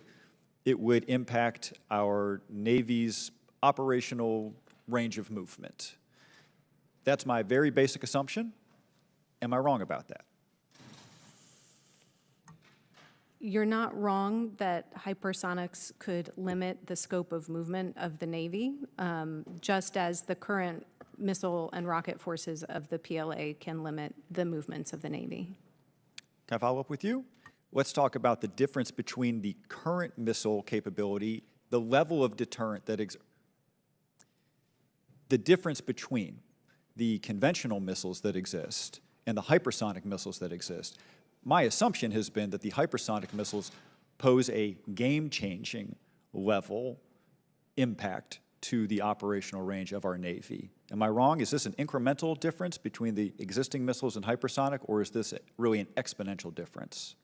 it would impact our Navy's operational range of movement. That's my very basic assumption. Am I wrong about that? You're not wrong that hypersonics could limit the scope of movement of the Navy, just as the current missile and rocket forces of the PLA can limit the movements of the Navy. Can I follow up with you? Let's talk about the difference between the current missile capability, the level of deterrent that the difference between the conventional missiles that exist and the hypersonic missiles that exist. My assumption has been that the hypersonic missiles pose a game-changing level impact to the operational range of our Navy. Am I wrong? Is this an incremental difference between the existing missiles and hypersonic, or is this really an exponential difference?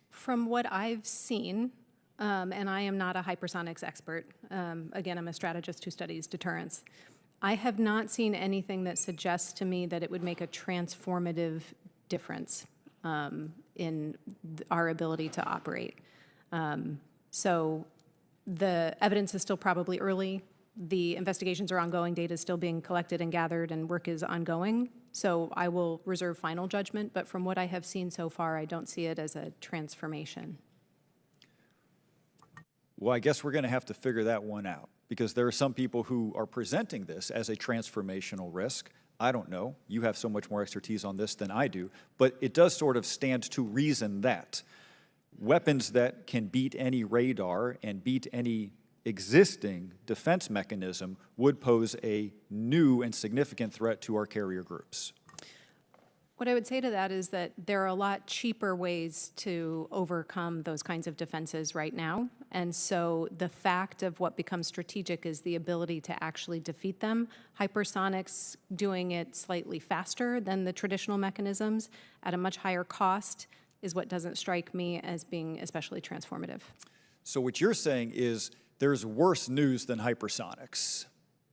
From what I've seen, and I am not a hypersonics expert, again, I'm a strategist who studies deterrence, I have not seen anything that suggests to me that it would make a transformative difference in our ability to operate. So the evidence is still probably early. The investigations are ongoing, data is still being collected and gathered, and work is ongoing. So I will reserve final judgment, but from what I have seen so far, I don't see it as a transformation. Well, I guess we're going to have to figure that one out, because there are some people who are presenting this as a transformational risk. I don't know. You have so much more expertise on this than I do, but it does sort of stand to reason that weapons that can beat any radar and beat any existing defense mechanism would pose a new and significant threat to our carrier groups. What I would say to that is that there are a lot cheaper ways to overcome those kinds of defenses right now. And so the fact of what becomes strategic is the ability to actually defeat them. Hypersonics doing it slightly faster than the traditional mechanisms at a much higher cost is what doesn't strike me as being especially transformative. So what you're saying is there's worse news than hypersonics,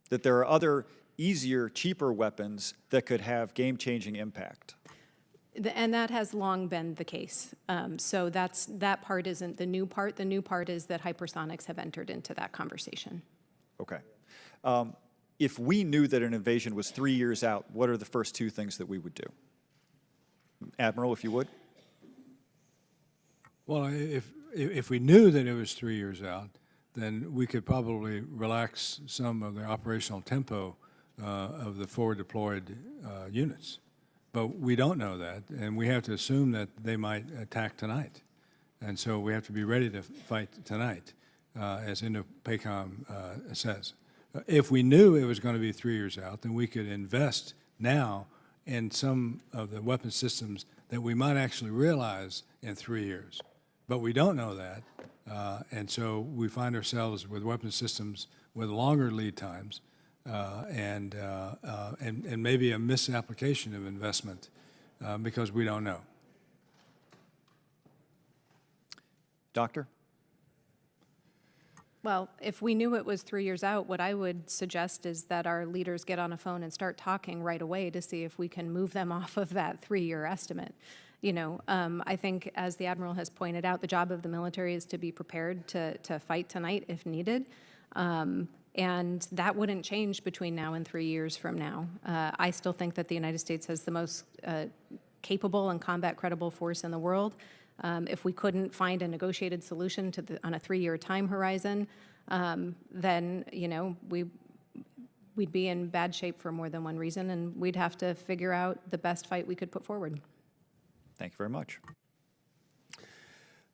that there are other easier, cheaper weapons that could have game-changing impact. And that has long been the case. So that part isn't the new part. The new part is that hypersonics have entered into that conversation. Okay. If we knew that an invasion was 3 years out, what are the first two things that we would do? Admiral, if you would. Well, if we knew that it was 3 years out, then we could probably relax some of the operational tempo of the forward deployed units. But we don't know that, and we have to assume that they might attack tonight. And so we have to be ready to fight tonight, as INDOPACOM says. If we knew it was going to be 3 years out, then we could invest now in some of the weapon systems that we might actually realize in 3 years. But we don't know that, and so we find ourselves with weapon systems with longer lead times and maybe a misapplication of investment because we don't know. Doctor? Well, if we knew it was 3 years out, what I would suggest is that our leaders get on a phone and start talking right away to see if we can move them off of that 3-year estimate. You know, I think, as the Admiral has pointed out, the job of the military is to be prepared to fight tonight if needed. And that wouldn't change between now and 3 years from now. I still think that the United States has the most capable and combat-credible force in the world. If we couldn't find a negotiated solution to on a 3-year time horizon, then, you know, we'd be in bad shape for more than one reason, and we'd have to figure out the best fight we could put forward. Thank you very much.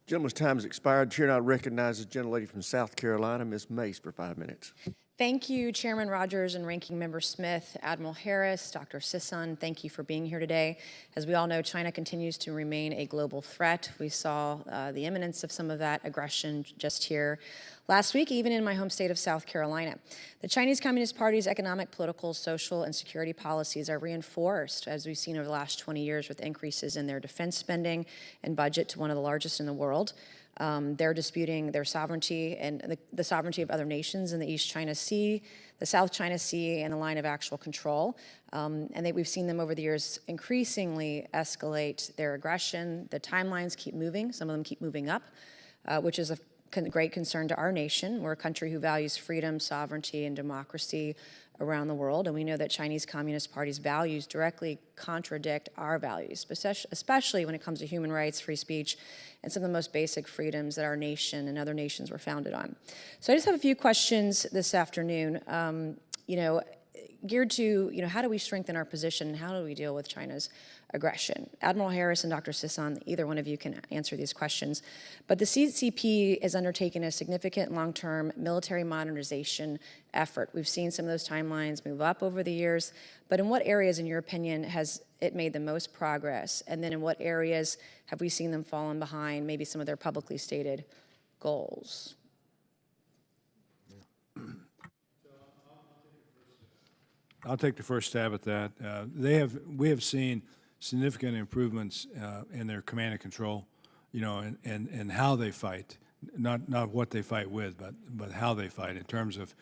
Gentleman's time has expired. Chair now recognizes the gentlelady from South Carolina, Ms. Mace, for 5 minutes. Thank you, Chairman Rogers and Ranking Member Smith, Admiral Harris, Dr. Sisson. Thank you for being here today. As we all know, China continues to remain a global threat. We saw the imminence of some of that aggression just here last week, even in my home state of South Carolina. The Chinese Communist Party's economic, political, social, and security policies are reinforced, as we've seen over the last 20 years, with increases in their defense spending and budget to one of the largest in the world. They're disputing their sovereignty and the sovereignty of other nations in the East China Sea, the South China Sea, and the line of actual control. We've seen them over the years increasingly escalate their aggression. The timelines keep moving. Some of them keep moving up, which is a great concern to our nation. We're a country who values freedom, sovereignty, and democracy around the world, and we know that Chinese Communist Party's values directly contradict our values, especially when it comes to human rights, free speech, and some of the most basic freedoms that our nation and other nations were founded on. So I just have a few questions this afternoon, geared to, how do we strengthen our position and how do we deal with China's aggression? Admiral Harris and Dr. Sisson, either one of you can answer these questions. But the CCP is undertaking a significant long-term military modernization effort. We've seen some of those timelines move up over the years, but in what areas, in your opinion, has it made the most progress? And then in what areas have we seen them falling behind maybe some of their publicly stated goals? I'll take the first stab at that. We have seen significant improvements in their command and control, and how they fight, not what they fight with, but how they fight in terms of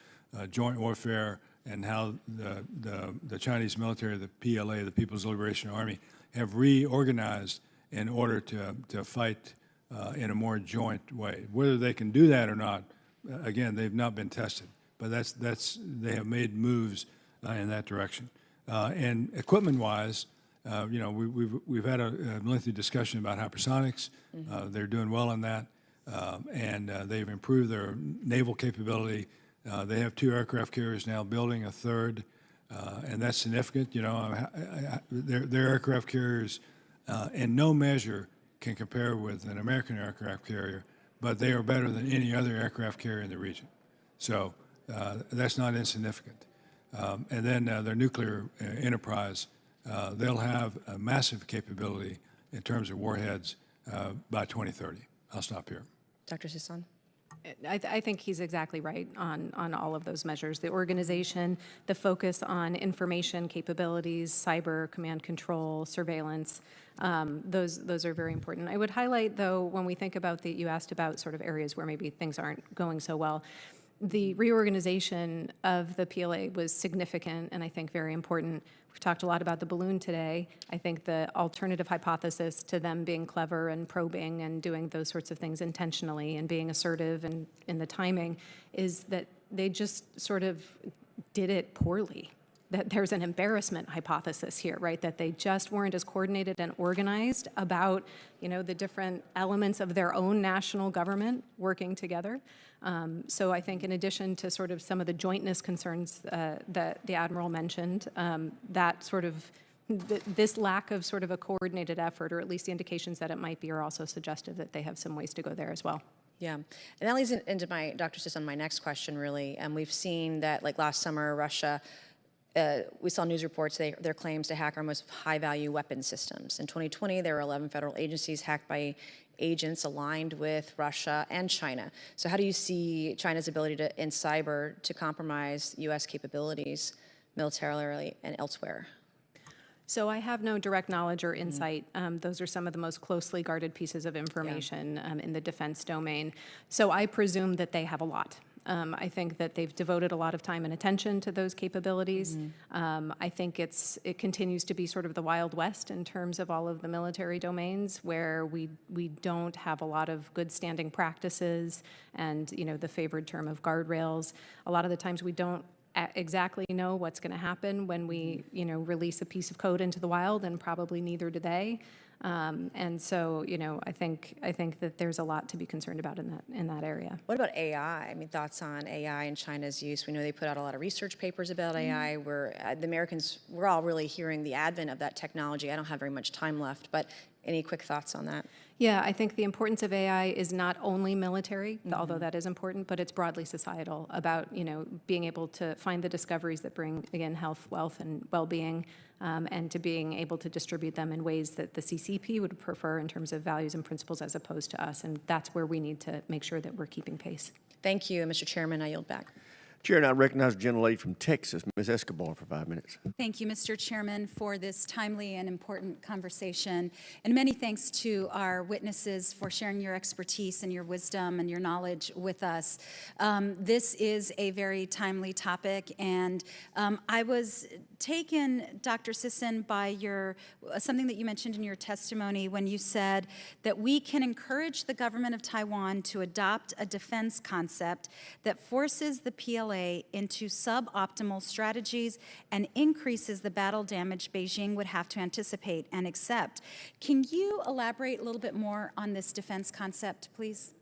joint warfare and how the Chinese military, the PLA, the People's Liberation Army, have reorganized in order to fight in a more joint way. Whether they can do that or not, again, they've not been tested, but they have made moves in that direction. And equipment-wise, we've had a lengthy discussion about hypersonics. They're doing well on that, and they've improved their naval capability. They have 2 aircraft carriers now, building a third, and that's significant. Their aircraft carriers in no measure can compare with an American aircraft carrier, but they are better than any other aircraft carrier in the region. So that's not insignificant. And then their nuclear enterprise, they'll have a massive capability in terms of warheads by 2030. I'll stop here. Dr. Sisson? I think he's exactly right on all of those measures. The organization, the focus on information capabilities, cyber, command control, surveillance, those are very important. I would highlight, though, when we think about you asked about sort of areas where maybe things aren't going so well, the reorganization of the PLA was significant and I think very important. We've talked a lot about the balloon today. I think the alternative hypothesis to them being clever and probing and doing those sorts of things intentionally and being assertive and in the timing is that they just sort of did it poorly. That there's an embarrassment hypothesis here, right? That they just weren't as coordinated and organized about, the different elements of their own national government working together. So I think in addition to sort of some of the jointness concerns that the Admiral mentioned, that sort of, this lack of sort of a coordinated effort, or at least the indications that it might be, are also suggestive that they have some ways to go there as well. Yeah, and that leads into Dr. Sisson, my next question, really. We've seen that, like last summer, Russia, we saw news reports, their claims to hack our most high-value weapon systems. In 2020, there were 11 federal agencies hacked by agents aligned with Russia and China. So how do you see China's ability in cyber to compromise U.S. capabilities militarily and elsewhere? So I have no direct knowledge or insight. Those are some of the most closely guarded pieces of information in the defense domain. So I presume that they have a lot. I think that they've devoted a lot of time and attention to those capabilities. I think it continues to be sort of the Wild West in terms of all of the military domains where we don't have a lot of good standing practices and, the favored term of guardrails. A lot of the times we don't exactly know what's going to happen when we, release a piece of code into the wild, and probably neither do they. And so, I think that there's a lot to be concerned about in that area. What about AI? I mean, thoughts on AI and China's use? We know they put out a lot of research papers about AI. The Americans, we're all really hearing the advent of that technology. I don't have very much time left, but Any quick thoughts on that? Yeah, I think the importance of AI is not only military, although that is important, but it's broadly societal about, being able to find the discoveries that bring, again, health, wealth, and well-being, and to being able to distribute them in ways that the CCP would prefer in terms of values and principles as opposed to us. And that's where we need to make sure that we're keeping pace. Thank you, Mr. Chairman. I yield back. Chair, and I recognize the gentlelady from Texas, Ms. Escobar, for 5 minutes. Thank you, Mr. Chairman, for this timely and important conversation. And many thanks to our witnesses for sharing your expertise and your wisdom and your knowledge with us. This is a very timely topic, and I was taken, Dr. Sisson, by something that you mentioned in your testimony when you said that we can encourage the government of Taiwan to adopt a defense concept that forces the PLA into suboptimal strategies and increases the battle damage Beijing would have to anticipate and accept. Can you elaborate a little bit more on this defense concept, please?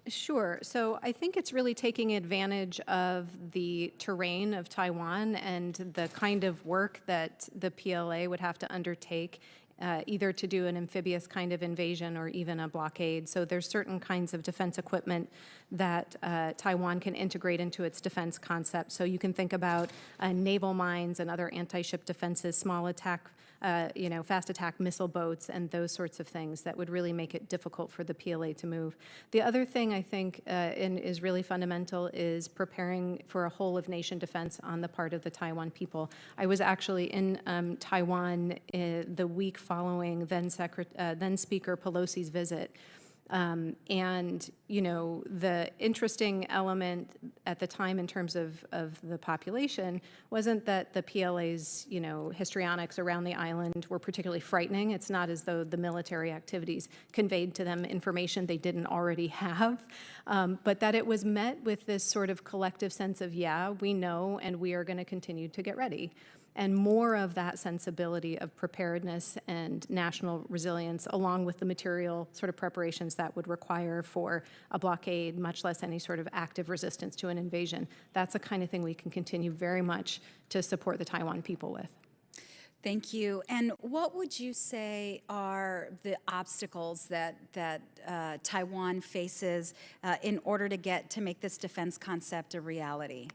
Sure. So I think it's really taking advantage of the terrain of Taiwan and the kind of work that the PLA would have to undertake, either to do an amphibious kind of invasion or even a blockade. So there's certain kinds of defense equipment that Taiwan can integrate into its defense concept. So you can think about naval mines and other anti-ship defenses, small attack, fast attack missile boats, and those sorts of things that would really make it difficult for the PLA to move. The other thing I think is really fundamental is preparing for a whole of nation defense on the part of the Taiwan people. I was actually in Taiwan the week following then Speaker Pelosi's visit. And, the interesting element at the time in terms of the population wasn't that the PLA's, histrionics around the island were particularly frightening. It's not as though the military activities conveyed to them information they didn't already have, but that it was met with this sort of collective sense of, yeah, we know, and we are going to continue to get ready. And more of that sensibility of preparedness and national resilience, along with the material sort of preparations that would require for a blockade, much less any sort of active resistance to an invasion. That's the kind of thing we can continue very much to support the Taiwan people with. Thank you. And what would you say are the obstacles that Taiwan faces in order to make this defense concept a reality?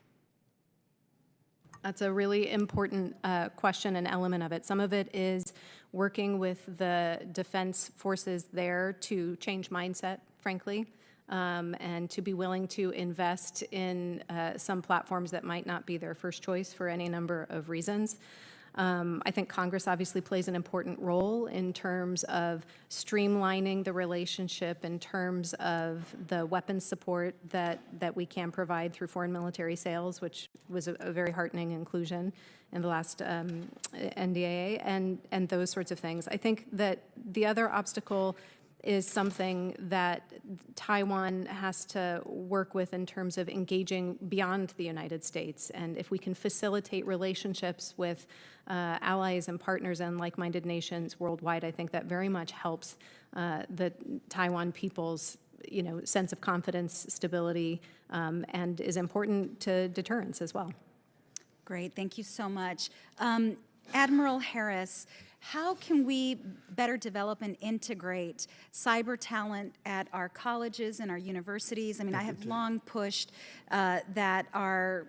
That's a really important question and element of it. Some of it is working with the defense forces there to change mindset, frankly, and to be willing to invest in some platforms that might not be their first choice for any number of reasons. I think Congress obviously plays an important role in terms of streamlining the relationship, in terms of the weapons support that we can provide through foreign military sales, which was a very heartening inclusion in the last NDAA, and those sorts of things. I think that the other obstacle is something that Taiwan has to work with in terms of engaging beyond the United States. And if we can facilitate relationships with allies and partners and like-minded nations worldwide, I think that very much helps the Taiwan people's sense of confidence, stability, and is important to deterrence as well. Great, thank you so much. Admiral Harris, how can we better develop and integrate cyber talent at our colleges and our universities? I mean, I have long pushed that our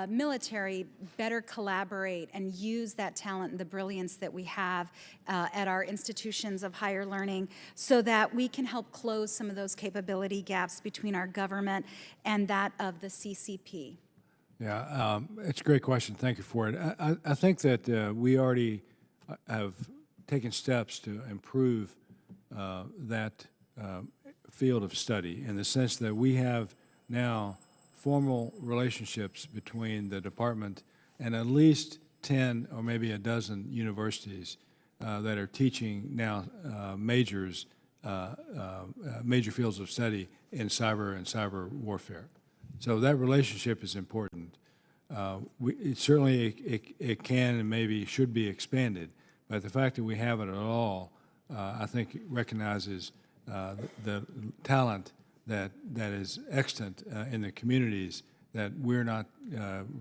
military better collaborate and use that talent and the brilliance that we have at our institutions of higher learning so that we can help close some of those capability gaps between our government and that of the CCP. Yeah, it's a great question. Thank you for it. I think that we already have taken steps to improve that field of study in the sense that we have now formal relationships between the department and at least 10 or maybe a dozen universities that are teaching now major fields of study in cyber and cyber warfare. So that relationship is important. It can and maybe should be expanded, but the fact that we have it at all, I think recognizes the talent that is extant in the communities that we're not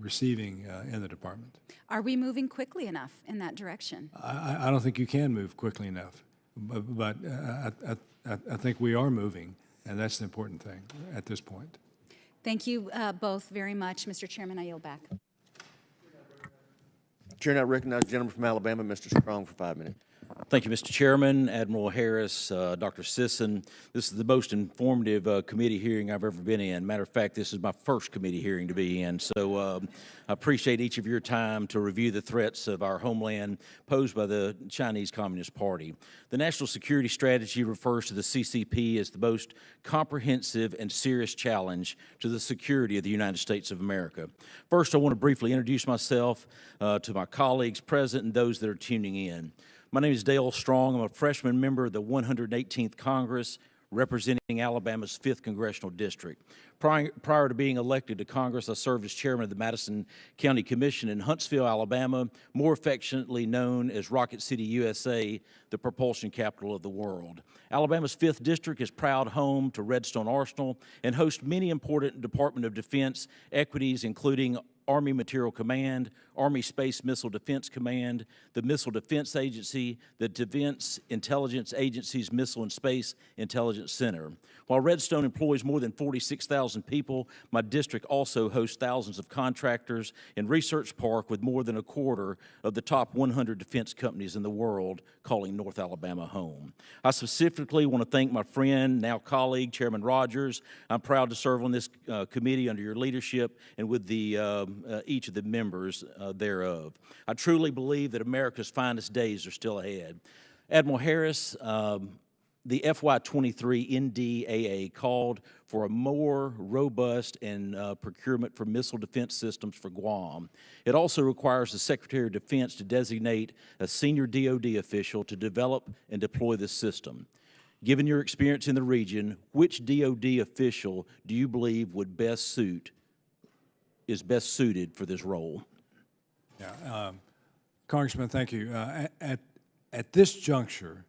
receiving in the department. Are we moving quickly enough in that direction? I don't think you can move quickly enough, but I think we are moving, and that's the important thing at this point. Thank you both very much. Mr. Chairman, I yield back. Chair now recognizes the gentleman from Alabama, Mr. Strong, for 5 minutes. Thank you, Mr. Chairman, Admiral Harris, Dr. Sisson. This is the most informative committee hearing I've ever been in. Matter of fact, this is my first committee hearing to be in. So I appreciate each of your time to review the threats of our homeland posed by the Chinese Communist Party. The National Security Strategy refers to the CCP as the most comprehensive and serious challenge to the security of the United States of America. First, I want to briefly introduce myself to my colleagues present and those that are tuning in. My name is Dale Strong. I'm a freshman member of the 118th Congress representing Alabama's 5th Congressional District. Prior to being elected to Congress, I served as chairman of the Madison County Commission in Huntsville, Alabama, more affectionately known as Rocket City, USA, the propulsion capital of the world. Alabama's 5th District is proud home to Redstone Arsenal and hosts many important Department of Defense equities, including Army Material Command, Army Space Missile Defense Command, the Missile Defense Agency, the Defense Intelligence Agency's Missile and Space Intelligence Center. While Redstone employs more than 46,000 people, my district also hosts thousands of contractors and Research Park with more than a quarter of the top 100 defense companies in the world calling North Alabama home. I specifically want to thank my friend, now colleague, Chairman Rogers. I'm proud to serve on this committee under your leadership and with the each of the members thereof. I truly believe that America's finest days are still ahead. Admiral Harris, the FY23 NDAA called for a more robust and procurement for missile defense systems for Guam. It also requires the Secretary of Defense to designate a senior DoD official to develop and deploy this system. Given your experience in the region, which DoD official do you believe would is best suited for this role? Yeah, Congressman, thank you. At this juncture,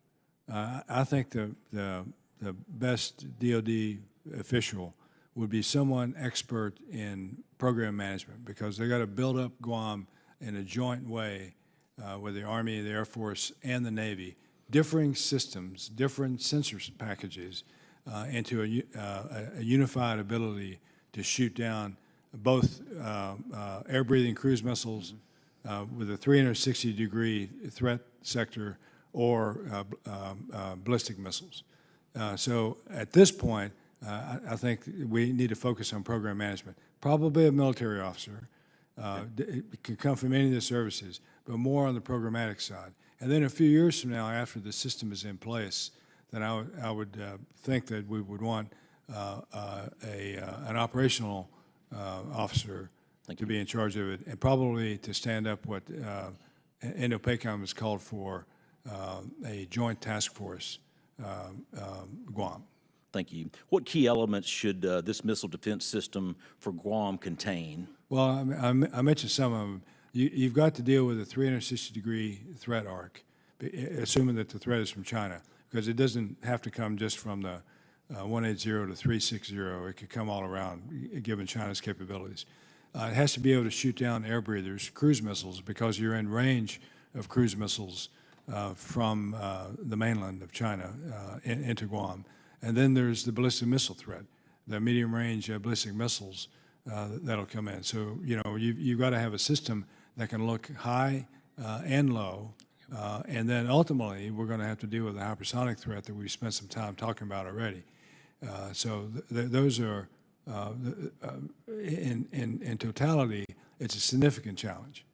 I think the best DoD official would be someone expert in program management, because they got to build up Guam in a joint way with the Army, the Air Force, and the Navy, differing systems, different sensor packages into a unified ability to shoot down both air-breathing cruise missiles with a 360-degree threat sector or ballistic missiles. So at this point, I think we need to focus on program management. Probably a military officer. It could come from any of the services, but more on the programmatic side. And then a few years from now, after the system is in place, then I would think that we would want an operational officer to be in charge of it, and probably to stand up what INDOPACOM has called for, a joint task force, Guam. Thank you. What key elements should this missile defense system for Guam contain? Well, I mentioned some of them. You've got to deal with a 360-degree threat arc, assuming that the threat is from China, because it doesn't have to come just from the 180 to 360. It could come all around, given China's capabilities. It has to be able to shoot down air breathers, cruise missiles, because you're in range of cruise missiles from the mainland of China into Guam. And then there's the ballistic missile threat, the medium-range ballistic missiles that'll come in. So, you know, you've got to have a system that can look high and low. And then ultimately, we're going to have to deal with the hypersonic threat that we've spent some time talking about already. So those are, in totality, it's a significant challenge.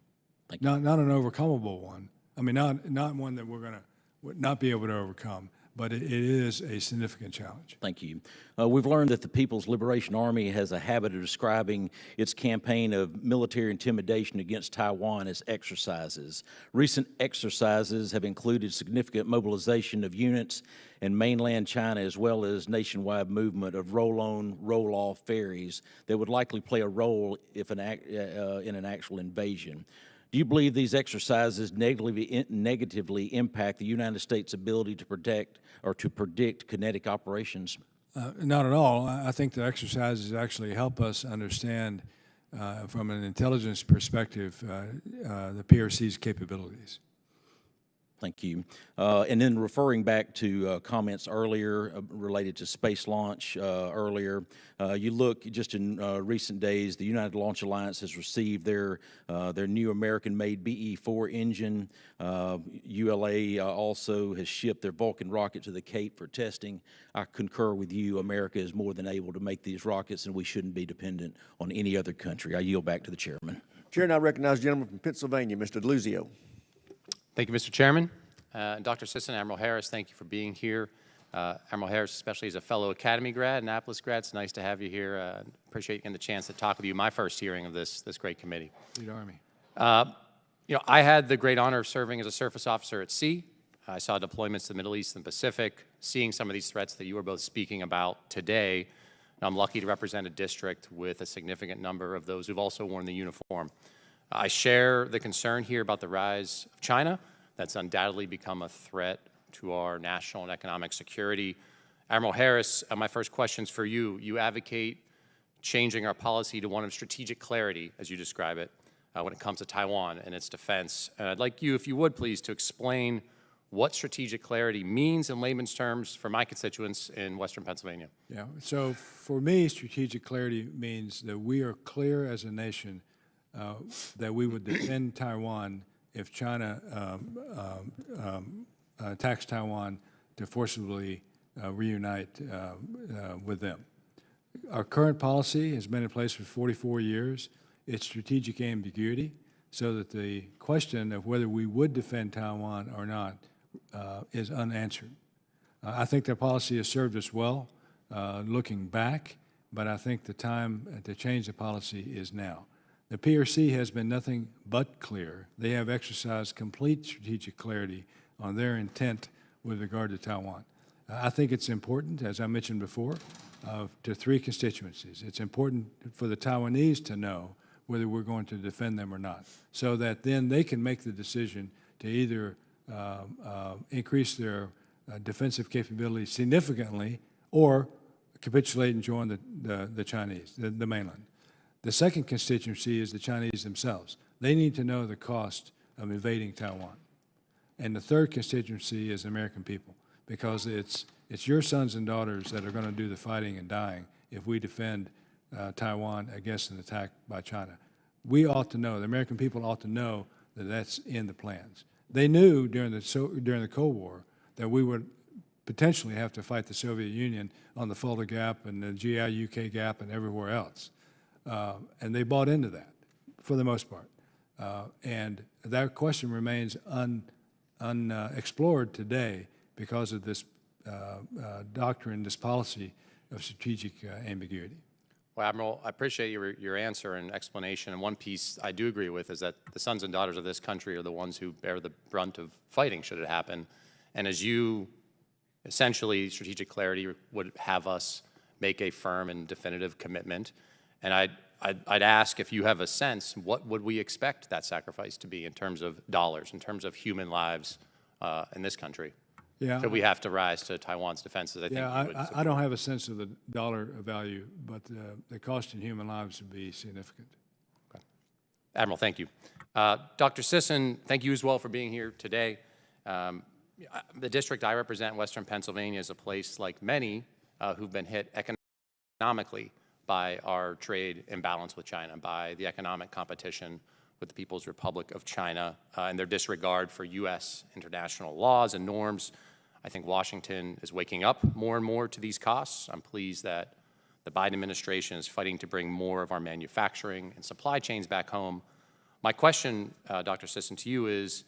Not an overcomable one. I mean, not one that we're going to not be able to overcome, but it is a significant challenge. Thank you. We've learned that the People's Liberation Army has a habit of describing its campaign of military intimidation against Taiwan as exercises. Recent exercises have included significant mobilization of units in mainland China, as well as nationwide movement of roll-on, roll-off ferries that would likely play a role if in an actual invasion. Do you believe these exercises negatively impact the United States' ability to protect or to predict kinetic operations? Not at all. I think the exercises actually help us understand from an intelligence perspective, the PRC's capabilities. Thank you. And then referring back to comments earlier related to space launch earlier, you look just in recent days, the United Launch Alliance has received their new American-made BE-4 engine. ULA also has shipped their Vulcan rocket to the Cape for testing. I concur with you. America is more than able to make these rockets, and we shouldn't be dependent on any other country. I yield back to the chairman. Chair now recognizes the gentleman from Pennsylvania, Mr. DeLuzio. Thank you, Mr. Chairman. Dr. Sisson, Admiral Harris, thank you for being here. Admiral Harris, especially as a fellow Academy grad, Annapolis grad, it's nice to have you here. Appreciate getting the chance to talk with you, my first hearing of this great committee. Fleet Army. You know, I had the great honor of serving as a surface officer at sea. I saw deployments to the Middle East and Pacific, seeing some of these threats that you were both speaking about today. And I'm lucky to represent a district with a significant number of those who've also worn the uniform. I share the concern here about the rise of China. That's undoubtedly become a threat to our national and economic security. Admiral Harris, my first question's for you. You advocate changing our policy to one of strategic clarity, as you describe it, when it comes to Taiwan and its defense. And I'd like you, if you would, please, to explain what strategic clarity means in layman's terms for my constituents in Western Pennsylvania. Yeah, so for me, strategic clarity means that we are clear as a nation that we would defend Taiwan if China attacks Taiwan to forcibly reunite with them. Our current policy has been in place for 44 years. It's strategic ambiguity, so that the question of whether we would defend Taiwan or not is unanswered. I think that policy has served us well looking back, but I think the time to change the policy is now. The PRC has been nothing but clear. They have exercised complete strategic clarity on their intent with regard to Taiwan. I think it's important, as I mentioned before, to three constituencies. It's important for the Taiwanese to know whether we're going to defend them or not, so that then they can make the decision to either increase their defensive capabilities significantly or capitulate and join the Chinese, the mainland. The second constituency is the Chinese themselves. They need to know the cost of invading Taiwan. And the third constituency is the American people, because it's your sons and daughters that are going to do the fighting and dying if we defend Taiwan against an attack by China. We ought to know, the American people ought to know that that's in the plans. They knew during the Cold War that we would potentially have to fight the Soviet Union on the Fulda Gap and the GI-UK Gap and everywhere else. And they bought into that, for the most part. And that question remains unexplored today because of this doctrine, this policy of strategic ambiguity. Well, Admiral, I appreciate your answer and explanation. And one piece I do agree with is that the sons and daughters of this country are the ones who bear the brunt of fighting should it happen. And as you, essentially, strategic clarity would have us make a firm and definitive commitment. And I'd ask if you have a sense, what would we expect that sacrifice to be in terms of dollars, in terms of human lives in this country? Yeah, Should we have to rise to Taiwan's defenses? I think you would I don't have a sense of the dollar value, but the cost in human lives would be significant. Okay. Admiral, thank you. Dr. Sisson, thank you as well for being here today. The district I represent, Western Pennsylvania, is a place like many who've been hit economically by our trade imbalance with China, by the economic competition with the People's Republic of China, and their disregard for U.S. international laws and norms. I think Washington is waking up more and more to these costs. I'm pleased that the Biden administration is fighting to bring more of our manufacturing and supply chains back home. My question, Dr. Sisson, to you is,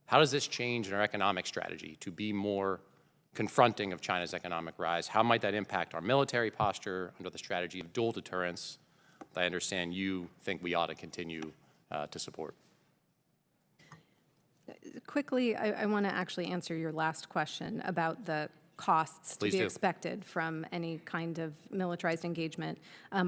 how does this change in our economic strategy to be more confronting of China's economic rise? How might that impact our military posture under the strategy of dual deterrence that I understand you think we ought to continue to support? Quickly, I want to actually answer your last question about the costs Please to be do. expected from any kind of militarized engagement.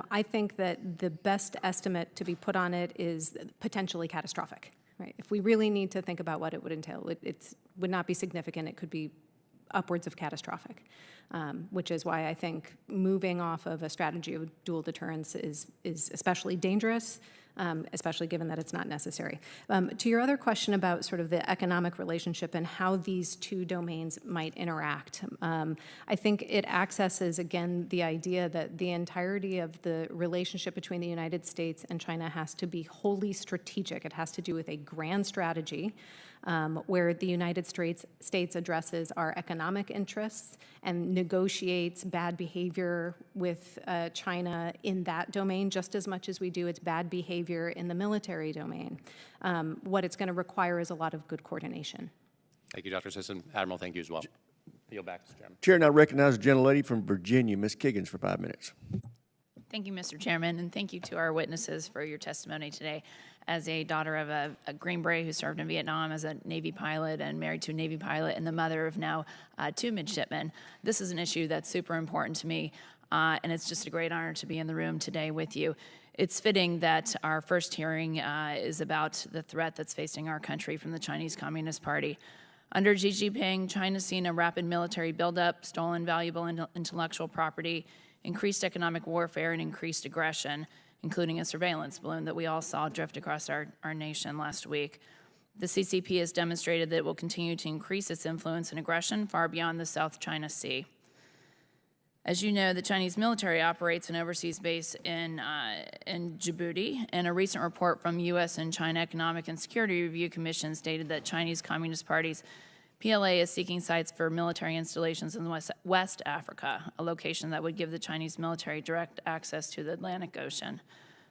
I think that the best estimate to be put on it is potentially catastrophic. Right? If we really need to think about what it would entail, it would not be significant. It could be upwards of catastrophic, which is why I think moving off of a strategy of dual deterrence is especially dangerous, especially given that it's not necessary. To your other question about sort of the economic relationship and how these two domains might interact, I think it accesses, again, the idea that the entirety of the relationship between the United States and China has to be wholly strategic. It has to do with a grand strategy where the United States addresses our economic interests and negotiates bad behavior with China in that domain just as much as we do its bad behavior in the military domain. What it's going to require is a lot of good coordination. Thank you, Dr. Sisson. Admiral, thank you as well. Yield back, Mr. Chairman. Chair now recognizes the gentlelady from Virginia, Ms. Kiggins, for 5 minutes. Thank you, Mr. Chairman, and thank you to our witnesses for your testimony today. As a daughter of a Green Beret who served in Vietnam as a Navy pilot and married to a Navy pilot and the mother of now 2 midshipmen, this is an issue that's super important to me, and it's just a great honor to be in the room today with you. It's fitting that our first hearing is about the threat that's facing our country from the Chinese Communist Party. Under Xi Jinping, China's seen a rapid military buildup, stolen valuable intellectual property, increased economic warfare, and increased aggression, including a surveillance balloon that we all saw drift across our nation last week. The CCP has demonstrated that it will continue to increase its influence and aggression far beyond the South China Sea. As you know, the Chinese military operates an overseas base in Djibouti, and a recent report from U.S. and China Economic and Security Review Commission stated that Chinese Communist Party's PLA is seeking sites for military installations in West Africa, a location that would give the Chinese military direct access to the Atlantic Ocean.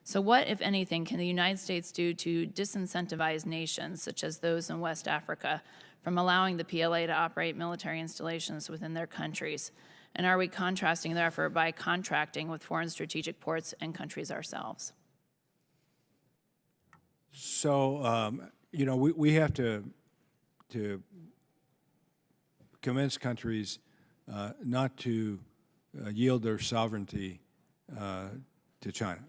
So what, if anything, can the United States do to disincentivize nations, such as those in West Africa, from allowing the PLA to operate military installations within their countries? And are we contrasting their effort by contracting with foreign strategic ports and countries ourselves? So, we have to convince countries not to yield their sovereignty to China.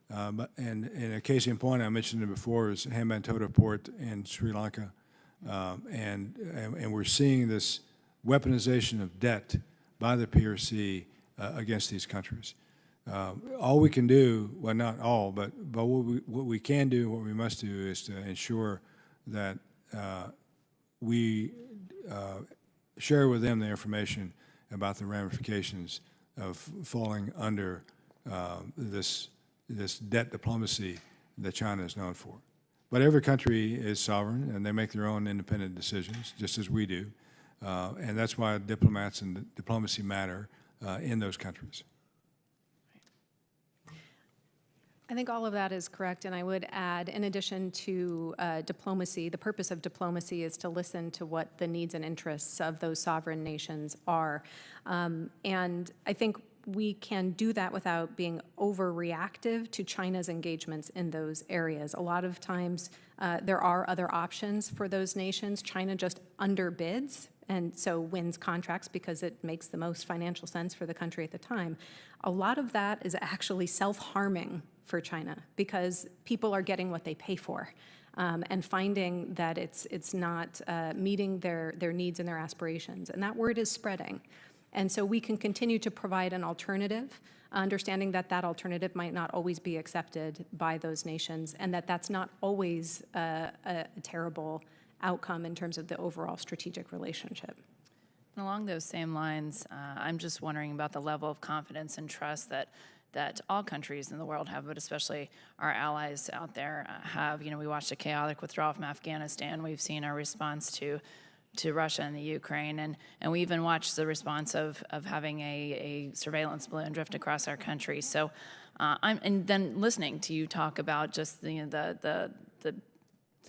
And in a case in point, I mentioned it before, is Hambantota Port in Sri Lanka. And we're seeing this weaponization of debt by the PRC against these countries. All we can do, well, not all, but what we can do, what we must do, is to ensure that we share with them the information about the ramifications of falling under this debt diplomacy that China is known for. But every country is sovereign, and they make their own independent decisions, just as we do. And that's why diplomats and diplomacy matter in those countries. I think all of that is correct, and I would add, in addition to diplomacy, the purpose of diplomacy is to listen to what the needs and interests of those sovereign nations are. And I think we can do that without being overreactive to China's engagements in those areas. A lot of times there are other options for those nations. China just underbids and so wins contracts because it makes the most financial sense for the country at the time. A lot of that is actually self-harming for China because people are getting what they pay for and finding that it's not meeting their needs and their aspirations. And that word is spreading. And so we can continue to provide an alternative, understanding that that alternative might not always be accepted by those nations and that that's not always a terrible outcome in terms of the overall strategic relationship. And along those same lines, I'm just wondering about the level of confidence and trust that all countries in the world have, but especially our allies out there have. You know, we watched a chaotic withdrawal from Afghanistan. We've seen our response to Russia and the Ukraine, and we even watched the response of having a surveillance balloon drift across our country. So, and then listening to you talk about just the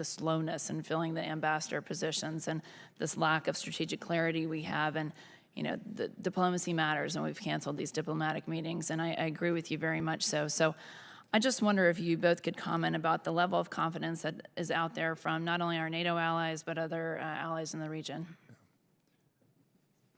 slowness in filling the ambassador positions and this lack of strategic clarity we have, and the diplomacy matters, and we've canceled these diplomatic meetings, and I agree with you very much so. So I just wonder if you both could comment about the level of confidence that is out there from not only our NATO allies, but other allies in the region.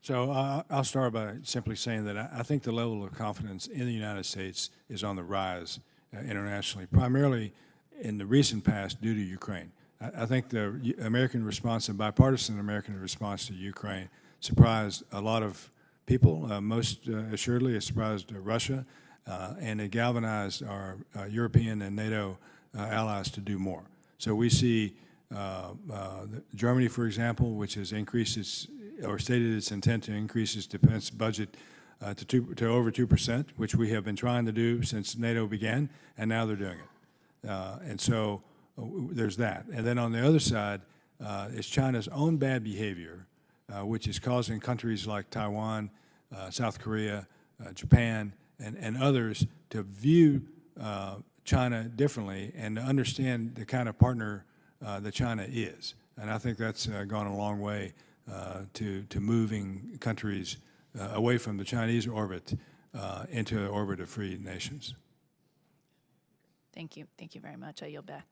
So I'll start by simply saying that I think the level of confidence in the United States is on the rise internationally, primarily in the recent past due to Ukraine. I think the American response, the bipartisan American response to Ukraine, surprised a lot of people. Most assuredly, it surprised Russia, and it galvanized our European and NATO allies to do more. So we see Germany, for example, which has increased its, or stated its intent to increase its defense budget to over 2%, which we have been trying to do since NATO began, and now they're doing it. And so there's that. And then on the other side is China's own bad behavior, which is causing countries like Taiwan, South Korea, Japan, and others to view China differently and to understand the kind of partner that China is. And I think that's gone a long way to moving countries away from the Chinese orbit into the orbit of free nations. Thank you. Thank you very much. I yield back.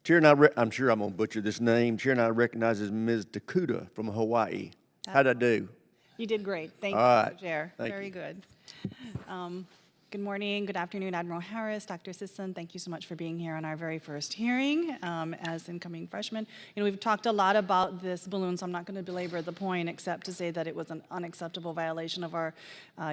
Chair, and I'm sure I'm going to butcher this name. Chair, and I recognizes Ms. Takuda from Hawaii. How'd I do? You did great. Thank you, All right. Mr. Chair. Thank Very you. good. Good morning, good afternoon, Admiral Harris, Dr. Sisson. Thank you so much for being here on our very first hearing as incoming freshmen. You know, we've talked a lot about this balloon, so I'm not going to belabor the point except to say that it was an unacceptable violation of our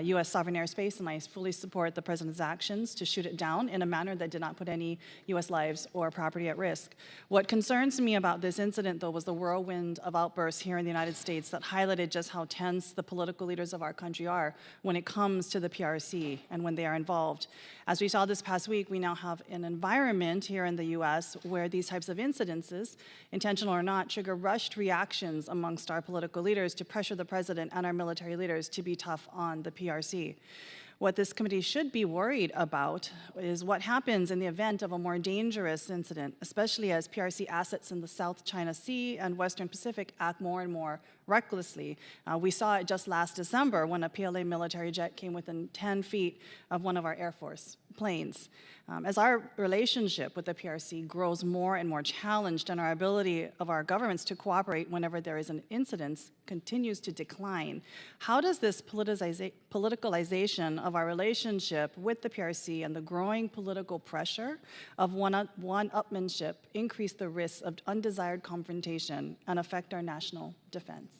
U.S. sovereign airspace, and I fully support the President's actions to shoot it down in a manner that did not put any U.S. lives or property at risk. What concerns me about this incident, though, was the whirlwind of outbursts here in the United States that highlighted just how tense the political leaders of our country are when it comes to the PRC and when they are involved. As we saw this past week, we now have an environment here in the U.S. where these types of incidences, intentional or not, trigger rushed reactions amongst our political leaders to pressure the President and our military leaders to be tough on the PRC. What this committee should be worried about is what happens in the event of a more dangerous incident, especially as PRC assets in the South China Sea and Western Pacific act more and more recklessly. We saw it just last December when a PLA military jet came within 10 feet of one of our Air Force planes. As our relationship with the PRC grows more and more challenged and our ability of our governments to cooperate whenever there is an incident continues to decline, how does this politicalization of our relationship with the PRC and the growing political pressure of one-upmanship increase the risk of undesired confrontation and affect our national defense?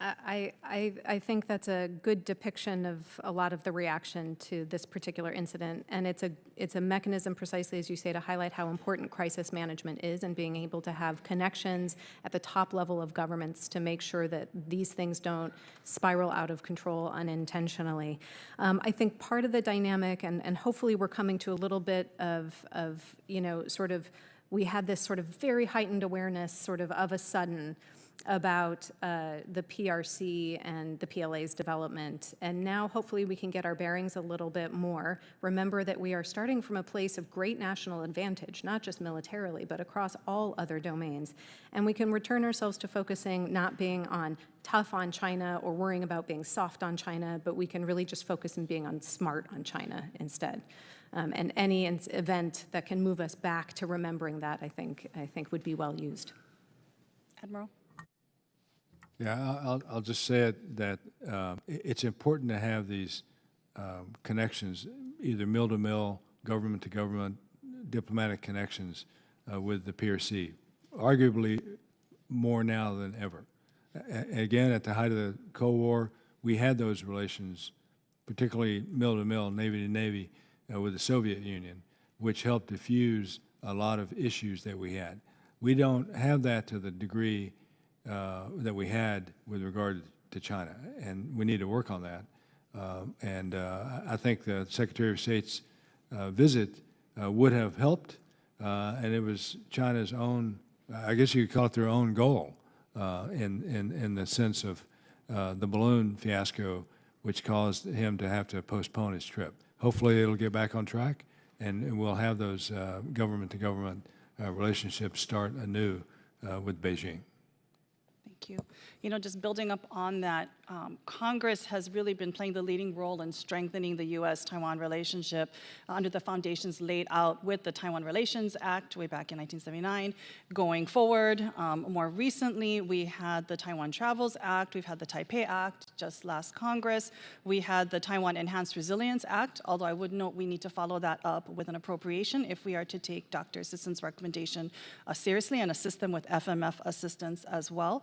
I think that's a good depiction of a lot of the reaction to this particular incident, and it's a mechanism, precisely as you say, to highlight how important crisis management is and being able to have connections at the top level of governments to make sure that these things don't spiral out of control unintentionally. I think part of the dynamic, and hopefully we're coming to a little bit of you know, sort of, we had this sort of very heightened awareness sort of a sudden about the PRC and the PLA's development. And now hopefully we can get our bearings a little bit more. Remember that we are starting from a place of great national advantage, not just militarily, but across all other domains. And we can return ourselves to focusing not being on tough on China or worrying about being soft on China, but we can really just focus on being on smart on China instead. And any event that can move us back to remembering that, I think would be well used. Admiral? Yeah, I'll just say it that it's important to have these connections, either mill to mill, government to government, diplomatic connections with the PRC, arguably more now than ever. Again, at the height of the Cold War, we had those relations, particularly mill to mill, Navy to Navy, with the Soviet Union, which helped diffuse a lot of issues that we had. We don't have that to the degree that we had with regard to China, and we need to work on that. I think the Secretary of State's visit would have helped, and it was China's own, I guess you could call it their own goal, in the sense of the balloon fiasco, which caused him to have to postpone his trip. Hopefully it'll get back on track, and we'll have those government-to-government relationships start anew with Beijing. Thank Thank you. You know, just building up on that, Congress has really been playing the leading role in strengthening the U.S.-Taiwan relationship under the foundations laid out with the Taiwan Relations Act way back in 1979. Going forward, more recently, we had the Taiwan Travels Act, we've had the Taipei Act just last Congress, we had the Taiwan Enhanced Resilience Act, although I would note we need to follow that up with an appropriation if we are to take Dr. Sisson's recommendation seriously and assist them with FMF assistance as well.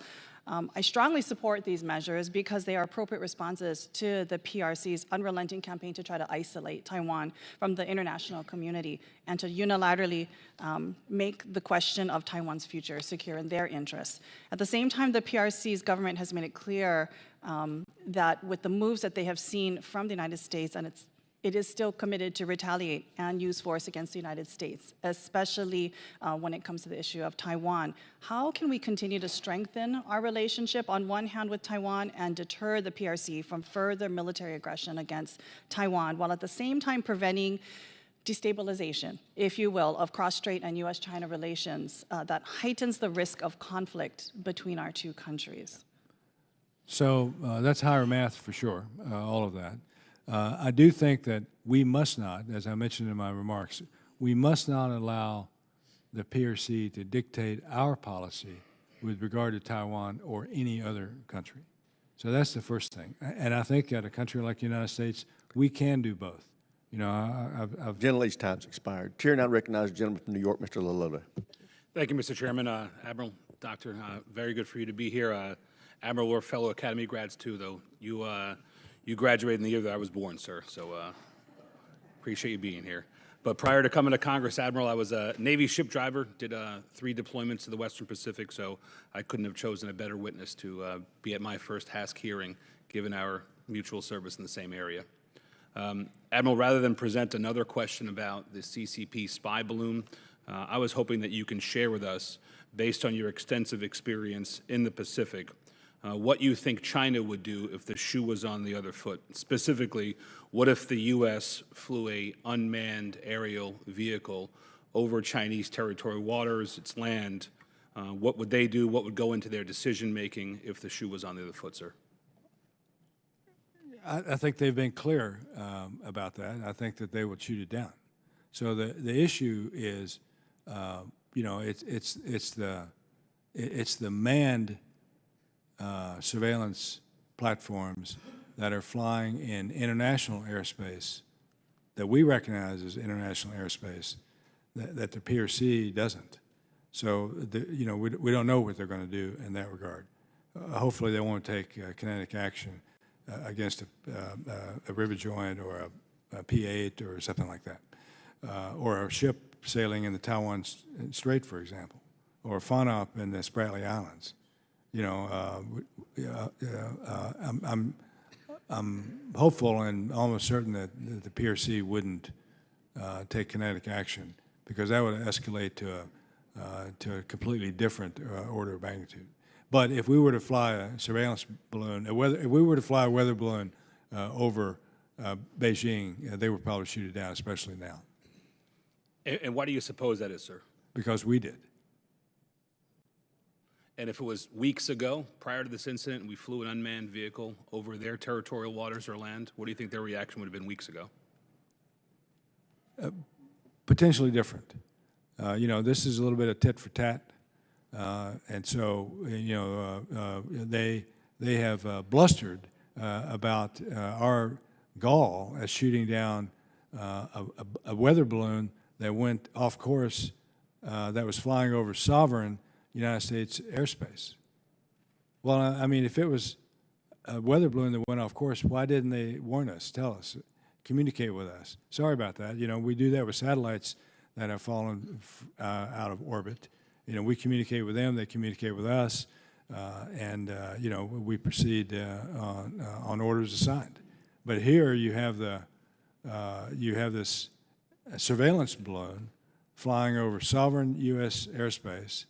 I strongly support these measures because they are appropriate responses to the PRC's unrelenting campaign to try to isolate Taiwan from the international community and to unilaterally make the question of Taiwan's future secure in their interests. At the same time, the PRC's government has made it clear that with the moves that they have seen from the United States, and it is still committed to retaliate and use force against the United States, especially when it comes to the issue of Taiwan. How can we continue to strengthen our relationship on one hand with Taiwan and deter the PRC from further military aggression against Taiwan, while at the same time preventing destabilization, if you will, of cross-strait and U.S.-China relations that heightens the risk of conflict between our two countries? So that's higher math for sure, all of that. I do think that we must not, as I mentioned in my remarks, we must not allow the PRC to dictate our policy with regard to Taiwan or any other country. So that's the first thing. And I think at a country like the United States, we can do both. You know, Gentlelady's time's expired. Chair now recognizes the gentleman from New York, Mr. Lalota. Thank you, Mr. Chairman. Admiral, Doctor, very good for you to be here. Admiral, we're fellow Academy grads too, though. You graduated in the year that I was born, sir, so appreciate you being here. But prior to coming to Congress, Admiral, I was a Navy ship driver, did 3 deployments to the Western Pacific, so I couldn't have chosen a better witness to be at my first HASC hearing, given our mutual service in the same area. Admiral, rather than present another question about the CCP spy balloon, I was hoping that you can share with us, based on your extensive experience in the Pacific, what you think China would do if the shoe was on the other foot. Specifically, what if the U.S. flew a unmanned aerial vehicle over Chinese territorial waters, its land? What would they do? What would go into their decision-making if the shoe was on the other foot, sir? I think they've been clear about that. I think that they would shoot it down. So the issue is, you know, it's the manned surveillance platforms that are flying in international airspace that we recognize as international airspace that the PRC doesn't. So, you know, we don't know what they're going to do in that regard. Hopefully they won't take kinetic action against a river joint or a P-8 or something like that, or a ship sailing in the Taiwan Strait, for example, or FONOP in the Spratly Islands. You know, I'm hopeful and almost certain that the PRC wouldn't take kinetic action, because that would escalate to a completely different order of magnitude. But if we were to fly a surveillance balloon, if we were to fly a weather balloon over Beijing, they would probably shoot it down, especially now. And why do you suppose that is, sir? Because we did. And if it was weeks ago, prior to this incident, and we flew an unmanned vehicle over their territorial waters or land, what do you think their reaction would have been weeks ago? Potentially different. You know, this is a little bit of tit for tat. And so, you know, they have blustered about our gall as shooting down a weather balloon that went off course, that was flying over sovereign United States airspace. Well, I mean, if it was a weather balloon that went off course, why didn't they warn us, tell us, communicate with us? Sorry about that. You know, we do that with satellites that have fallen out of orbit. You know, we communicate with them, they communicate with us, and you know, we proceed on orders assigned. But here you have this surveillance balloon flying over sovereign U.S. airspace,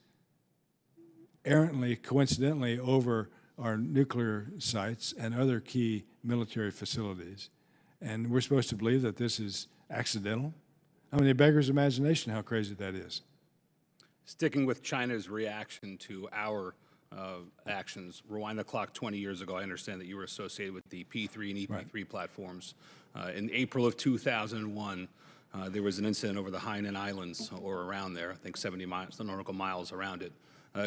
errantly, coincidentally, over our nuclear sites and other key military facilities. And we're supposed to believe that this is accidental? I mean, it beggars imagination how crazy that is. Sticking with China's reaction to our actions. Rewind the clock 20 years ago, I understand that you were associated with the P3 and EP3 platforms. In April of 2001, there was an incident over the Hainan Islands or around there, I think 70 nautical miles around it.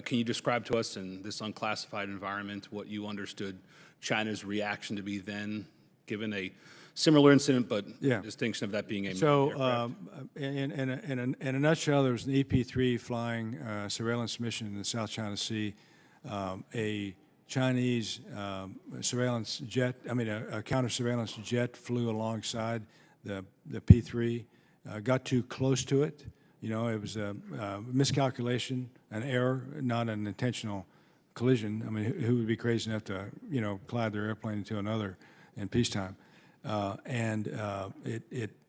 Can you describe to us in this unclassified environment what you understood China's reaction to be then, given a similar incident, but distinction of that being a So, aircraft? in a nutshell, there was an EP3 flying surveillance mission in the South China Sea. A Chinese surveillance jet, a counter-surveillance jet flew alongside the P3, got too close to it. It was a miscalculation, an error, not an intentional collision. Who would be crazy enough to, collide their airplane into another in peacetime?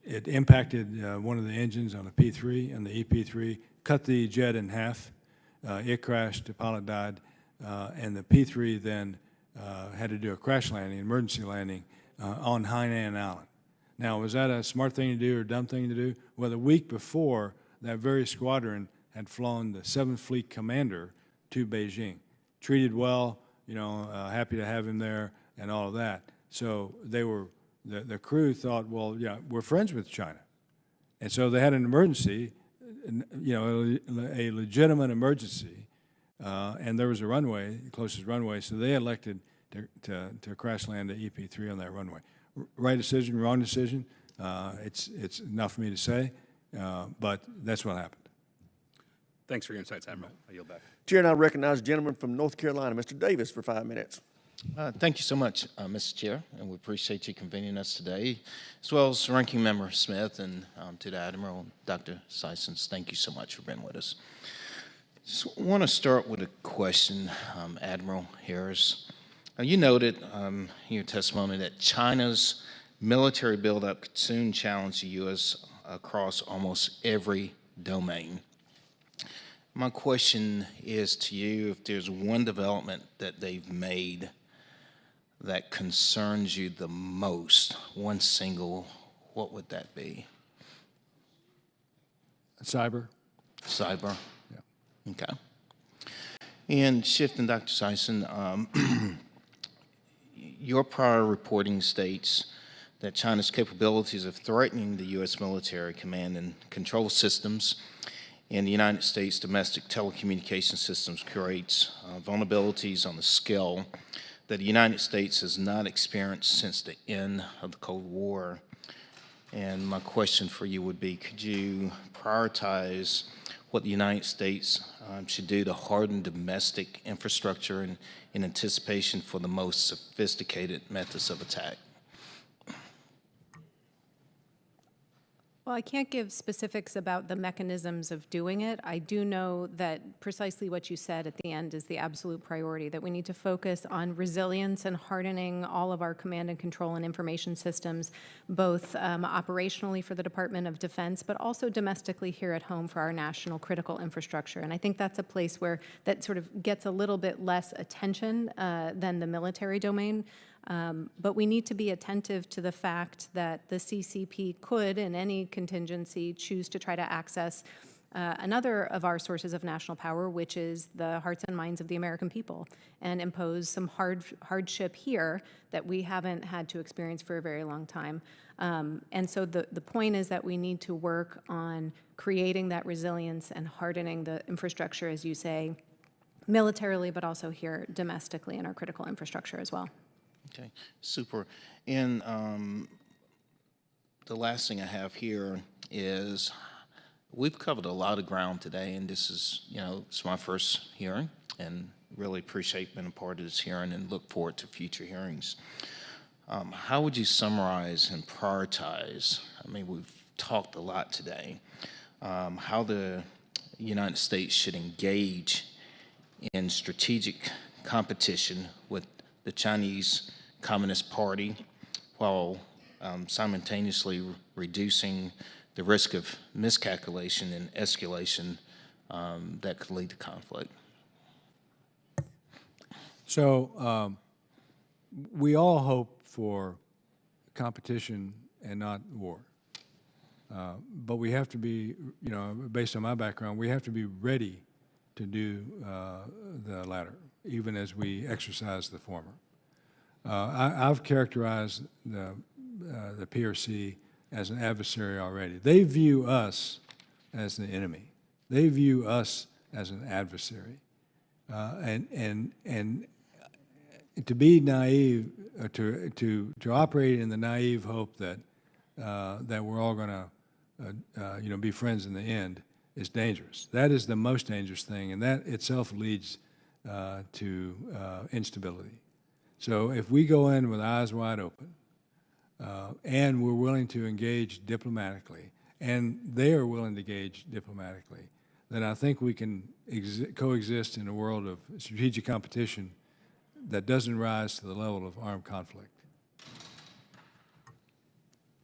It impacted one of the engines on the P3, and the EP3 cut the jet in half. It crashed, the pilot died, and the P3 then had to do a crash landing, emergency landing, on Hainan Island. Now, was that a smart thing to do or a dumb thing to do? Well, the week before, that very squadron had flown the 7th Fleet commander to Beijing. Treated well, happy to have him there and all of that. So they were, the crew thought, well, we're friends with China. And so they had an emergency, a legitimate emergency, and there was a runway, the closest runway, so they elected to crash land the EP3 on that runway. Right decision, wrong decision, it's not for me to say, but that's what happened. Thanks for your insights, Admiral. I yield back. Chair, and I recognize the gentleman from North Carolina, Mr. Davis, for 5 minutes. Thank you so much, Mr. Chair, and we appreciate you convening us today, as well as Ranking Member Smith and to the Admiral, Dr. Sysons. Thank you so much for being with us. Just want to start with a question, Admiral Harris. You noted in your testimony that China's military buildup could soon challenge the U.S. across almost every domain. My question is to you, if there's one development that they've made that concerns you the most, one single, what would that be? Cyber. Cyber? Yeah. Okay. And shifting, Dr. Sison, your prior reporting states that China's capabilities of threatening the U.S. military command and control systems and the United States domestic telecommunication systems creates vulnerabilities on the scale that the United States has not experienced since the end of the Cold War. And my question for you would be, could you prioritize what the United States should do to harden domestic infrastructure in anticipation for the most sophisticated methods of attack? Well, I can't give specifics about the mechanisms of doing it. I do know that precisely what you said at the end is the absolute priority, that we need to focus on resilience and hardening all of our command and control and information systems, both operationally for the Department of Defense, but also domestically here at home for our national critical infrastructure. And I think that's a place where that sort of gets a little bit less attention than the military domain. But we need to be attentive to the fact that the CCP could, in any contingency, choose to try to access another of our sources of national power, which is the hearts and minds of the American people, and impose some hardship here that we haven't had to experience for a very long time. And so the point is that we need to work on creating that resilience and hardening the infrastructure, as you say, militarily, but also here domestically in our critical infrastructure as well. Okay, super. And the last thing I have here is we've covered a lot of ground today, and this is, it's my first hearing, and really appreciate being a part of this hearing and look forward to future hearings. How would you summarize and prioritize? We've talked a lot today, how the United States should engage in strategic competition with the Chinese Communist Party while simultaneously reducing the risk of miscalculation and escalation that could lead to conflict. So we all hope for competition and not war. But we have to be, based on my background, we have to be ready to do the latter. even as we exercise the former. I've characterized the PRC as an adversary already. They view us as the enemy. They view us as an adversary. And to be naive, to operate in the naive hope that that we're all going to be friends in the end is dangerous. That is the most dangerous thing, and that itself leads to instability. So if we go in with eyes wide open, and we're willing to engage diplomatically, and they are willing to engage diplomatically, then I think we can coexist in a world of strategic competition that doesn't rise to the level of armed conflict.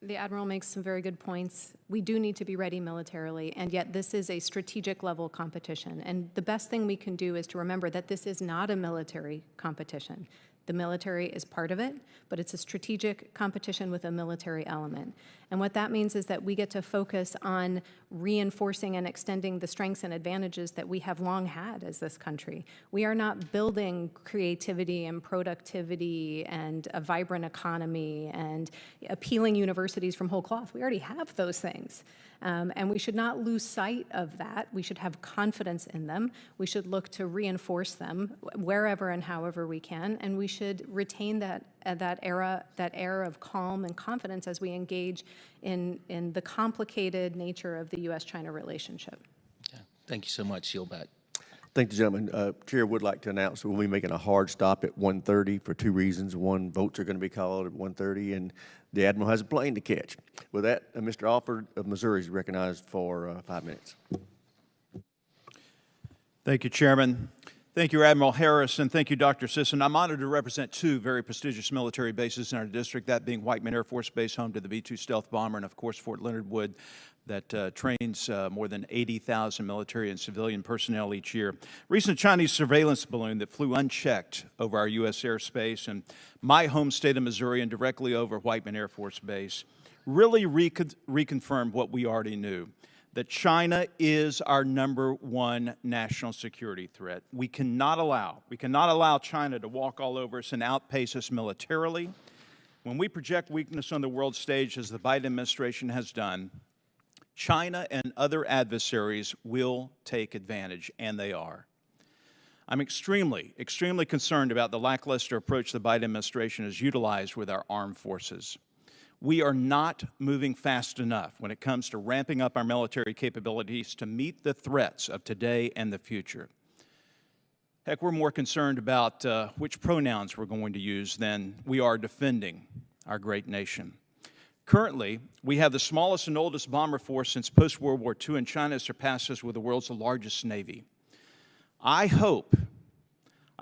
The Admiral makes some very good points. We do need to be ready militarily, and yet this is a strategic level competition. And the best thing we can do is to remember that this is not a military competition. The military is part of it, but it's a strategic competition with a military element. And what that means is that we get to focus on reinforcing and extending the strengths and advantages that we have long had as this country. We are not building creativity and productivity and a vibrant economy and appealing universities from whole cloth. We already have those things. And we should not lose sight of that. We should have confidence in them. We should look to reinforce them wherever and however we can, and we should retain that air of calm and confidence as we engage in the complicated nature of the U.S.-China relationship. Yeah. Thank you so much. Yield back. Thank you, gentlemen. Chair would like to announce that we'll be making a hard stop at 1:30 for two reasons. One, votes are going to be called at 1:30, and the Admiral has a plane to catch. With that, Mr. Alford of Missouri is recognized for 5 minutes. Thank you, Chairman. Thank you, Admiral Harris, and thank you, Dr. Sisson. I'm honored to represent two very prestigious military bases in our district, that being Whiteman Air Force Base, home to the B-2 stealth bomber, and of course, Fort Leonard Wood, that trains more than 80,000 military and civilian personnel each year. Recent Chinese surveillance balloon that flew unchecked over our U.S. airspace and my home state of Missouri and directly over Whiteman Air Force Base really reconfirmed what we already knew, that China is our #1 national security threat. We cannot allow China to walk all over us and outpace us militarily. When we project weakness on the world stage, as the Biden administration has done, China and other adversaries will take advantage, and they are. I'm extremely concerned about the lackluster approach the Biden administration has utilized with our armed forces. We are not moving fast enough when it comes to ramping up our military capabilities to meet the threats of today and the future. Heck, we're more concerned about which pronouns we're going to use than we are defending our great nation. Currently, we have the smallest and oldest bomber force since post-World War II, and China surpasses with the world's largest Navy. I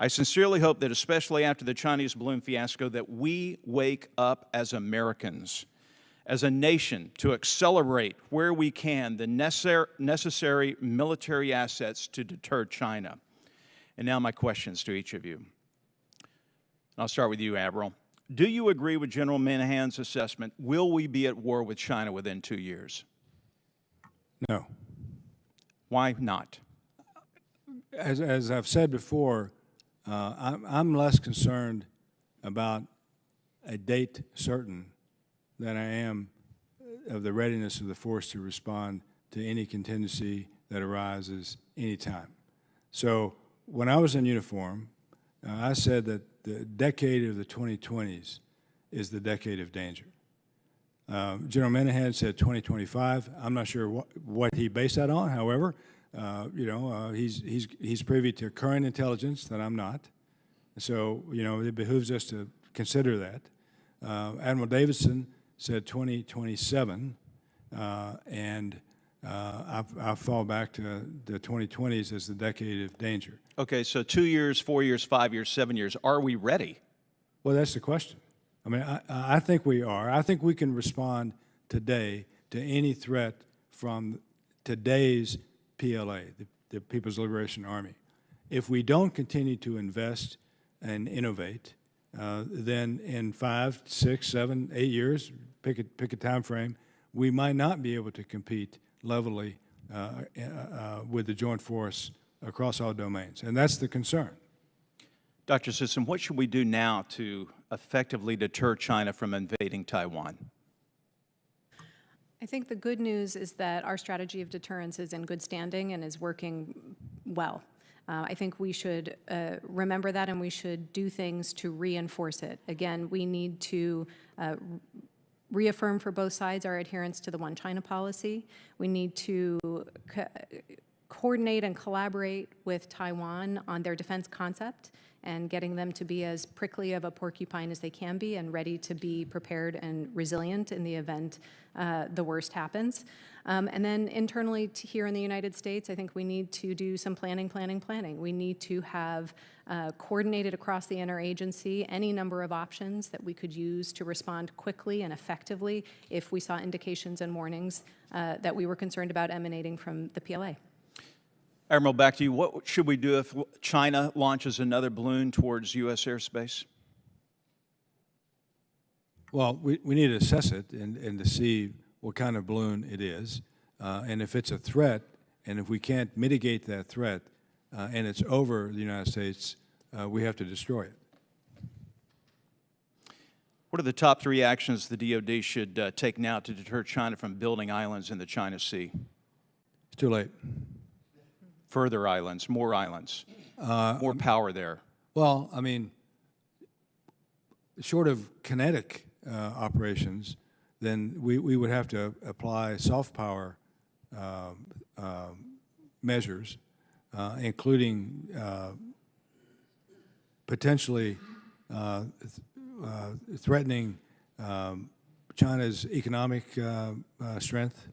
sincerely hope that, especially after the Chinese balloon fiasco, that we wake up as Americans, as a nation, to accelerate where we can the necessary military assets to deter China. And now my questions to each of you. I'll start with you, Admiral. Do you agree with General Minahan's assessment? Will we be at war with China within 2 years? No. Why not? As I've said before, I'm less concerned about a date certain than I am of the readiness of the force to respond to any contingency that arises anytime. So when I was in uniform, I said that the decade of the 2020s is the decade of danger. General Minahan said 2025. I'm not sure what he based that on. However, he's privy to current intelligence that I'm not. So, it behooves us to consider that. Admiral Davidson said 2027, and I fall back to the 2020s as the decade of danger. Okay, so 2 years, 4 years, 5 years, 7 years. Are we ready? Well, that's the question. I mean, I think we are. I think we can respond today to any threat from today's PLA, the People's Liberation Army. If we don't continue to invest and innovate, then in 5, 6, 7, 8 years, pick a time frame, we might not be able to compete levelly with the joint force across all domains, and that's the concern. Dr. Sisson, what should we do now to effectively deter China from invading Taiwan? I think the good news is that our strategy of deterrence is in good standing and is working well. I think we should remember that, and we should do things to reinforce it. Again, we need to reaffirm for both sides our adherence to the One China policy. We need to coordinate and collaborate with Taiwan on their defense concept and getting them to be as prickly of a porcupine as they can be and ready to be prepared and resilient in the event the worst happens. And then internally here in the United States, I think we need to do some planning. We need to have coordinated across the interagency any number of options that we could use to respond quickly and effectively if we saw indications and warnings that we were concerned about emanating from the PLA. Admiral, back to you. What should we do if China launches another balloon towards U.S. airspace? Well, we need to assess it and to see what kind of balloon it is. And if it's a threat, and if we can't mitigate that threat, and it's over the United States, we have to destroy it. What are the top 3 actions the DoD should take now to deter China from building islands in the China Sea? It's too late. Further islands, more power there. Well, I mean, short of kinetic operations, then we would have to apply soft power measures, including potentially threatening China's economic strength,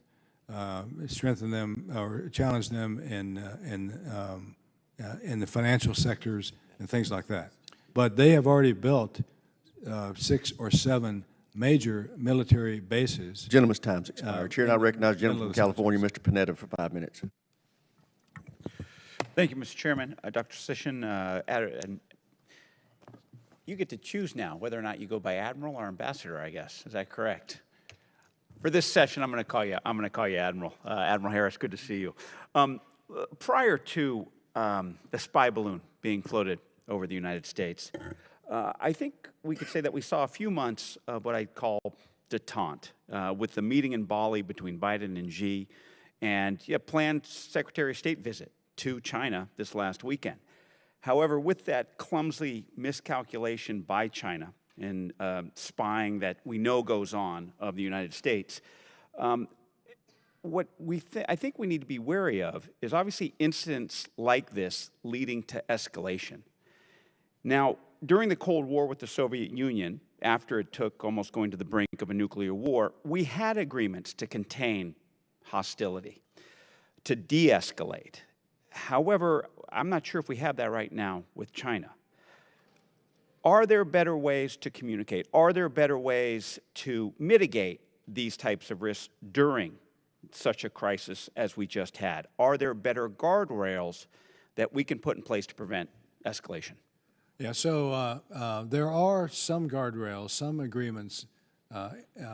strengthen them or challenge them in the financial sectors and things like that. But they have already built 6 or 7 major military bases. Gentleman's time's expired. Chair, I recognize the gentleman from California, Mr. Panetta, for 5 minutes. Thank you, Mr. Chairman. Dr. Sisson, and you get to choose now whether or not you go by Admiral or Ambassador, I guess. Is that correct? For this session, I'm going to call you Admiral. Admiral Harris, good to see you. Prior to the spy balloon being floated over the United States, I think we could say that we saw a few months of what I'd call detente with the meeting in Bali between Biden and Xi, and planned Secretary of State visit to China this last weekend. However, with that clumsy miscalculation by China in spying that we know goes on of the United States, what I think we need to be wary of is obviously incidents like this leading to escalation. Now, during the Cold War with the Soviet Union, after it took almost going to the brink of a nuclear war, we had agreements to contain hostility, to de-escalate. However, I'm not sure if we have that right now with China. Are there better ways to communicate? Are there better ways to mitigate these types of risks during such a crisis as we just had? Are there better guardrails that we can put in place to prevent escalation? Yeah, so there are some guardrails, some agreements,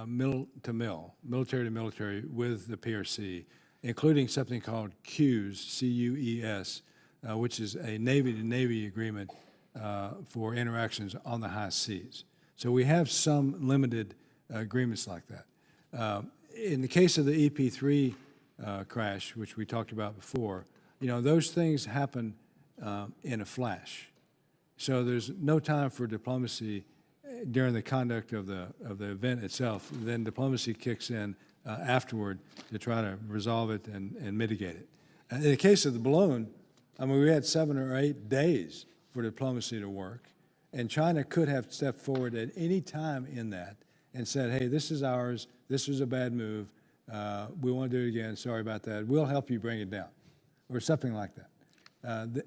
military to military, with the PRC, including something called CUES, C-U-E-S, which is a Navy-to-Navy agreement for interactions on the high seas. So we have some limited agreements like that. In the case of the EP3 crash, which we talked about before, those things happen in a flash. So there's no time for diplomacy during the conduct of the event itself. Then diplomacy kicks in afterward to try to resolve it and mitigate it. In the case of the balloon, I mean, we had 7 or 8 days for diplomacy to work, and China could have stepped forward at any time in that and said, hey, this is ours, this was a bad move, we want to do it again, sorry about that, we'll help you bring it down, or something like that.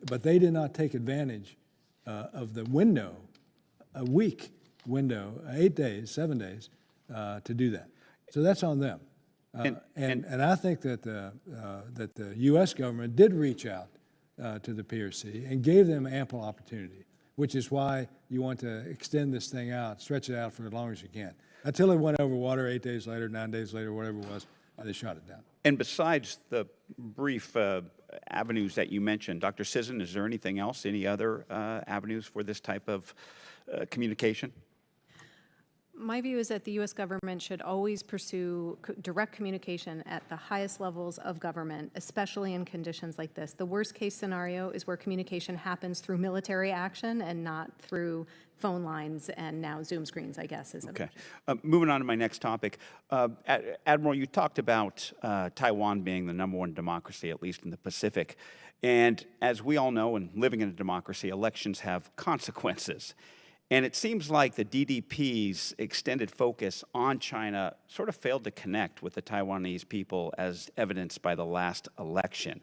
But they did not take advantage of the window, a week window, 8 days, 7 days, to do that. So that's on them. And I think that the U.S. government did reach out to the PRC and gave them ample opportunity, which is why you want to extend this thing out, stretch it out for as long as you can. Until it went over water 8 days later, 9 days later, whatever it was, they shot it down. And besides the brief avenues that you mentioned. Dr. Sisson, is there anything else, any other avenues for this type of communication? My view is that the U.S. government should always pursue direct communication at the highest levels of government, especially in conditions like this. The worst case scenario is where communication happens through military action and not through phone lines and now Zoom screens, I guess. Okay. Moving on to my next topic. Admiral, you talked about Taiwan being the #1 democracy, at least in the Pacific. And as we all know, and living in a democracy, elections have consequences. And it seems like the DDP's extended focus on China sort of failed to connect with the Taiwanese people, as evidenced by the last election.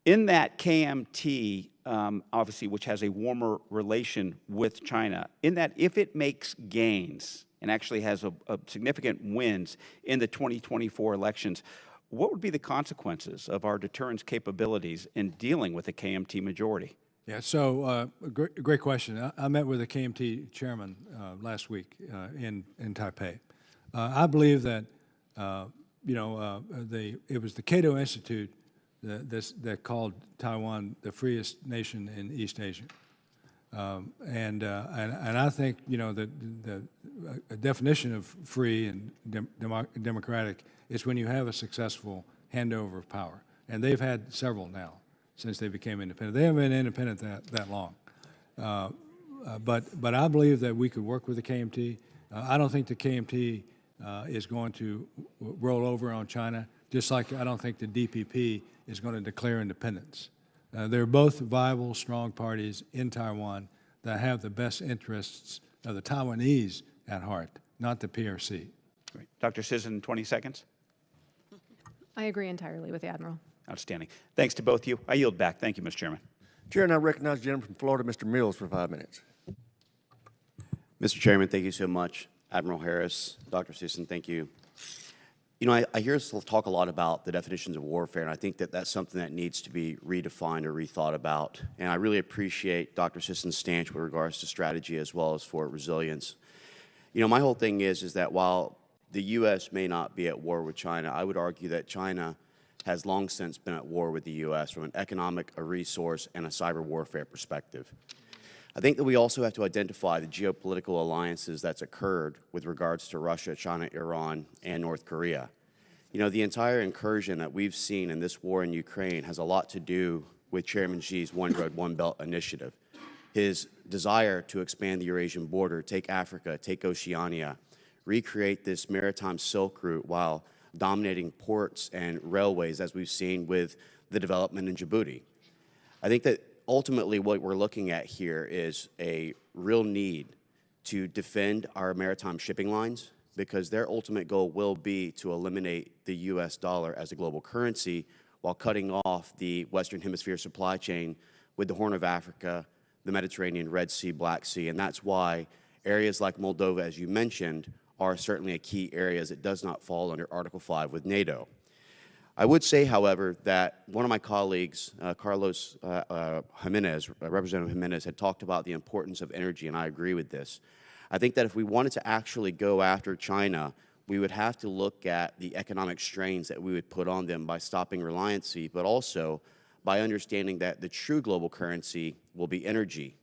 In that KMT, obviously, which has a warmer relation with China, in that if it makes gains and actually has a significant wins in the 2024 elections, what would be the consequences of our deterrence capabilities in dealing with the KMT majority? Yeah, so great question. I met with the KMT chairman last week in Taipei. I believe that it was the Cato Institute that called Taiwan the freest nation in East Asia, and I think the definition of free and democratic is when you have a successful handover of power, and they've had several now since they became independent. They haven't been independent that long. But I believe that we could work with the KMT. I don't think the KMT is going to roll over on China, just like I don't think the DPP is going to declare independence. They're both viable, strong parties in Taiwan that have the best interests of the Taiwanese at heart, not the PRC. Great. Dr. Sisson, 20 seconds. I agree entirely with the Admiral. Outstanding. Thanks to both of you. I yield back. Thank you, Mr. Chairman. Chair, and I recognize the gentleman from Florida, Mr. Mills, for 5 minutes. Mr. Chairman, thank you so much. Admiral Harris, Dr. Sisson, thank you. You know, I hear us talk a lot about the definitions of warfare, and I think that that's something that needs to be redefined or rethought about. And I really appreciate Dr. Sisson's stance with regards to strategy as well as for resilience. You know, my whole thing is that while the U.S. may not be at war with China, I would argue that China has long since been at war with the U.S. from an economic, a resource, and a cyber warfare perspective. I think that we also have to identify the geopolitical alliances that's occurred with regards to Russia, China, Iran, and North Korea. You know, the entire incursion that we've seen in this war in Ukraine has a lot to do with Chairman Xi's One Road, One Belt initiative. His desire to expand the Eurasian border, take Africa, take Oceania, recreate this maritime Silk Route while dominating ports and railways, as we've seen with the development in Djibouti. I think that ultimately what we're looking at here is a real need to defend our maritime shipping lines, because their ultimate goal will be to eliminate the U.S. dollar as a global currency while cutting off the Western Hemisphere supply chain with the Horn of Africa, the Mediterranean, Red Sea, Black Sea. And that's why areas like Moldova, as you mentioned, are certainly a key area, as it does not fall under Article 5 with NATO. I would say, however, that one of my colleagues, Carlos Jimenez, Representative Jimenez, had talked about the importance of energy, and I agree with this. I think that if we wanted to actually go after China, we would have to look at the economic strains that we would put on them by stopping reliancy, but also by understanding that the true global currency will be energy.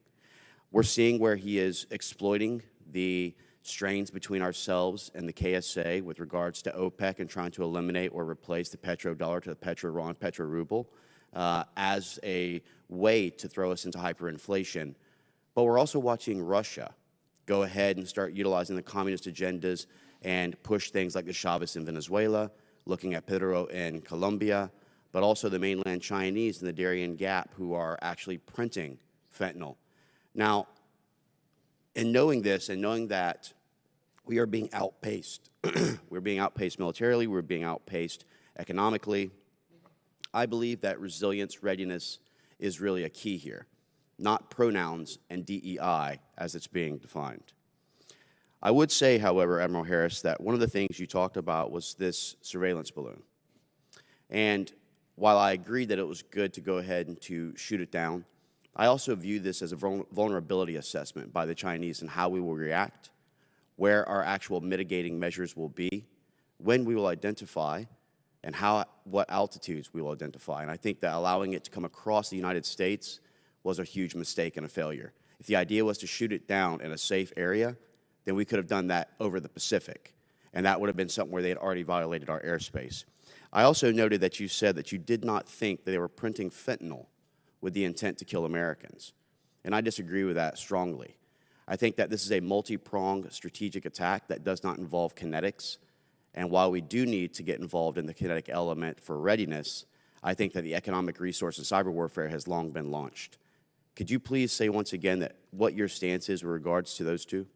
We're seeing where he is exploiting the strains between ourselves and the KSA with regards to OPEC and trying to eliminate or replace the petrodollar to the petro-RON, petro-ruble as a way to throw us into hyperinflation. But we're also watching Russia go ahead and start utilizing the communist agendas and push things like the Chavez in Venezuela, looking at Petro in Colombia, but also the mainland Chinese in the Darien Gap who are actually printing fentanyl. Now, in knowing this and knowing that we are being outpaced, we're being outpaced militarily, we're being outpaced economically, I believe that resilience, readiness is really a key here, not pronouns and DEI as it's being defined. I would say, however, Admiral Harris, that one of the things you talked about was this surveillance balloon. And while I agree that it was good to go ahead and to shoot it down, I also view this as a vulnerability assessment by the Chinese and how we will react, where our actual mitigating measures will be, when we will identify, and what altitudes we will identify. And I think that allowing it to come across the United States was a huge mistake and a failure. If the idea was to shoot it down in a safe area, then we could have done that over the Pacific. And that would have been something where they had already violated our airspace. I also noted that you said that you did not think that they were printing fentanyl with the intent to kill Americans. And I disagree with that strongly. I think that this is a multi-pronged strategic attack that does not involve kinetics. And while we do need to get involved in the kinetic element for readiness, I think that the economic resource and cyber warfare has long been launched. Could you please say once again that what your stance is with regards to those two?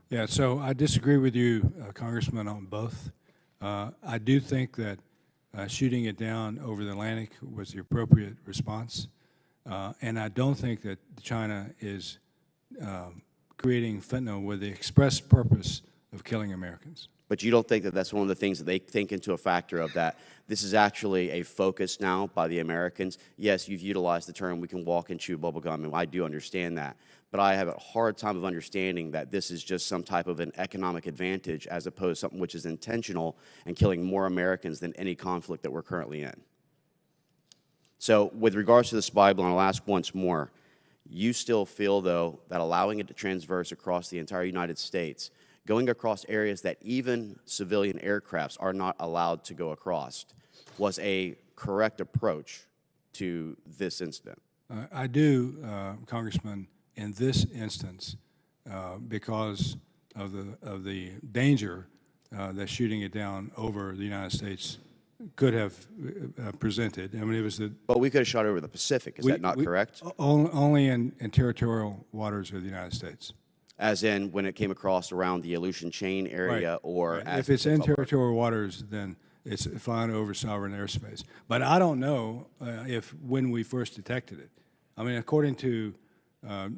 Yeah, so I disagree with you, Congressman, on both. I do think that shooting it down over the Atlantic was the appropriate response. And I don't think that China is creating fentanyl with the express purpose of killing Americans. But you don't think that that's one of the things that they think into a factor of that this is actually a focus now by the Americans? Yes, you've utilized the term, we can walk and chew bubble gum, and I do understand that. But I have a hard time of understanding that this is just some type of an economic advantage as opposed to something which is intentional and killing more Americans than any conflict that we're currently in. So with regards to the spy balloon, I'll ask once more. You still feel, though, that allowing it to transverse across the entire United States, going across areas that even civilian aircrafts are not allowed to go across, was a correct approach to this incident? I do, Congressman, in this instance, because of the danger that shooting it down over the United States could have presented. I mean, it was the. But we could have shot over the Pacific. Is that not correct? Only in territorial waters of the United States. As in when it came across around the Aleutian Chain area, Right. or Right. as If it's in territorial waters, then it's flying over sovereign airspace. But I don't know if when we first detected it. I mean, according to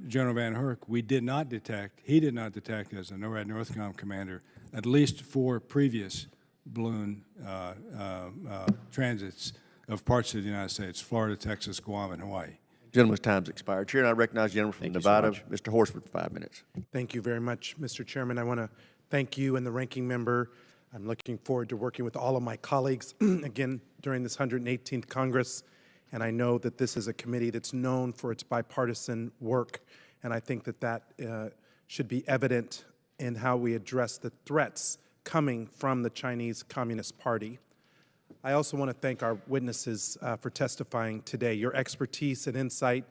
General Van Herk, he did not detect as a NORAD Northcom commander at least 4 previous balloon transits of parts of the United States: Florida, Texas, Guam, and Hawaii. Gentleman's time's expired. Chair, and I recognize the gentleman from Nevada, Mr. Horsford, for 5 minutes. Thank you very much, Mr. Chairman. I want to thank you and the ranking member. I'm looking forward to working with all of my colleagues again during this 118th Congress. And I know that this is a committee that's known for its bipartisan work. And I think that that should be evident in how we address the threats coming from the Chinese Communist Party. I also want to thank our witnesses for testifying today. Your expertise and insight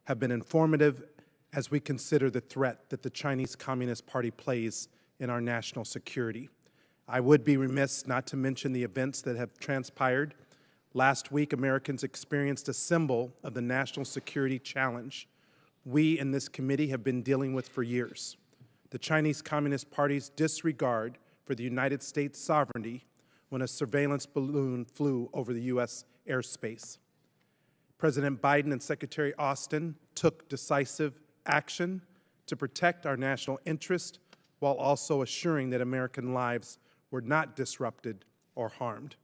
have been informative as we consider the threat that the Chinese Communist Party plays in our national security. I would be remiss not to mention the events that have transpired. Last week, Americans experienced a symbol of the national security challenge we in this committee have been dealing with for years: the Chinese Communist Party's disregard for the United States sovereignty when a surveillance balloon flew over the U.S. airspace. President Biden and Secretary Austin took decisive action to protect our national interest while also assuring that American lives were not disrupted or harmed.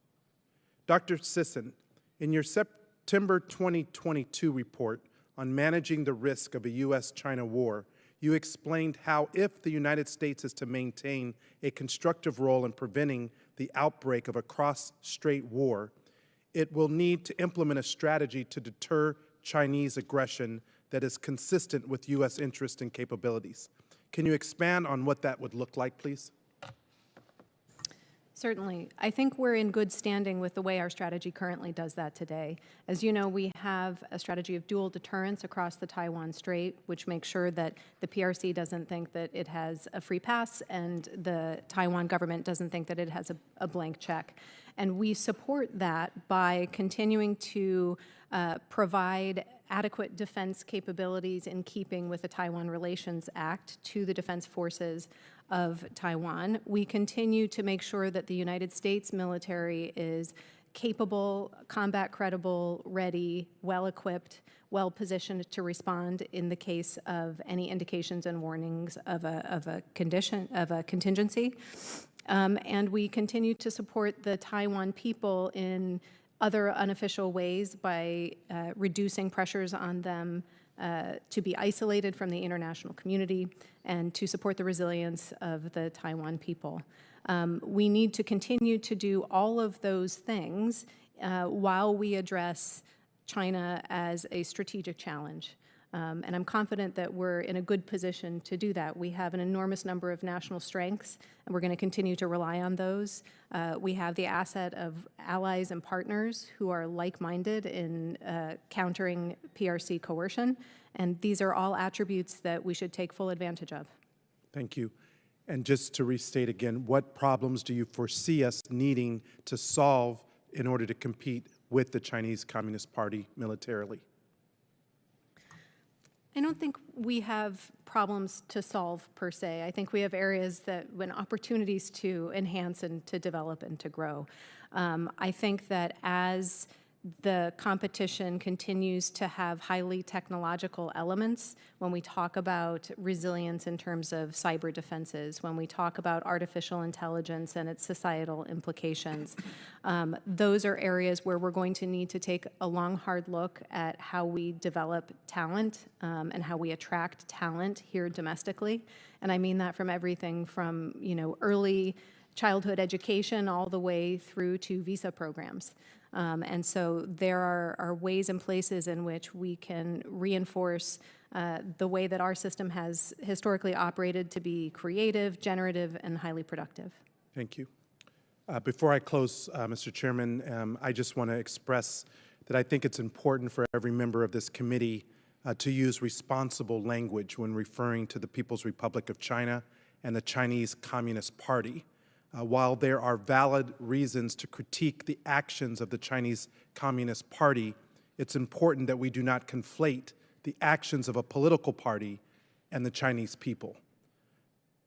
Dr. Sisson, in your September 2022 report on managing the risk of a U.S.-China war, you explained how if the United States is to maintain a constructive role in preventing the outbreak of a cross-strait war, it will need to implement a strategy to deter Chinese aggression that is consistent with U.S. interests and capabilities. Can you expand on what that would look like, please? Certainly. I think we're in good standing with the way our strategy currently does that today. As you know, we have a strategy of dual deterrence across the Taiwan Strait, which makes sure that the PRC doesn't think that it has a free pass and the Taiwan government doesn't think that it has a blank check. And we support that by continuing to provide adequate defense capabilities in keeping with the Taiwan Relations Act to the defense forces of Taiwan. We continue to make sure that the United States military is capable, combat credible, ready, well-equipped, well-positioned to respond in the case of any indications and warnings of a contingency. And we continue to support the Taiwan people in other unofficial ways by reducing pressures on them to be isolated from the international community and to support the resilience of the Taiwan people. We need to continue to do all of those things while we address China as a strategic challenge. And I'm confident that we're in a good position to do that. We have an enormous number of national strengths, and we're going to continue to rely on those. We have the asset of allies and partners who are like-minded in countering PRC coercion, and these are all attributes that we should take full advantage of. Thank you. And just to restate again, what problems do you foresee us needing to solve in order to compete with the Chinese Communist Party militarily? I don't think we have problems to solve per se. I think we have areas when opportunities to enhance and to develop and to grow. I think that as the competition continues to have highly technological elements, when we talk about resilience in terms of cyber defenses, when we talk about artificial intelligence and its societal implications, those are areas where we're going to need to take a long, hard look at how we develop talent and how we attract talent here domestically. And I mean that from everything from, early childhood education all the way through to visa programs. And so there are ways and places in which we can reinforce the way that our system has historically operated to be creative, generative, and highly productive. Thank you. Before I close, Mr. Chairman, I just want to express that I think it's important for every member of this committee to use responsible language when referring to the People's Republic of China and the Chinese Communist Party. While there are valid reasons to critique the actions of the Chinese Communist Party, it's important that we do not conflate the actions of a political party and the Chinese people.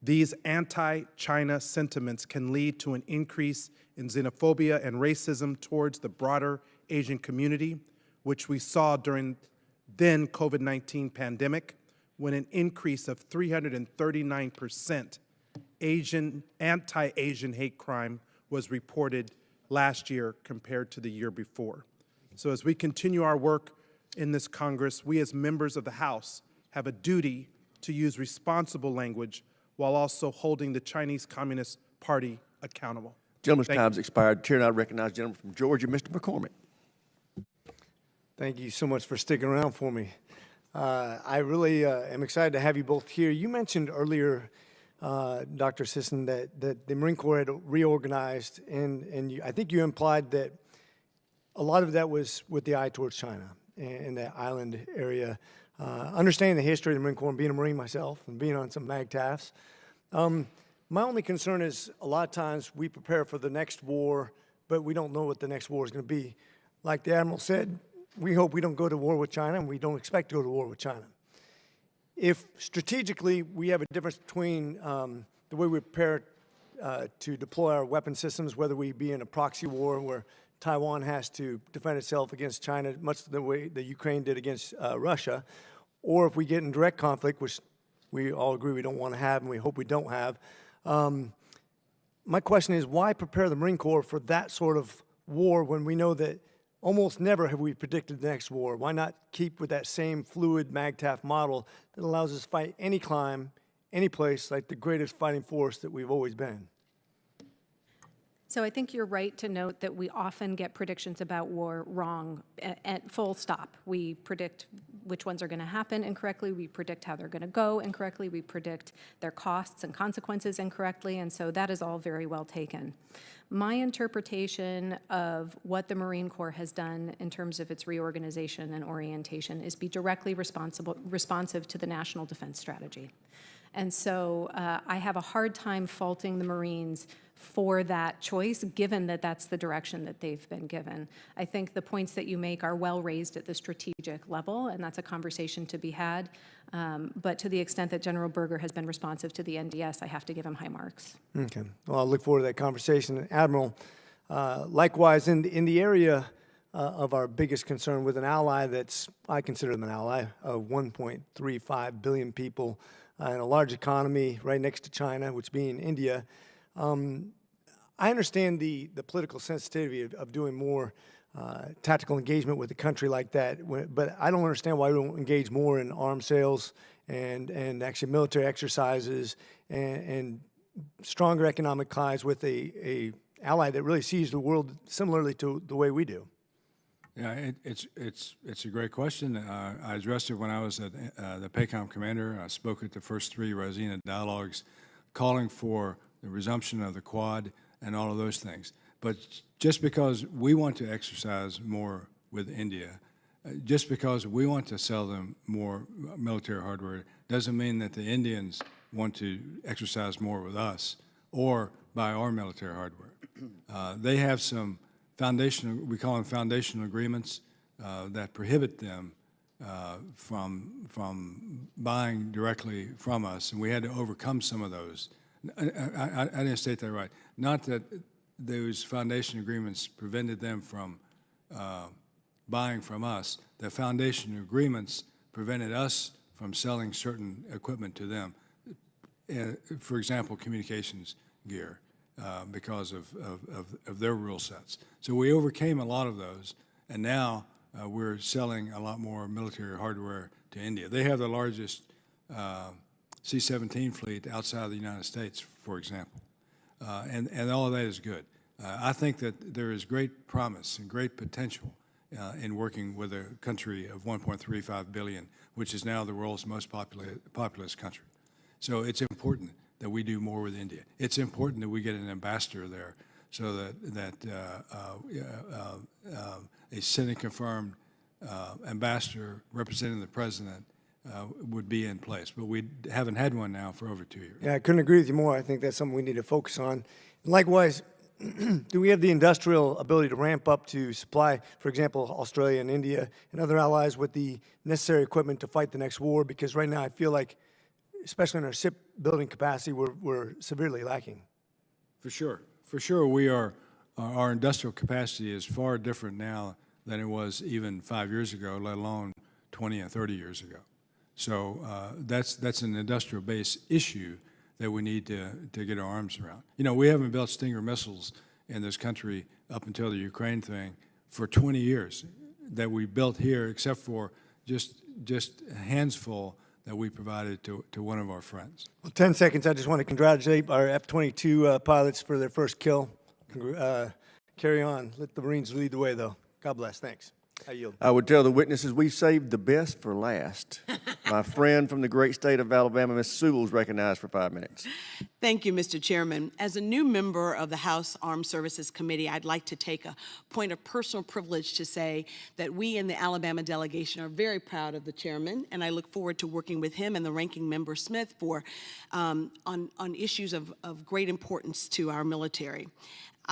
These anti-China sentiments can lead to an increase in xenophobia and racism towards the broader Asian community, which we saw during then COVID-19 pandemic, when an increase of 339% anti-Asian hate crime was reported last year compared to the year before. So as we continue our work in this Congress, we as members of the House have a duty to use responsible language while also holding the Chinese Communist Party accountable. Gentleman's time's expired. Chair, now recognize the gentleman from Georgia, Mr. McCormick. Thank you so much for sticking around for me. I really am excited to have you both here. You mentioned earlier, Dr. Sisson, that the Marine Corps had reorganized, and I think you implied that a lot of that was with the eye towards China and that island area. Understanding the history of the Marine Corps and being a Marine myself and being on some MAGTAFs, my only concern is a lot of times we prepare for the next war, but we don't know what the next war is going to be. Like the Admiral said, we hope we don't go to war with China, and we don't expect to go to war with China. If strategically we have a difference between the way we prepare to deploy our weapon systems, whether we be in a proxy war where Taiwan has to defend itself against China, much the way that Ukraine did against Russia, or if we get in direct conflict, which we all agree we don't want to have and we hope we don't have. My question is, why prepare the Marine Corps for that sort of war when we know that almost never have we predicted the next war? Why not keep with that same fluid MAGTAF model that allows us to fight any climb, any place, like the greatest fighting force that we've always been? So I think you're right to note that we often get predictions about war wrong at full stop. We predict which ones are going to happen incorrectly. We predict how they're going to go incorrectly. We predict their costs and consequences incorrectly, and so that is all very well taken. My interpretation of what the Marine Corps has done in terms of its reorganization and orientation is be directly responsive to the National Defense Strategy. And so I have a hard time faulting the Marines for that choice, given that that's the direction that they've been given. I think the points that you make are well raised at the strategic level, and that's a conversation to be had. But to the extent that General Berger has been responsive to the NDS, I have to give him high marks. Okay. Well, I'll look forward to that conversation. Admiral, likewise, in the area of our biggest concern with an ally that's, I consider them an ally, of 1.35 billion people, in a large economy right next to China, which being India. I understand the political sensitivity of doing more tactical engagement with a country like that, but I don't understand why we don't engage more in arms sales and actually military exercises and stronger economic ties with a ally that really sees the world similarly to the way we do? Yeah, it's a great question. I addressed it when I was at the PACOM commander. I spoke at the first 3 Rosina dialogues, calling for the resumption of the Quad and all of those things. But just because we want to exercise more with India, just because we want to sell them more military hardware, doesn't mean that the Indians want to exercise more with us or buy our military hardware. They have some foundational, we call them foundational agreements that prohibit them from buying directly from us, and we had to overcome some of those. I didn't state that right. Not that those foundation agreements prevented them from buying from us. The foundation agreements prevented us from selling certain equipment to them. For example, communications gear, because of their rule sets. So we overcame a lot of those, and now we're selling a lot more military hardware to India. They have the largest C-17 fleet outside of the United States, for example, and all of that is good. I think that there is great promise and great potential in working with a country of 1.35 billion, which is now the world's most populous country. So it's important that we do more with India. It's important that we get an ambassador there so that a Senate-confirmed ambassador representing the president would be in place. But we haven't had one now for over 2 years. Yeah, I couldn't agree with you more. I think that's something we need to focus on. Likewise, do we have the industrial ability to ramp up to supply, for example, Australia and India and other allies with the necessary equipment to fight the next war? Because right now I feel like, especially in our shipbuilding capacity, we're severely lacking. For sure. For sure, our industrial capacity is far different now than it was even 5 years ago, let alone 20 and 30 years ago. So that's an industrial base issue that we need to get our arms around. You know, we haven't built Stinger missiles in this country up until the Ukraine thing for 20 years that we built here, except for just a handful that we provided to one of our friends. Well, 10 seconds. I just want to congratulate our F-22 pilots for their first kill. Carry on. Let the Marines lead the way, though. God bless. Thanks. I yield. I would tell the witnesses we saved the best for last. My friend from the great state of Alabama, Ms. Sewell, is recognized for 5 minutes. Thank you, Mr. Chairman. As a new member of the House Armed Services Committee, I'd like to take a point of personal privilege to say that we in the Alabama delegation are very proud of the chairman, and I look forward to working with him and the ranking member Smith for on issues of great importance to our military.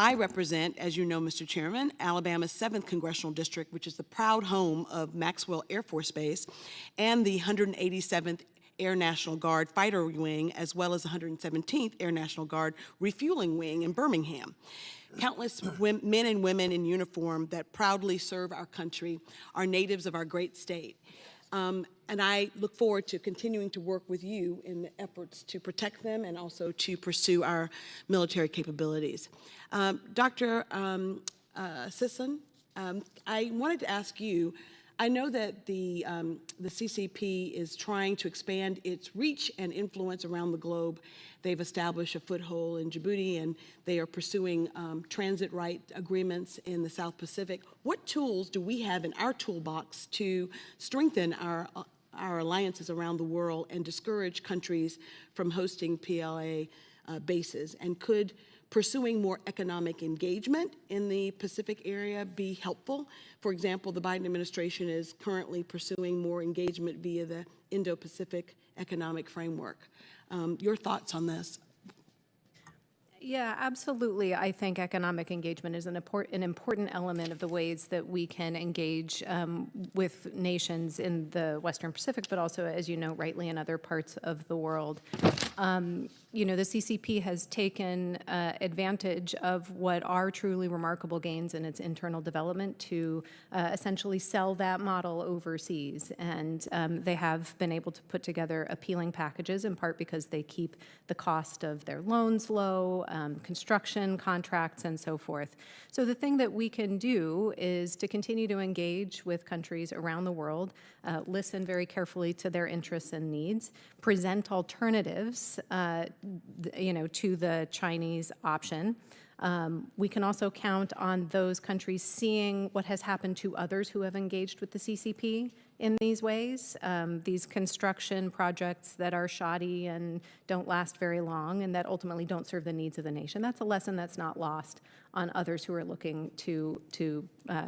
I represent, as you know, Mr. Chairman, Alabama's 7th Congressional District, which is the proud home of Maxwell Air Force Base and the 187th Air National Guard Fighter Wing, as well as the 117th Air National Guard Refueling Wing in Birmingham. Countless men and women in uniform that proudly serve our country are natives of our great state. And I look forward to continuing to work with you in the efforts to protect them and also to pursue our military capabilities. Dr. Sisson, I wanted to ask you, I know that the CCP is trying to expand its reach and influence around the globe. They've established a foothold in Djibouti, and they are pursuing transit right agreements in the South Pacific. What tools do we have in our toolbox to strengthen our alliances around the world and discourage countries from hosting PLA bases? And could pursuing more economic engagement in the Pacific area be helpful? For example, the Biden administration is currently pursuing more engagement via the Indo-Pacific Economic Framework. Your thoughts on this? Yeah, absolutely. I think economic engagement is an important element of the ways that we can engage with nations in the Western Pacific, but also, as you know, rightly in other parts of the world. You know, the CCP has taken advantage of what are truly remarkable gains in its internal development to essentially sell that model overseas. And they have been able to put together appealing packages, in part because they keep the cost of their loans low, construction contracts, and so forth. So the thing that we can do is to continue to engage with countries around the world, listen very carefully to their interests and needs, present alternatives resistance, to the Chinese option. We can also count on those countries seeing what has happened to others who have engaged with the CCP in these ways, these construction projects that are shoddy and don't last very long and that ultimately don't serve the needs of the nation. That's a lesson that's not lost on others who are looking to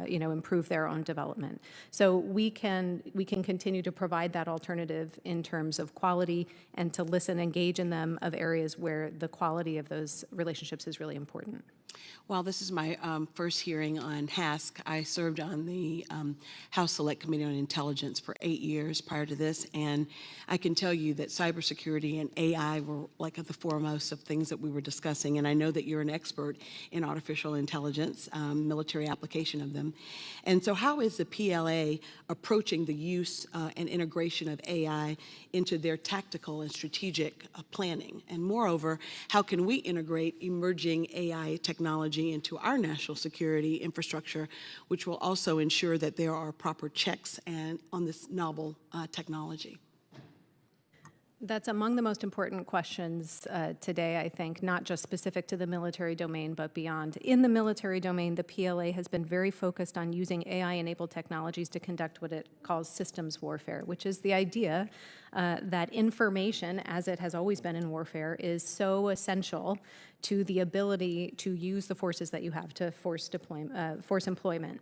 improve their own development. So we can continue to provide that alternative in terms of quality and to listen, engage in them of areas where the quality of those relationships is really important. Well, this is my first hearing on HASC. I served on the House Select Committee on Intelligence for 8 years prior to this, and I can tell you that cybersecurity and AI were like at the foremost of things that we were discussing, and I know that you're an expert in artificial intelligence, military application of them. And so how is the PLA approaching the use and integration of AI into their tactical and strategic planning? And moreover, how can we integrate emerging AI technology into our national security infrastructure, which will also ensure that there are proper checks on this novel technology? That's among the most important questions today, I think, not just specific to the military domain, but beyond. In the military domain, the PLA has been very focused on using AI-enabled technologies to conduct what it calls systems warfare, which is the idea that information, as it has always been in warfare, is so essential to the ability to use the forces that you have to force employment.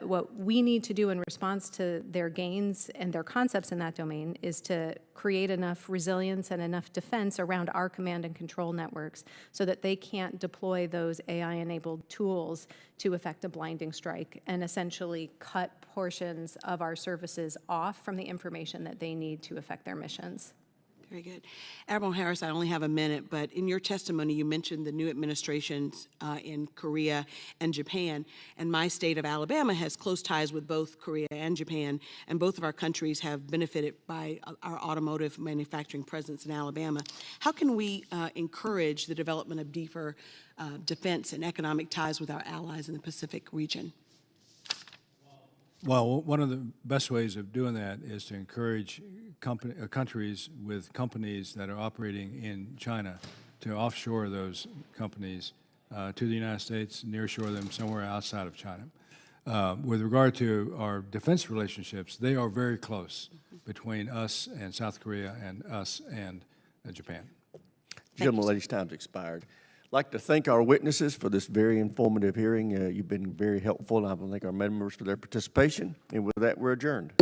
What we need to do in response to their gains and their concepts in that domain is to create enough resilience and enough defense around our command and control networks so that they can't deploy those AI-enabled tools to effect a blinding strike and essentially cut portions of our services off from the information that they need to effect their missions. Very good. Admiral Harris, I only have a minute, but in your testimony, you mentioned the new administrations in Korea and Japan, and my state of Alabama has close ties with both Korea and Japan, and both of our countries have benefited by our automotive manufacturing presence in Alabama. How can we encourage the development of deeper defense and economic ties with our allies in the Pacific region? Well, one of the best ways of doing that is to encourage countries with companies that are operating in China to offshore those companies to the United States, nearshore them somewhere outside of China. With regard to our defense relationships, they are very close between us and South Korea and us and Japan. Gentleman, ladies, time's expired. I'd like to thank our witnesses for this very informative hearing. You've been very helpful, and I want to thank our members for their participation. And with that, we're adjourned.